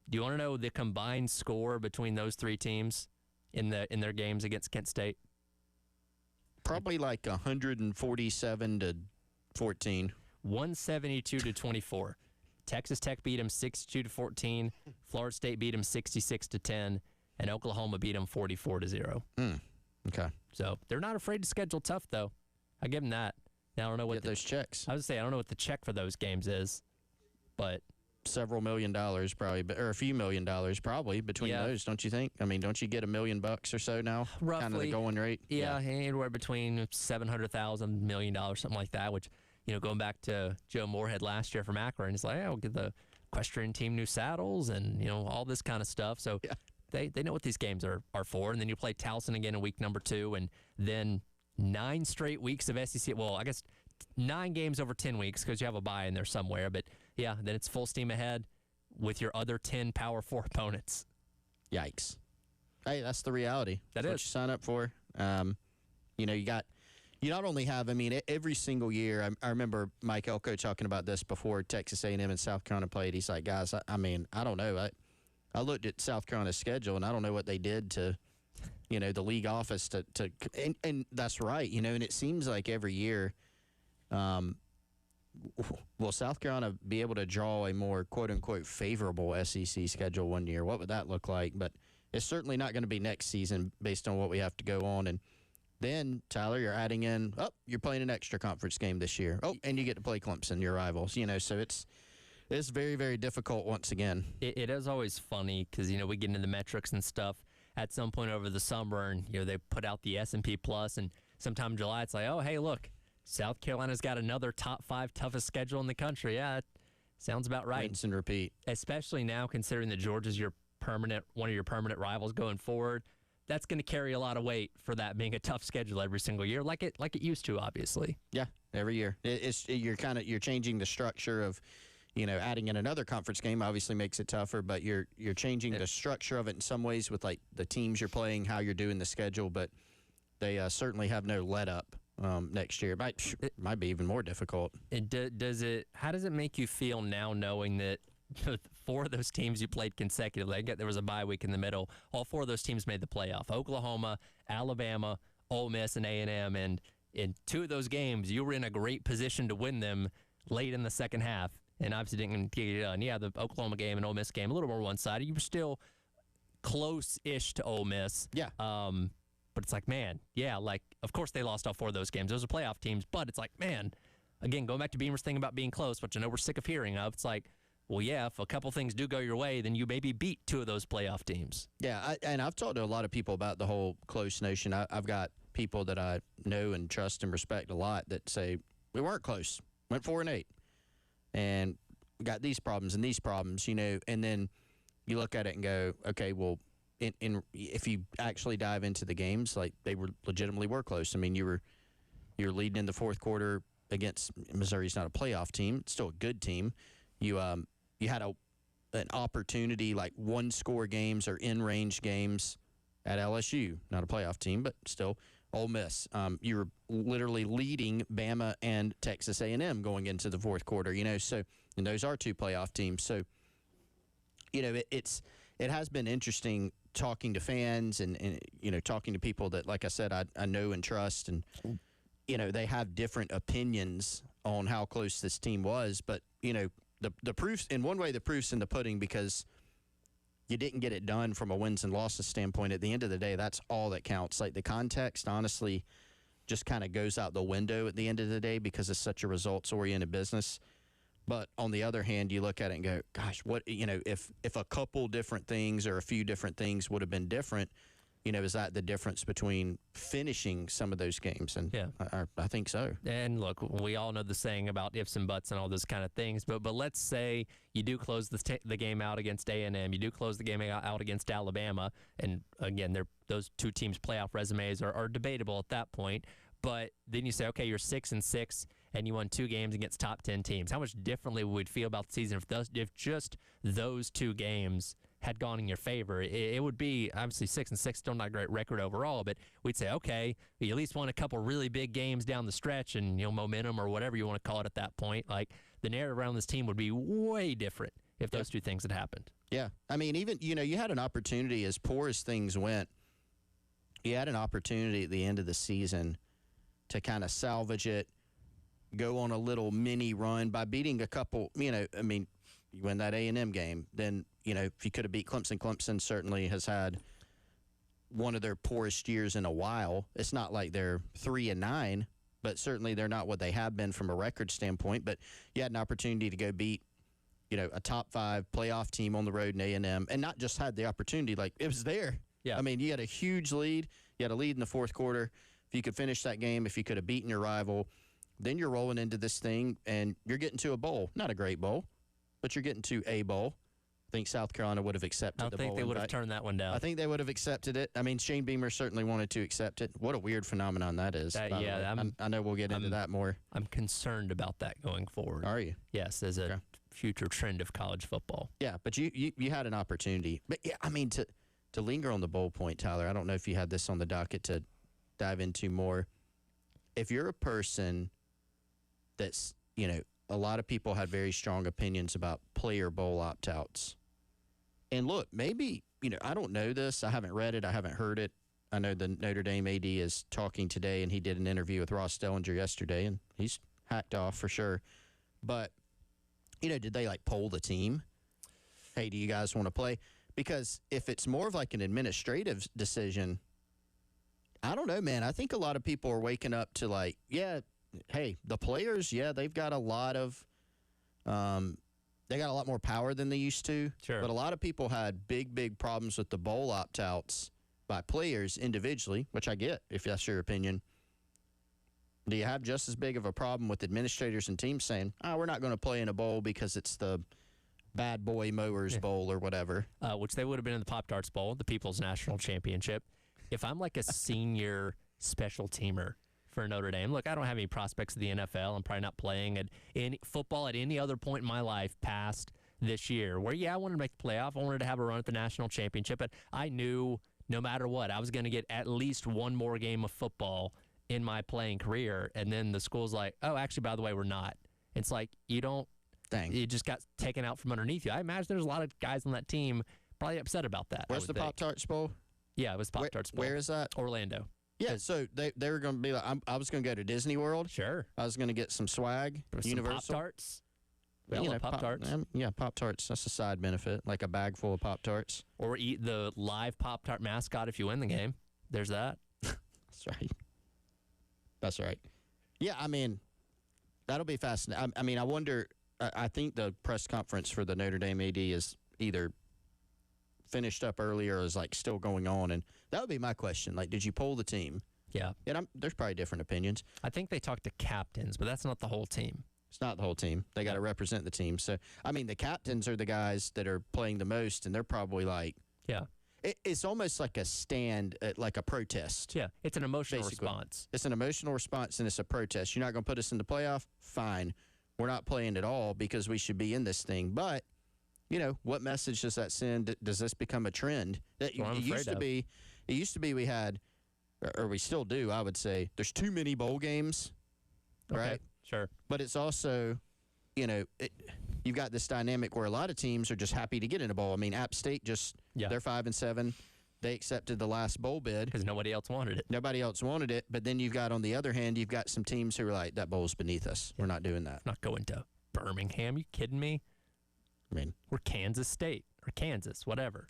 Do you want to know the combined score between those 3 teams in their games against Kent State? Probably like 147 to 14. 172 to 24. Texas Tech beat them 62 to 14. Florida State beat them 66 to 10, and Oklahoma beat them 44 to 0. Okay. So they're not afraid to schedule tough, though. I give them that. Now I don't know what Get those checks. I was gonna say I don't know what the check for those games is, but several $1 million probably, or a few $1 million probably between those, don't you think? I mean, don't you get $1 million or so now? Roughly, kind of the going rate. Yeah, anywhere between $700,000, $1 million, something like that. Which, going back to Joe Moorhead last year from Akron, it's like, we'll get the equestrian team new saddles and all this kind of stuff. So they know what these games are for. And then you play Towson again in week number 2, and then 9 straight weeks of SEC. Well, I guess 9 games over 10 weeks because you have a bye in there somewhere. But yeah, then it's full steam ahead with your other 10 Power 4 opponents. Yikes. Hey, that's the reality. That's what you sign up for. You not only have, every single year, I remember Mike Elko talking about this before Texas A&M and South Carolina played. He's like, guys, I don't know. I looked at South Carolina's schedule, and I don't know what they did to, the league office and that's right, and it seems like every year, will South Carolina be able to draw a more quote-unquote favorable SEC schedule one year? What would that look like? But it's certainly not going to be next season based on what we have to go on. And then, Tyler, you're adding in, you're playing an extra conference game this year. And you get to play Clemson, your rivals. So it's very, very difficult once again. It is always funny because, we get into the metrics and stuff at some point over the summer, and, they put out the S&P Plus, and sometime in July it's like, oh, hey, look, South Carolina's got another top 5 toughest schedule in the country. Yeah, that sounds about right. Rinse and repeat. Especially now, considering that Georgia's one of your permanent rivals going forward. That's going to carry a lot of weight for that being a tough schedule every single year, like it used to, obviously. Yeah, every year. You're changing the structure of, adding in another conference game obviously makes it tougher, but you're changing the structure of it in some ways with like the teams you're playing, how you're doing the schedule, but they certainly have no let up. Next year it might be even more difficult. How does it make you feel now knowing that 4 of those teams you played consecutively, there was a bye week in the middle, all 4 of those teams made the playoff? Oklahoma, Alabama, Ole Miss, and A&M, and in 2 of those games you were in a great position to win them late in the second half, and obviously didn't get it done. Yeah, the Oklahoma game and Ole Miss game a little more one-sided. You were still close-ish to Ole Miss. Yeah. But it's like, man, of course they lost all 4 of those games. Those are playoff teams, but it's like, man, again, going back to Beamer's thing about being close, which I know we're sick of hearing of, it's like, well, yeah, if a couple things do go your way, then you maybe beat 2 of those playoff teams. Yeah, and I've talked to a lot of people about the whole close notion. I've got people that I know and trust and respect a lot that say, we weren't close, went 4-8, and we got these problems, and then you look at it and go, okay, well, if you actually dive into the games, like they legitimately were close. You're leading in the fourth quarter against Missouri's not a playoff team, it's still a good team. You had an opportunity, like 1-score games or in-range games at LSU, not a playoff team, but still Ole Miss. You were literally leading Bama and Texas A&M going into the fourth quarter. So and those are 2 playoff teams. So it has been interesting talking to fans and talking to people that, like I said, I know and trust, and they have different opinions on how close this team was, but the proof's in one way, the proof's in the pudding, because you didn't get it done from a wins and losses standpoint. At the end of the day, that's all that counts. Like the context, honestly, just kind of goes out the window at the end of the day because it's such a results-oriented business. But on the other hand, you look at it and go, gosh, what, if a couple different things or a few different things would have been different, is that the difference between finishing some of those games? And yeah, I think so. And look, we all know the saying about ifs and buts and all those kind of things, but let's say you do close the game out against A&M, you do close the game out against Alabama, and again, those 2 teams' playoff resumes are debatable at that point. But then you say, okay, you're 6-6, and you won 2 games against top 10 teams. How much differently would we feel about the season if just those 2 games had gone in your favor. It would be obviously 6-6, still not a great record overall, but we'd say, okay, you at least won a couple really big games down the stretch and, momentum or whatever you want to call it at that point. Like, the narrative around this team would be way different if those two things had happened. Yeah. I mean, even, you had an opportunity, as poor as things went, you had an opportunity at the end of the season to kind of salvage it, go on a little mini run by beating a couple, you win that A&M game. Then, if you could have beat Clemson, Clemson certainly has had one of their poorest years in a while. It's not like they're 3-9, but certainly they're not what they have been from a record standpoint. But you had an opportunity to go beat, a top 5 playoff team on the road in A&M, and not just had the opportunity, like it was there. Yeah. I mean, you had a huge lead. You had a lead in the fourth quarter. If you could finish that game, if you could have beaten your rival, then you're rolling into this thing, and you're getting to a bowl. Not a great bowl, but you're getting to a bowl. I think South Carolina would have accepted the bowl. I don't think they would have turned that one down. I think they would have accepted it. I mean, Shane Beamer certainly wanted to accept it. What a weird phenomenon that is. I know we'll get into that more. I'm concerned about that going forward. Are you? Yes, as a future trend of college football. Yeah, but you had an opportunity. But, yeah, I mean, to linger on the bowl point, Tyler, I don't know if you had this on the docket to dive into more. If you're a person that's, a lot of people had very strong opinions about player bowl opt-outs. And look, maybe, I don't know this. I haven't read it. I haven't heard it. I know the Notre Dame AD is talking today, and he did an interview with Ross Dellinger yesterday, and he's hacked off for sure. But, did they, poll the team? Hey, do you guys want to play? Because if it's more of like an administrative decision, I don't know, man. I think a lot of people are waking up to hey, the players, they've got a lot of they got a lot more power than they used to. Sure. But a lot of people had big problems with the bowl opt-outs by players individually, which I get if that's your opinion. Do you have just as big of a problem with administrators and teams saying, we're not going to play in a bowl because it's the Bad Boy Mowers Bowl or whatever? Which they would have been in the Pop-Tarts Bowl, the People's National Championship. If I'm like a senior special teamer for Notre Dame, look, I don't have any prospects of the NFL. I'm probably not playing at any football at any other point in my life past this year where, I wanted to make the playoff. I wanted to have a run at the national championship, but I knew no matter what, I was going to get at least one more game of football in my playing career. And then the school's like, oh, actually, by the way, we're not. It's like, you just got taken out from underneath you. I imagine there's a lot of guys on that team probably upset about that. Where's the Pop-Tarts Bowl? Yeah, it was Pop-Tarts Bowl. Where is that? Orlando. Yeah, so they were going to be like, I was going to go to Disney World. Sure. I was going to get some swag. Universal. Pop-Tarts. Pop-Tarts. Pop-Tarts. That's a side benefit, like a bag full of Pop-Tarts. Or eat the live Pop-Tart mascot if you win the game. There's that. That's right. Yeah, I mean, that'll be fascinating. I wonder, I think the press conference for the Notre Dame AD is either finished up earlier or is still going on, and that would be my question. Did you poll the team? Yeah. And there's probably different opinions. I think they talked to captains, but that's not the whole team. It's not the whole team. They got to represent the team. So, the captains are the guys that are playing the most, and they're probably it's almost like a stand, like a protest. Yeah, it's an emotional basically. Response. It's an emotional response, and it's a protest. You're not going to put us in the playoff? Fine. We're not playing at all because we should be in this thing. But, what message does that send? Does this become a trend? It used to be we had, or we still do, I would say, there's too many bowl games, right? Okay, sure. But it's also, you've got this dynamic where a lot of teams are just happy to get in a bowl. App State they're 5-7. They accepted the last bowl bid. Because nobody else wanted it. Nobody else wanted it. But then on the other hand, you've got some teams who are like, that bowl's beneath us. We're not doing that. Not going to Birmingham. You kidding me? We're Kansas State or Kansas, whatever.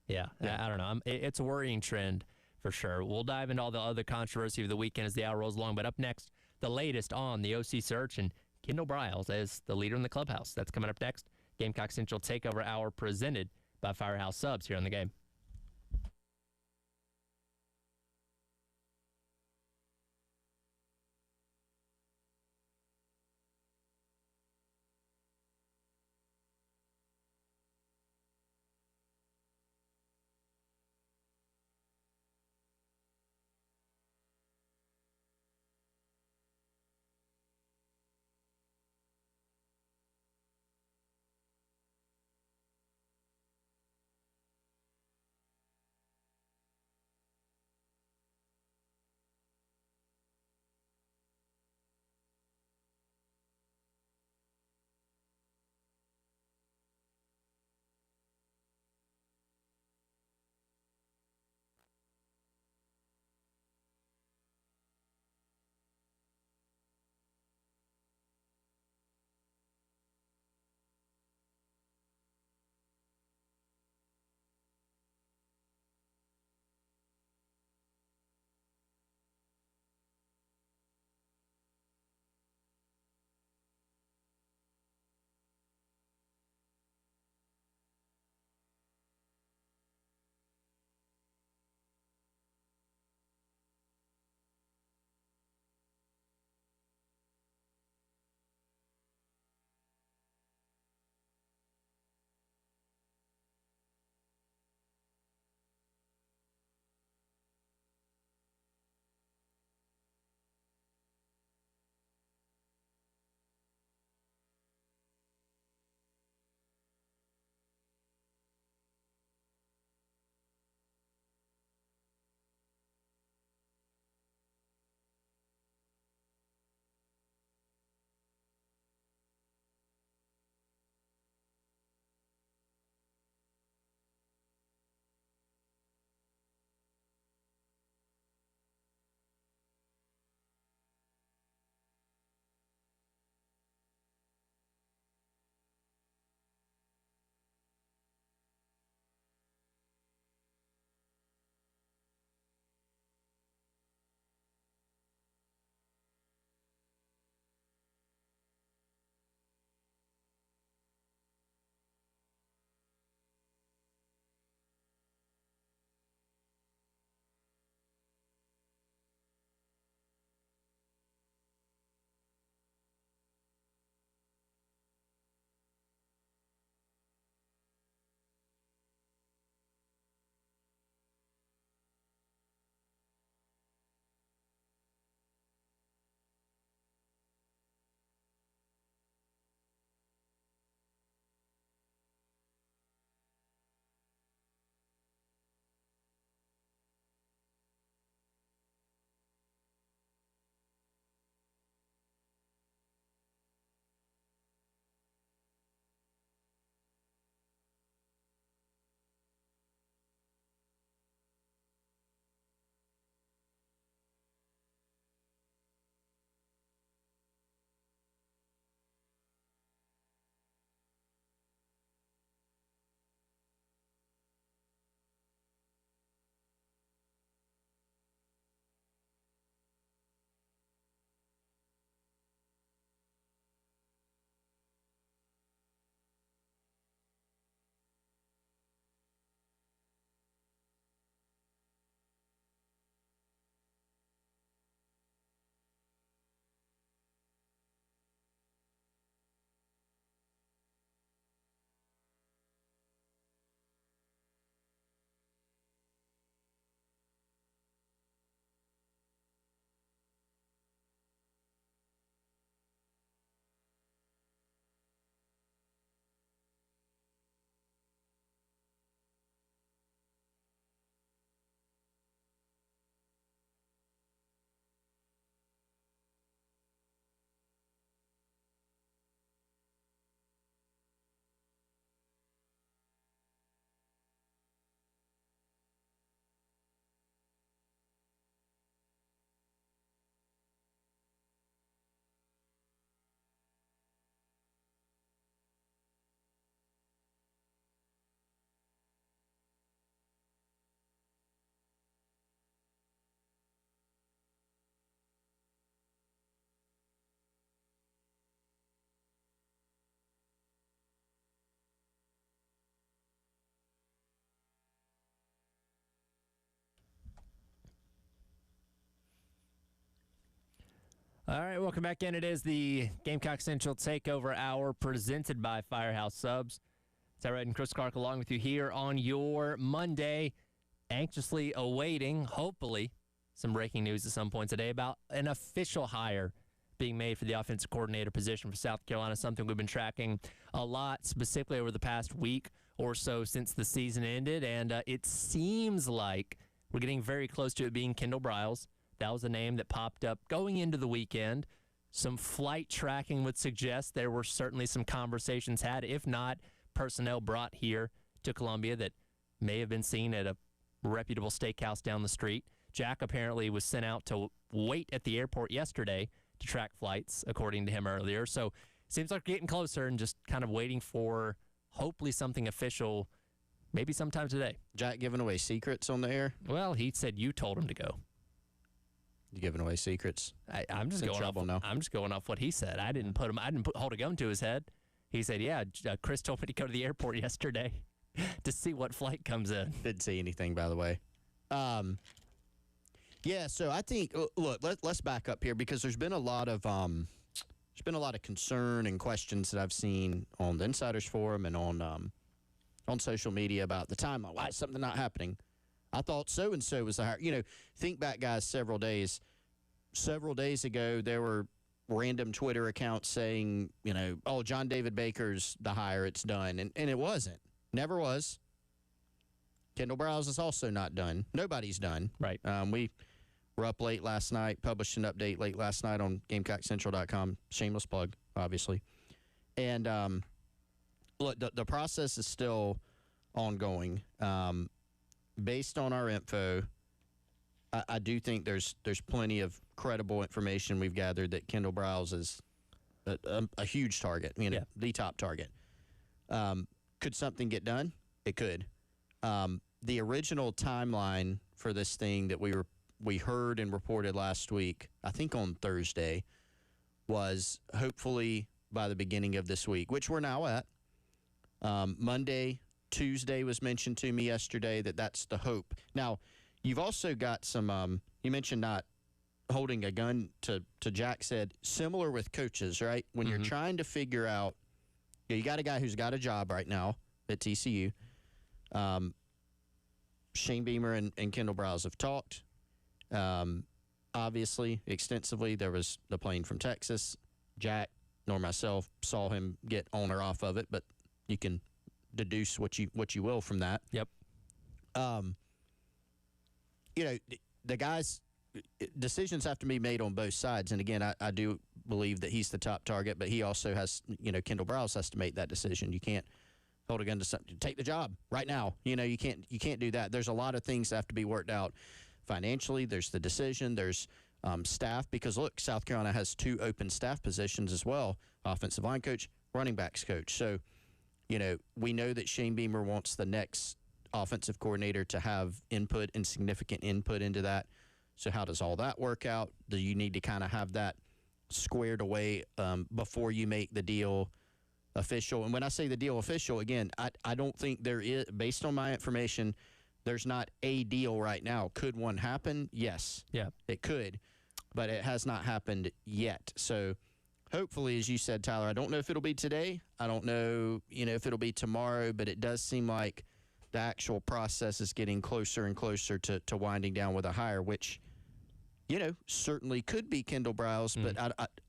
Yeah. I don't know. It's a worrying trend for sure. We'll dive into all the other controversy of the weekend as the hour rolls along. But up next, the latest on the OC search and Kendall Briles as the leader in the clubhouse. That's coming up next. Gamecock Central Takeover Hour presented by Firehouse Subs here on the game. All right, welcome back in. It is the Gamecock Central Takeover Hour presented by Firehouse Subs. Sarah and Chris Clark along with you here on your Monday, anxiously awaiting, hopefully, some breaking news at some point today about an official hire being made for the offensive coordinator position for South Carolina, something we've been tracking a lot, specifically over the past week or so since the season ended, and it seems like we're getting very close to it being Kendall Briles. That was a name that popped up going into the weekend. Some flight tracking would suggest there were certainly some conversations had, if not personnel brought here to Columbia that may have been seen at a reputable steakhouse down the street. Jack apparently was sent out to wait at the airport yesterday to track flights, according to him earlier. So seems like we're getting closer and just kind of waiting for hopefully something official maybe sometime today. Jack giving away secrets on the air? Well, he said you told him to go. You giving away secrets? I'm just going off. Now. I'm just going off what he said. I didn't hold a gun to his head. He said, "Yeah, Chris told me to go to the airport yesterday to see what flight comes in." Didn't see anything, by the way. Yeah. So I think look, let's back up here because there's been a lot of concern and questions that I've seen on the Insiders Forum and on social media about the timeline. Why is something not happening? I thought so-and-so was the hire. You know, think back, guys, several days ago, there were random Twitter accounts saying, you know, oh, John David Baker's the hire, it's done. And it wasn't. Never was. Kendall Briles is also not done. Nobody's done. Right. We were up late last night, published an update late last night on GamecockCentral.com. Shameless plug, obviously. And, look, the process is still ongoing. Based on our info, I do think there's plenty of credible information we've gathered that Kendall Briles is a huge target, the top target. Could something get done? It could. The original timeline for this thing that we heard and reported last week, I think on Thursday, was hopefully by the beginning of this week, which we're now at. Monday, Tuesday was mentioned to me yesterday that's the hope. Now, you've also got some, you mentioned not holding a gun to Jack said, similar with coaches, right? When you're trying to figure out, you got a guy who's got a job right now at TCU. Shane Beamer and Kendall Briles have talked, obviously, extensively. There was the plane from Texas. Jack nor myself saw him get on or off of it, but you can deduce what you will from that. Yep. The guys, decisions have to be made on both sides. And again, I do believe that he's the top target, but he also has, Kendall Briles has to make that decision. You can't hold a gun to something. Take the job right now. You can't do that. There's a lot of things that have to be worked out financially. There's the decision. There's staff, because look, South Carolina has 2 open staff positions as well: offensive line coach, running backs coach. So, we know that Shane Beamer wants the next offensive coordinator to have input and significant input into that. So how does all that work out? Do you need to kind of have that squared away before you make the deal official? And when I say the deal official, again, I don't think there is, based on my information, there's not a deal right now. Could one happen? Yes. Yeah. It could, but it has not happened yet. So hopefully, as you said, Tyler, I don't know if it'll be today. I don't know, if it'll be tomorrow, but it does seem like the actual process is getting closer and closer to winding down with a hire, which, certainly could be Kendall Briles, but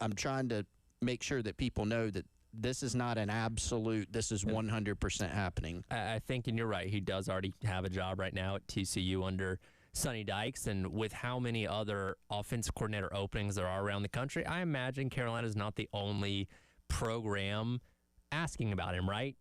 I'm trying to make sure that people know that this is not an absolute, this is 100% happening. I think, and you're right, he does already have a job right now at TCU under Sonny Dykes, and with how many other offensive coordinator openings there are around the country, I imagine Carolina's not the only program asking about him, right?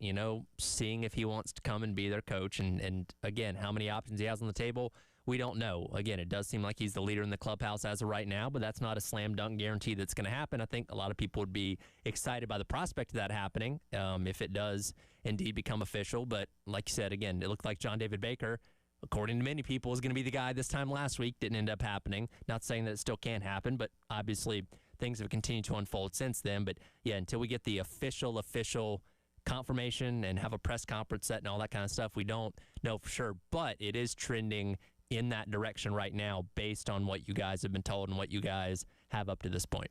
Seeing if he wants to come and be their coach, and again, how many options he has on the table, we don't know. Again, it does seem like he's the leader in the clubhouse as of right now, but that's not a slam dunk guarantee that's going to happen. I think a lot of people would be excited by the prospect of that happening if it does indeed become official. But like you said, again, it looked like John David Baker, according to many people, is going to be the guy this time last week. Didn't end up happening. Not saying that it still can't happen, but obviously things have continued to unfold since then. But yeah, until we get the official confirmation and have a press conference set and all that kind of stuff, we don't know for sure. But it is trending in that direction right now based on what you guys have been told and what you guys have up to this point.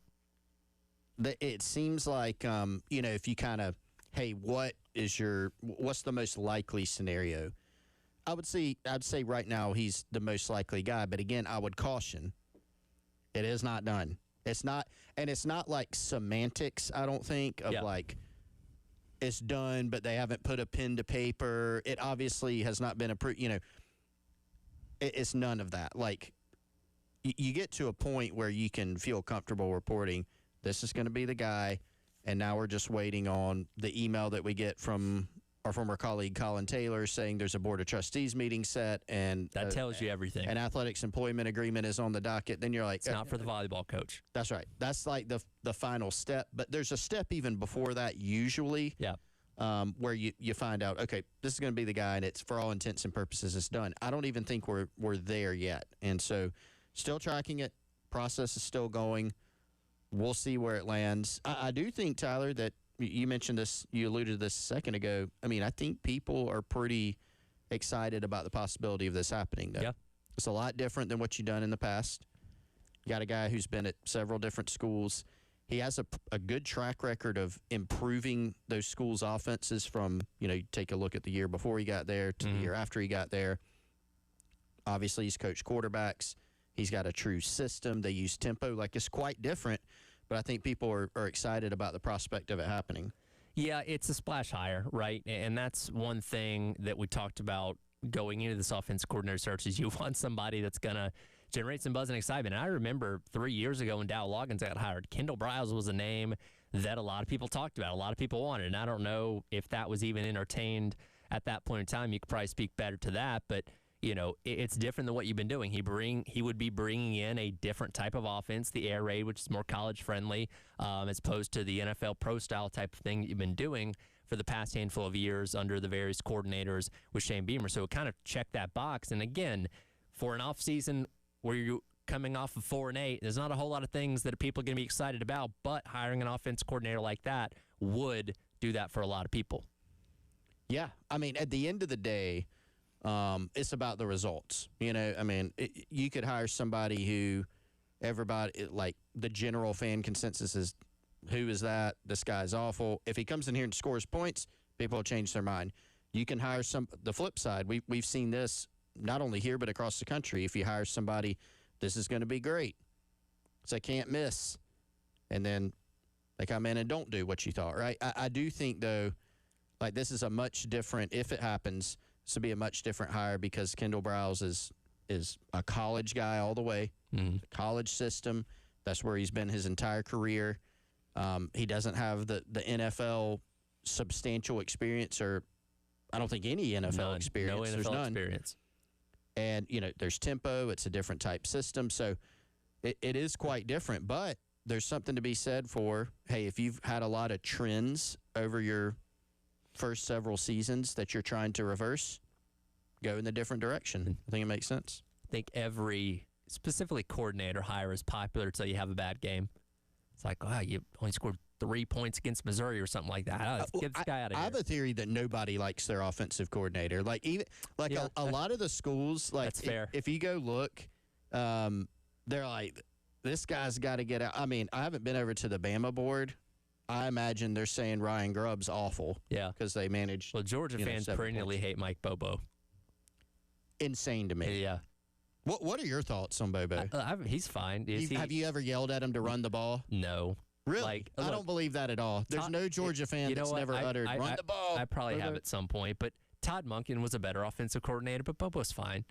it seems like, if you kind of, hey, what's the most likely scenario? I'd say right now he's the most likely guy. But again, I would caution, it is not done. It's not like semantics, I don't think, of like it's done, but they haven't put a pen to paper. It obviously has not been approved. It's none of that. Like, you get to a point where you can feel comfortable reporting this is going to be the guy, and now we're just waiting on the email that we get from our former colleague Colin Taylor saying there's a board of trustees meeting set, and that tells you everything. An athletics employment agreement is on the docket. Then you're like, it's not for the volleyball coach. That's right. That's like the final step. But there's a step even before that usually. Yeah. Where you find out, okay, this is going to be the guy, and it's for all intents and purposes, it's done. I don't even think we're there yet, and so still tracking it. Process is still going. We'll see where it lands. I do think, Tyler, that you mentioned this. You alluded to this a second ago. I mean, I think people are pretty excited about the possibility of this happening. Though. Yeah, it's a lot different than what you've done in the past. You got a guy who's been at several different schools. He has a good track record of improving those schools' offenses from, you take a look at the year before he got there to the year after he got there. Obviously, he's coached quarterbacks. He's got a true system. They use tempo. Like, it's quite different, but I think people are excited about the prospect of it happening. Yeah, it's a splash hire, right? And that's one thing that we talked about going into this offense coordinator search is you want somebody that's going to generate some buzz and excitement. And I remember 3 years ago when Dow Loggins got hired, Kendall Briles was a name that a lot of people talked about, a lot of people wanted. And I don't know if that was even entertained at that point in time. You could probably speak better to that, but it's different than what you've been doing. He would be bringing in a different type of offense, the air raid, which is more college friendly, as opposed to the NFL pro style type of thing that you've been doing for the past handful of years under the various coordinators with Shane Beamer. So it kind of checked that box. And again, for an offseason where you're coming off of 4-8, there's not a whole lot of things that people are going to be excited about, but hiring an offense coordinator like that would do that for a lot of people. Yeah. I mean, at the end of the day, it's about the results. You could hire somebody who everybody, like the general fan consensus is, who is that? This guy's awful. If he comes in here and scores points, people will change their mind. You can hire the flip side. We've seen this not only here but across the country. If you hire somebody, this is going to be great. It's a can't miss. And then they come in and don't do what you thought, right? I do think, though, like this is a much different, if it happens, this will be a much different hire because Kendall Briles is a college guy all the way, college system. That's where he's been his entire career. He doesn't have the NFL substantial experience, or I don't think any NFL experience. No NFL experience. And, there's tempo. It's a different type system. So it is quite different. But there's something to be said for, hey, if you've had a lot of trends over your first several seasons that you're trying to reverse, go in the different direction. I think it makes sense. I think every, specifically coordinator hire, is popular until you have a bad game. It's like, wow, you only scored 3 points against Missouri or something like that. Let's get this guy out of here. I have a theory that nobody likes their offensive coordinator. Like a lot of the schools, like that's fair. If you go look, they're like, this guy's got to get out. I mean, I haven't been over to the Bama board. I imagine they're saying Ryan Grubb's awful. Yeah, because they managed. Well, Georgia fans perennially hate Mike Bobo. Insane to me. Yeah. What are your thoughts on Bobo? He's fine. Have you ever yelled at him to run the ball? No. Really? I don't believe that at all. There's no Georgia fan that's never uttered, run the ball. I probably have at some point, but Todd Monken was a better offensive coordinator, but Bobo's fine.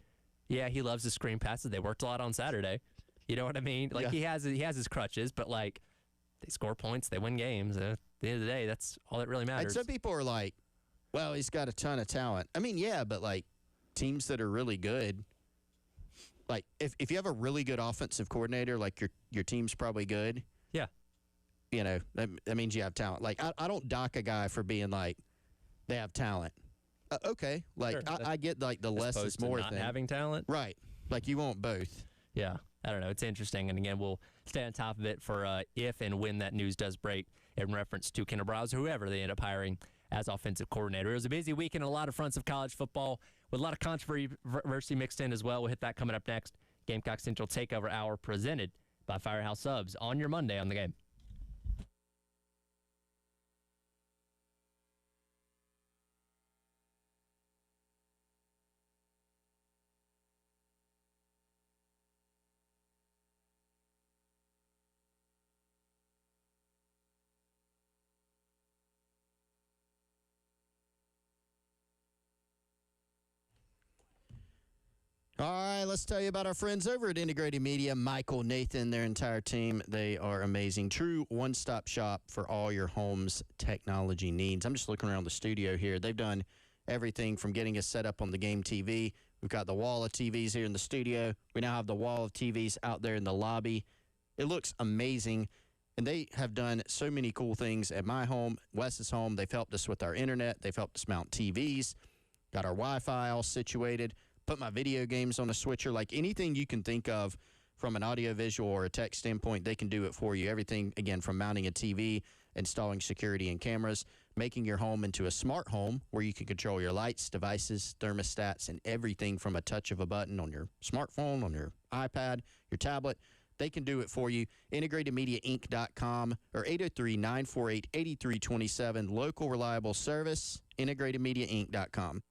Yeah, he loves the screen passes. They worked a lot on Saturday. You know what I mean? Like, he has his crutches, but, like, they score points, they win games. At the end of the day, that's all that really matters. And some people are like, well, he's got a ton of talent. I mean, yeah, but, like, teams that are really good, like, if you have a really good offensive coordinator, like, your team's probably good. Yeah. That means you have talent. Like, I don't dock a guy for being like, they have talent. Okay. Like, sure. I get, like, the less is more not thing. Having talent? Right. Like, you want both. Yeah. I don't know. It's interesting. And again, we'll stay on top of it for if and when that news does break in reference to Kendall Briles or whoever they end up hiring as offensive coordinator. It was a busy weekend in a lot of fronts of college football with a lot of controversy mixed in as well. We'll hit that coming up next. Gamecock Central Takeover Hour presented by Firehouse Subs on your Monday on the Game. All right, let's tell you about our friends over at Integrated Media. Michael, Nathan, their entire team, they are amazing. True one-stop shop for all your home's technology needs. I'm just looking around the studio here. They've done everything from getting us set up on the game TV. We've got the wall of TVs here in the studio. We now have the wall of TVs out there in the lobby. It looks amazing, and they have done so many cool things at my home, Wes's home. They've helped us with our internet. They've helped us mount TVs, got our Wi-Fi all situated, put my video games on a switcher. Like anything you can think of from an audio-visual or a tech standpoint, they can do it for you. Everything, again, from mounting a TV, installing security and cameras, making your home into a smart home where you can control your lights, devices, thermostats, and everything from a touch of a button on your smartphone, on your iPad, your tablet. They can do it for you. IntegratedMediaInc.com or 803-948-8327. Local reliable service, IntegratedMediaInc.com.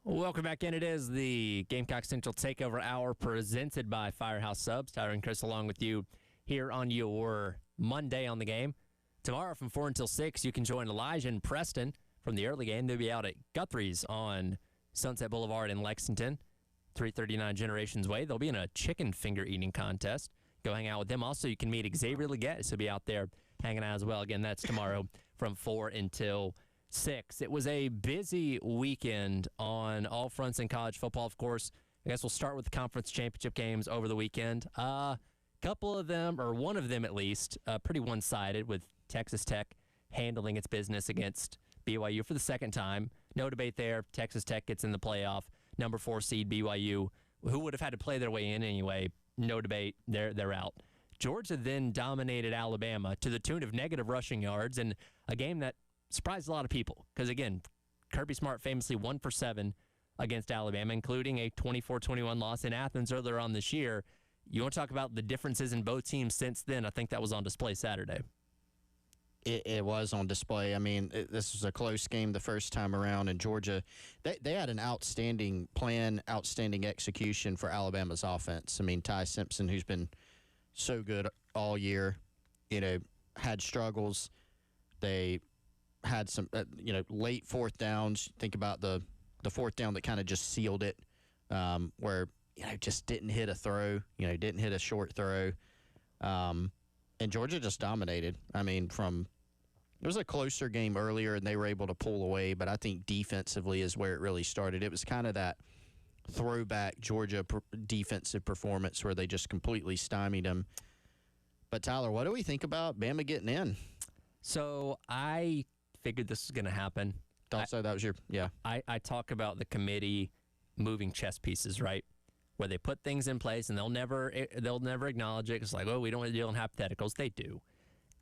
Welcome back in. It is the Gamecock Central Takeover Hour presented by Firehouse Subs. Tyler and Chris along with you here on your Monday on the game. Tomorrow from 4 until 6, you can join Elijah and Preston from the early game. They'll be out at Guthrie's on Sunset Boulevard in Lexington. 339 Generations Way. They'll be in a chicken finger eating contest. Go hang out with them. Also, you can meet Xavier Leggett. He'll be out there hanging out as well. Again, that's tomorrow from 4 until 6. It was a busy weekend on all fronts in college football, of course. I guess we'll start with the conference championship games over the weekend. Couple of them, or one of them at least, pretty one-sided, with Texas Tech handling its business against BYU for the second time. No debate there. Texas Tech gets in the playoff. Number 4 seed BYU, who would have had to play their way in anyway. No debate. They're out. Georgia then dominated Alabama to the tune of negative rushing yards in a game that surprised a lot of people. Because, again, Kirby Smart famously 1 for 7 against Alabama, including a 24-21 loss in Athens earlier on this year. You want to talk about the differences in both teams since then? I think that was on display Saturday. It was on display. I mean, this was a close game the first time around, and Georgia, they had an outstanding plan, outstanding execution for Alabama's offense. I mean, Ty Simpson, who's been so good all year, had struggles. They had some, late fourth downs. Think about the fourth down that kind of just sealed it, where just didn't hit a throw, didn't hit a short throw. And Georgia just dominated. I mean, it was a closer game earlier, and they were able to pull away, but I think defensively is where it really started. It was kind of that throwback Georgia defensive performance where they just completely stymied them. But, Tyler, what do we think about Bama getting in? So I figured this was going to happen. Thought so. That was I talk about the committee moving chess pieces, right? Where they put things in place and they'll never acknowledge it. It's like, we don't want to deal in hypotheticals. They do.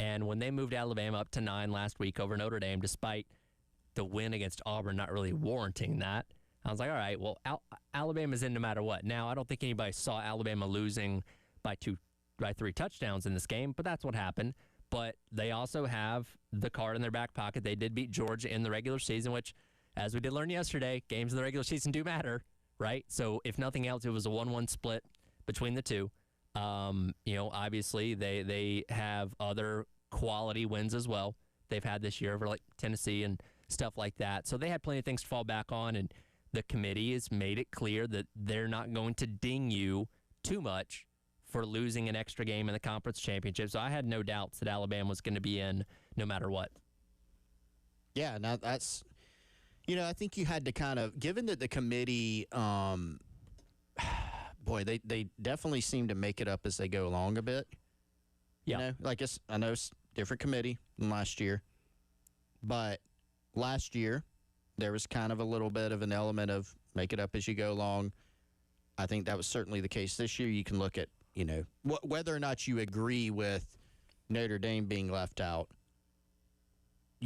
And when they moved Alabama up to 9 last week over Notre Dame, despite the win against Auburn not really warranting that, I was like, all right, well, Alabama's in no matter what. Now, I don't think anybody saw Alabama losing by 3 touchdowns in this game, but that's what happened. But they also have the card in their back pocket. They did beat Georgia in the regular season, which, as we did learn yesterday, games in the regular season do matter. Right? So if nothing else, it was a 1-1 split between the two. Obviously they have other quality wins as well. They've had this year over like Tennessee and stuff like that. So they had plenty of things to fall back on, and the committee has made it clear that they're not going to ding you too much for losing an extra game in the conference championship. So I had no doubts that Alabama was going to be in no matter what. Yeah, now that's... I think you had to kind of, given that the committee, they definitely seem to make it up as they go along a bit. Yeah. I know it's different committee than last year, but last year there was kind of a little bit of an element of make it up as you go along. I think that was certainly the case this year. You can look at, whether or not you agree with Notre Dame being left out.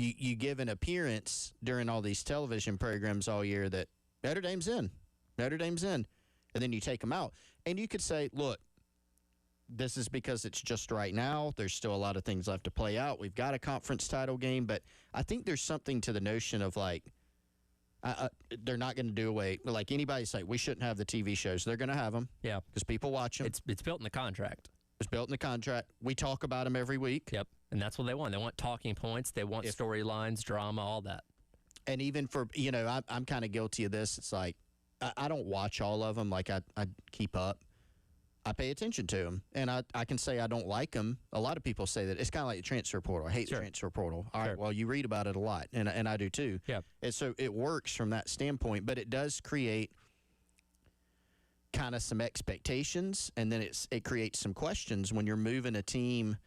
You give an appearance during all these television programs all year that Notre Dame's in, and then you take them out. And you could say, look, this is because it's just right now. There's still a lot of things left to play out. We've got a conference title game, but I think there's something to the notion of, they're not going to do away. Like anybody's like, we shouldn't have the TV shows. They're going to have them. Yeah. Because people watch them. It's built in the contract. It's built in the contract. We talk about them every week. Yep. And that's what they want. They want talking points. They want storylines, drama, all that. And even for, I'm kind of guilty of this. It's like, I don't watch all of them. Like, I keep up. I pay attention to them. And I can say I don't like them. A lot of people say that. It's kind of like the transfer portal. I hate the transfer portal. All right, well, you read about it a lot, and I do too. Yeah. And so it works from that standpoint, but it does create kind of some expectations, and then it creates some questions when you're moving a team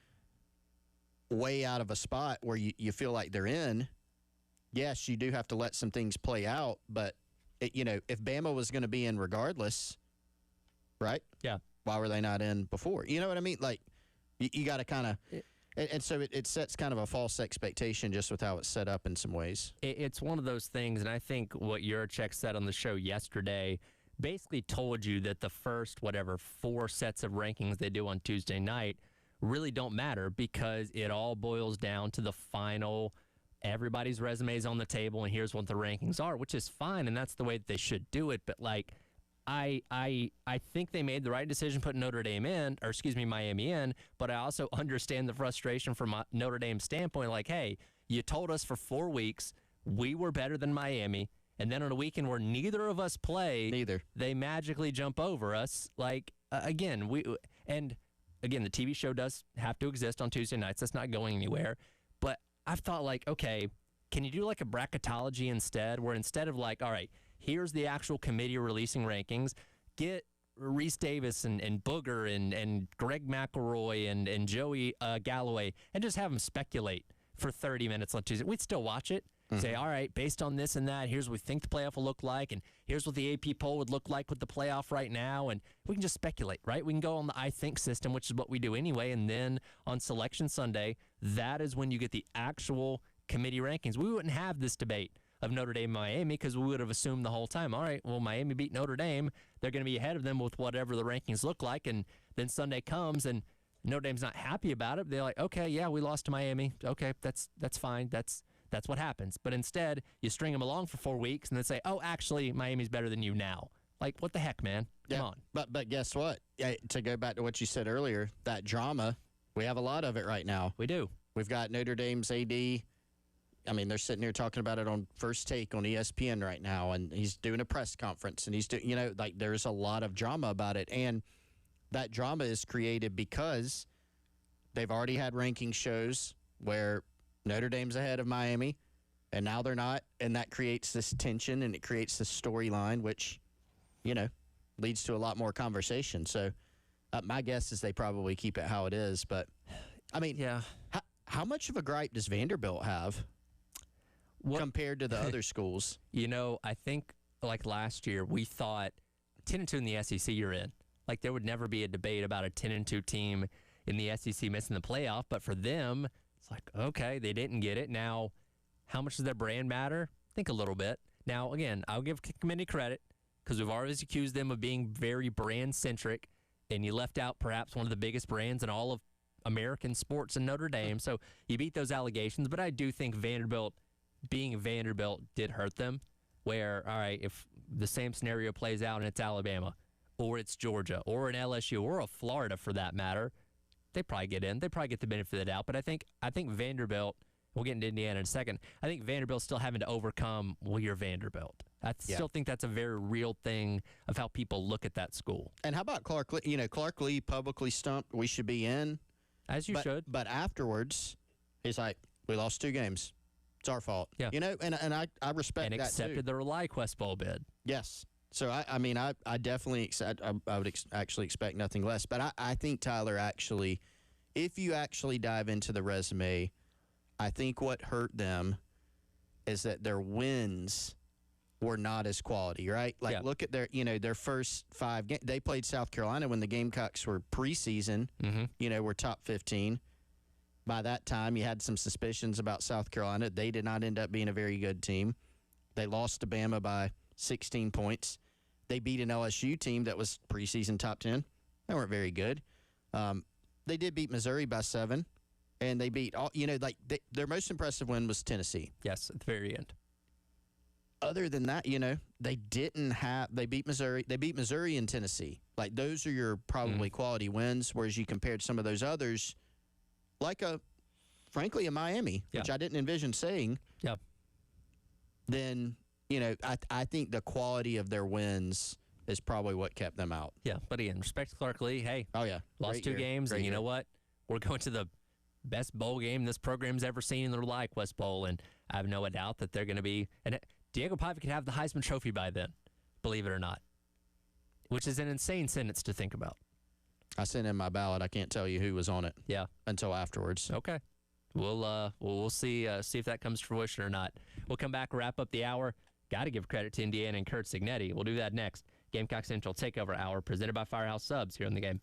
way out of a spot where you feel like they're in. Yes, you do have to let some things play out, but if Bama was going to be in regardless, right? Yeah. Why were they not in before? You know what I mean? Like, you got to kind of and so it sets kind of a false expectation just with how it's set up in some ways. It's one of those things, and I think what Yurchek said on the show yesterday basically told you that the first, 4 sets of rankings they do on Tuesday night really don't matter, because it all boils down to the final, everybody's resumes on the table, and here's what the rankings are, which is fine, and that's the way that they should do it. But, I think they made the right decision putting Miami in, but I also understand the frustration from Notre Dame's standpoint. Like, hey, you told us for 4 weeks we were better than Miami, And then on a weekend where neither of us play, they magically jump over us. Like, again, the TV show does have to exist on Tuesday nights. That's not going anywhere. But I've thought, like, okay, can you do like a bracketology instead, where instead of like, all right, here's the actual committee releasing rankings, get Reese Davis and Booger and Greg McElroy and Joey Galloway and just have them speculate for 30 minutes on Tuesday. We'd still watch it. Say, all right, based on this and that, here's what we think the playoff will look like, and here's what the AP poll would look like with the playoff right now, and we can just speculate, right? We can go on the I think system, which is what we do anyway, and then on Selection Sunday, that is when you get the actual committee rankings. We wouldn't have this debate of Notre Dame and Miami because we would have assumed the whole time, all right, well, Miami beat Notre Dame. They're going to be ahead of them with whatever the rankings look like, and then Sunday comes, and Notre Dame's not happy about it. They're like, okay, yeah, we lost to Miami. Okay, that's fine. That's what happens. But instead, you string them along for 4 weeks and then say, oh, actually, Miami's better than you now. Like, what the heck, man? Come on. But guess what? To go back to what you said earlier, that drama, we have a lot of it right now. We do. We've got Notre Dame's AD. I mean, they're sitting here talking about it on First Take on ESPN right now, and he's doing a press conference, and he's doing, like, there's a lot of drama about it. And that drama is created because they've already had ranking shows where Notre Dame's ahead of Miami, and now they're not, and that creates this tension, and it creates this storyline, which, leads to a lot more conversation. So my guess is they probably keep it how it is. But, I mean, yeah. How much of a gripe does Vanderbilt have compared to the other schools? I think, like last year, we thought 10-2 in the SEC you're in. Like, there would never be a debate about a 10-2 team in the SEC missing the playoff, but for them, it's like, okay, they didn't get it. Now, how much does their brand matter? I think a little bit. Now, again, I'll give committee credit because we've always accused them of being very brand-centric, and you left out perhaps one of the biggest brands in all of American sports in Notre Dame. So you beat those allegations, but I do think Vanderbilt, being Vanderbilt, did hurt them, where, all right, if the same scenario plays out and it's Alabama or it's Georgia or an LSU or a Florida for that matter, they probably get in. They probably get the benefit of the doubt. But I think Vanderbilt, we'll get into Indiana in a second, I think Vanderbilt's still having to overcome, well, you're Vanderbilt. I still think that's a very real thing of how people look at that school. And how about Clark Lee? Clark Lee publicly stumped, we should be in. As you should. But afterwards, he's like, we lost 2 games. It's our fault. Yeah. And I respect that, and accepted the ReliQuest Bowl bid. Yes. So, I definitely I would actually expect nothing less. But I think, Tyler, actually, if you actually dive into the resume, I think what hurt them is that their wins were not as quality, right? Like, look at their first 5 games. They played South Carolina when the Gamecocks were preseason, were top 15. By that time, you had some suspicions about South Carolina. They did not end up being a very good team. They lost to Bama by 16 points. They beat an LSU team that was preseason top 10. They weren't very good. They did beat Missouri by 7, and they beat their most impressive win was Tennessee. Yes, at the very end. Other than that, they beat Missouri. They beat Missouri and Tennessee. Like, those are your probably quality wins, whereas you compared some of those others, like frankly, a Miami, which I didn't envision saying. Yeah. Then, I think the quality of their wins is probably what kept them out. Yeah, but again, respect to Clark Lee. Hey, lost Great 2 year. games, Great and you year. know what? We're going to the best bowl game this program's ever seen in the ReliQuest Bowl, and I have no doubt that they're going to be. And Diego Pavia could have the Heisman Trophy by then, believe it or not, which is an insane sentence to think about. I sent in my ballot. I can't tell you who was on it. Yeah, until afterwards. Okay, we'll see if that comes to fruition or not. We'll come back, wrap up the hour. Got to give credit to Indiana and Kurt Signetti. We'll do that next. Gamecock Central Takeover Hour, presented by Firehouse Subs here on the game.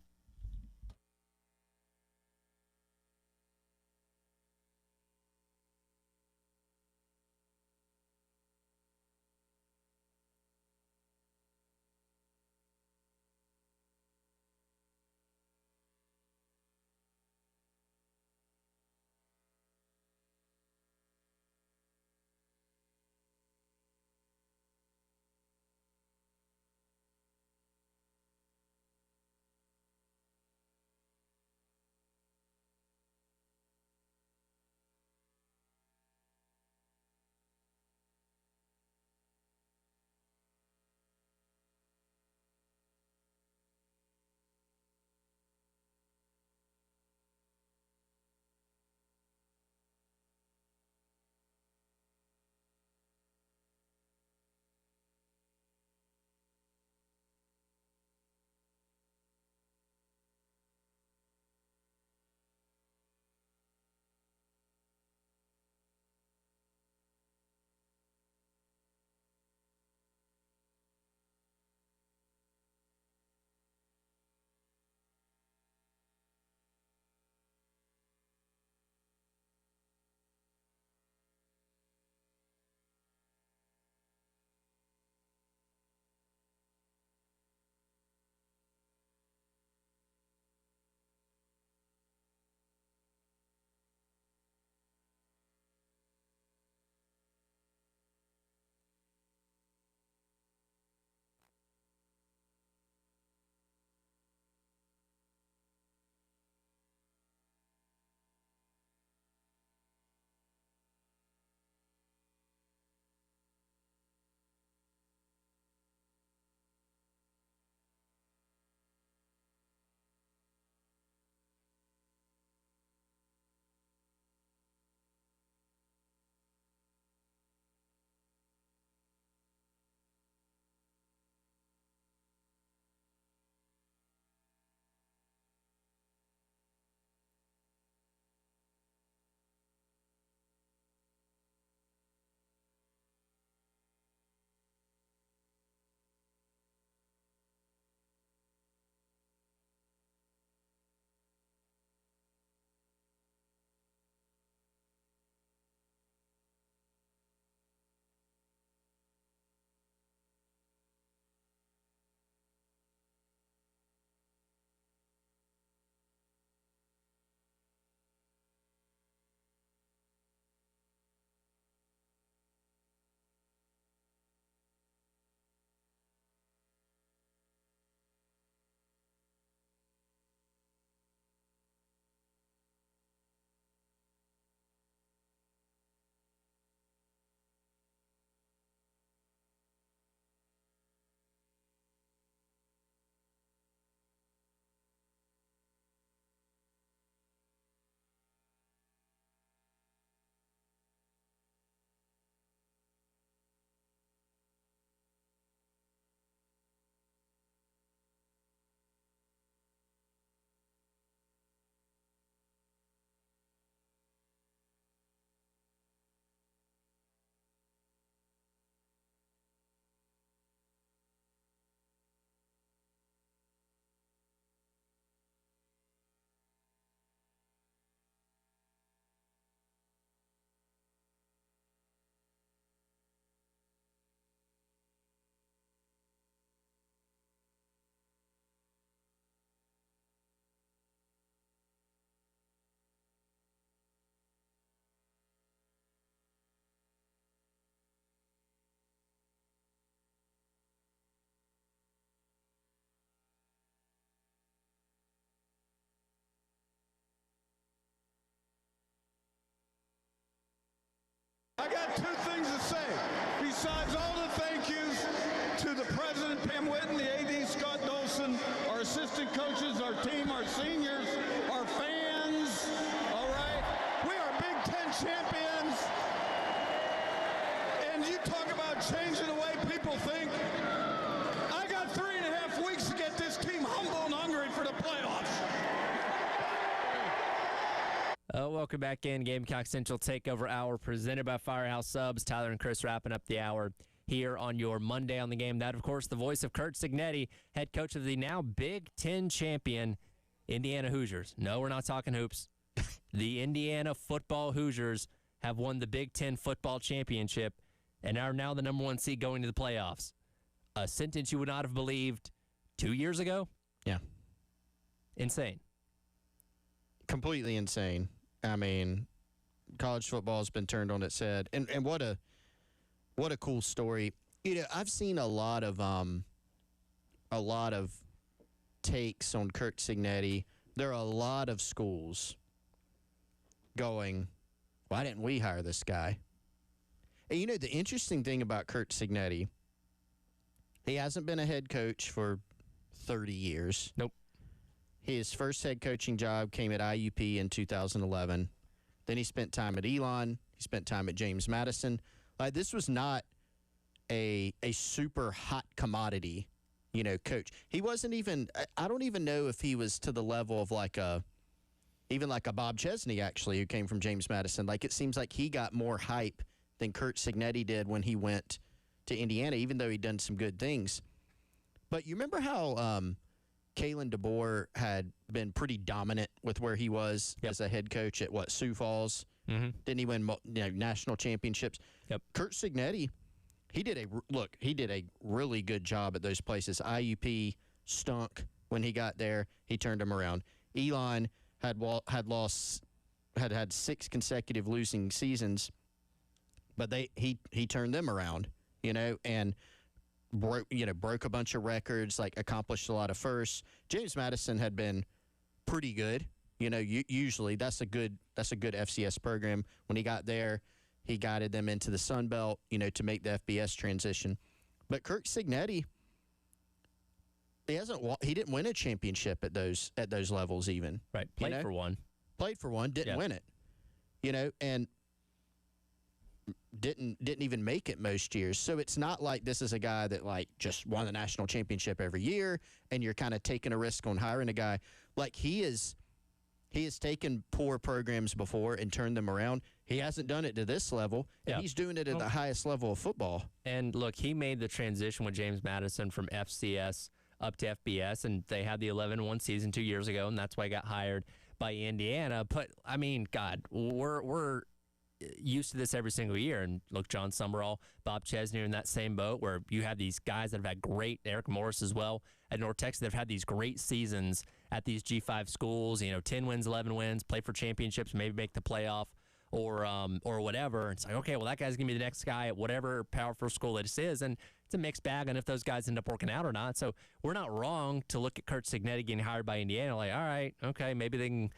got two things to say. Besides all the thank yous to the president, Pam Whitten, the AD, Scott Dolson, our assistant coaches, our team, our seniors, our fans, all right? We are Big Ten champions. And you talk about changing the way people think. I got 3.5 weeks to get this team humble and hungry for the playoffs. Welcome back in. Gamecock Central Takeover Hour presented by Firehouse Subs. Tyler and Chris wrapping up the hour here on your Monday on the Game. That, of course, the voice of Curt Cignetti, head coach of the now Big Ten champion Indiana Hoosiers. No, we're not talking hoops. The Indiana football Hoosiers have won the Big Ten football championship and are now the number 1 seed going to the playoffs. A sentence you would not have believed 2 years ago? Yeah. Insane. Completely insane. I mean, college football has been turned on its head, and what a cool story. You know, I've seen a lot of takes on Curt Cignetti. There are a lot of schools going, why didn't we hire this guy? And you know, the interesting thing about Curt Cignetti, he hasn't been a head coach for 30 years. Nope. His first head coaching job came at IUP in 2011. Then he spent time at Elon. He spent time at James Madison. Like, this was not a super hot commodity, you know, coach. He wasn't even, I don't even know if he was to the level of even like a Bob Chesney, actually, who came from James Madison. Like, it seems like he got more hype than Curt Cignetti did when he went to Indiana, even though he'd done some good things. But you remember how Kalen DeBoer had been pretty dominant with where he was as a head coach at Sioux Falls? Mm-hmm. Didn't he win national championships? Yep. Curt Cignetti, he did a really good job at those places. IUP stunk when he got there. He turned them around. Elon had 6 consecutive losing seasons, but he turned them around, you know, and broke a bunch of records, like accomplished a lot of firsts. James Madison had been pretty good. You know, usually that's a good FCS program. When he got there, he guided them into the Sun Belt, you know, to make the FBS transition. But Curt Cignetti, he didn't win a championship at those levels even. Right. Played for one, didn't win it. You know, and didn't even make it most years. So it's not like this is a guy that like just won the national championship every year and you're kind of taking a risk on hiring a guy. Like, he has taken poor programs before and turned them around. He hasn't done it to this level, and he's doing it at the highest level of football. And look, he made the transition with James Madison from FCS up to FBS, and they had the 11-1 season 2 years ago, and that's why he got hired by Indiana. But, I mean, God, we're used to this every single year. And look, John Summerall, Bob Chesney are in that same boat where you have these guys that have had great, Eric Morris as well, at North Texas, that have had these great seasons at these G5 schools, you know, 10 wins, 11 wins, play for championships, maybe make the playoff or whatever. It's like, okay, well, that guy's going to be the next guy at whatever powerful school that this is. And it's a mixed bag on if those guys end up working out or not. So we're not wrong to look at Curt Cignetti getting hired by Indiana like, all right, okay, maybe they can,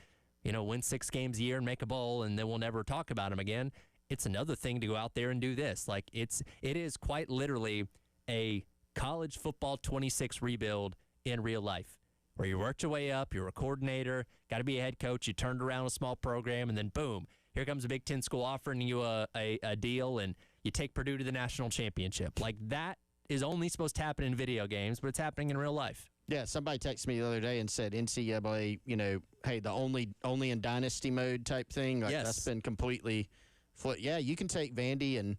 you know, win 6 games a year and make a bowl, and then we'll never talk about him again. It's another thing to go out there and do this. Like, it is quite literally a college football 26 rebuild in real life, where you worked your way up, you're a coordinator, got to be a head coach, you turned around a small program, and then boom, here comes a Big Ten school offering you a deal, and you take Purdue to the national championship. Like, that is only supposed to happen in video games, but it's happening in real life. Yeah, somebody texted me the other day and said NCAA, you know, hey, the only in dynasty mode type thing. Like, yes. That's been completely flipped. Yeah, you can take Vandy and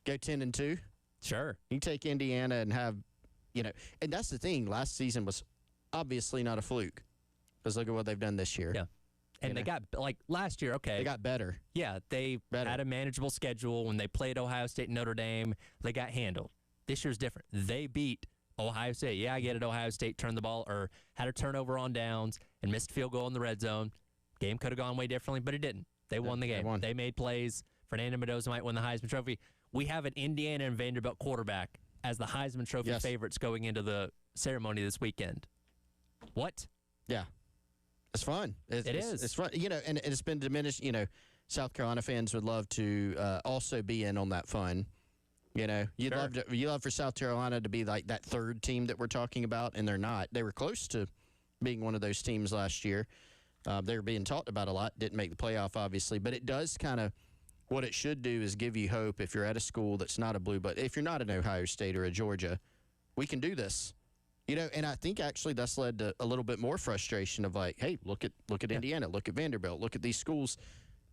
go 10-2. Sure. You can take Indiana and have, you know, and that's the thing. Last season was obviously not a fluke, because look at what they've done this year. Yeah. And they got, like, last year, okay. They got better. Yeah, they had a manageable schedule. When they played Ohio State and Notre Dame, they got handled. This year's different. They beat Ohio State. Yeah, I get it. Ohio State turned the ball or had a turnover on downs and missed a field goal in the red zone. Game could have gone way differently, but it didn't. They won the game. They made plays. Fernando Mendoza might win the Heisman Trophy. We have an Indiana and Vanderbilt quarterback as the Heisman Trophy favorites going into the ceremony this weekend. What? Yeah. It's fun. It's fun. You know, and it's been diminished, you know, South Carolina fans would love to also be in on that fun. You know, you'd love for South Carolina to be like that third team that we're talking about, and they're not. They were close to being one of those teams last year. They were being talked about a lot. Didn't make the playoff, obviously, but it does kind of what it should do is give you hope if you're at a school that's not a blue. But if you're not an Ohio State or a Georgia, we can do this. You know, and I think actually that's led to a little bit more frustration of like, hey, look at Indiana, look at Vanderbilt, look at these schools.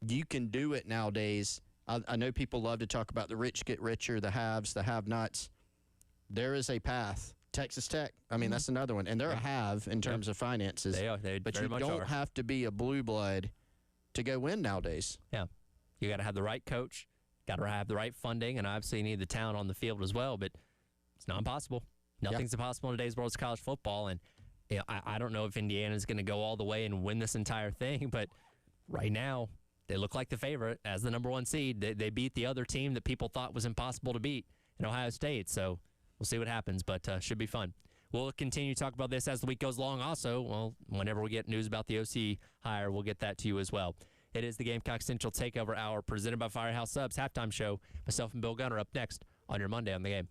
You can do it nowadays. I know people love to talk about the rich get richer, the haves, the have-nots. There is a path. Texas Tech, I mean, that's another one. And they're a have in terms of finances. They are. They but very you much don't are. have to be a blue blood to go win nowadays. Yeah. You got to have the right coach, got to have the right funding, and obviously you need the talent on the field as well. But it's not impossible. Nothing's impossible in today's world of college football. And you know, I don't know if Indiana's going to go all the way and win this entire thing, but right now, they look like the favorite as the number 1 seed. They beat the other team that people thought was impossible to beat in Ohio State. So we'll see what happens, but should be fun. We'll continue to talk about this as the week goes along also. Well, whenever we get news about the OC hire, we'll get that to you as well. It is the Gamecock Central Takeover Hour presented by Firehouse Subs halftime show. Myself and Bill Gunner up next on your Monday on the Game.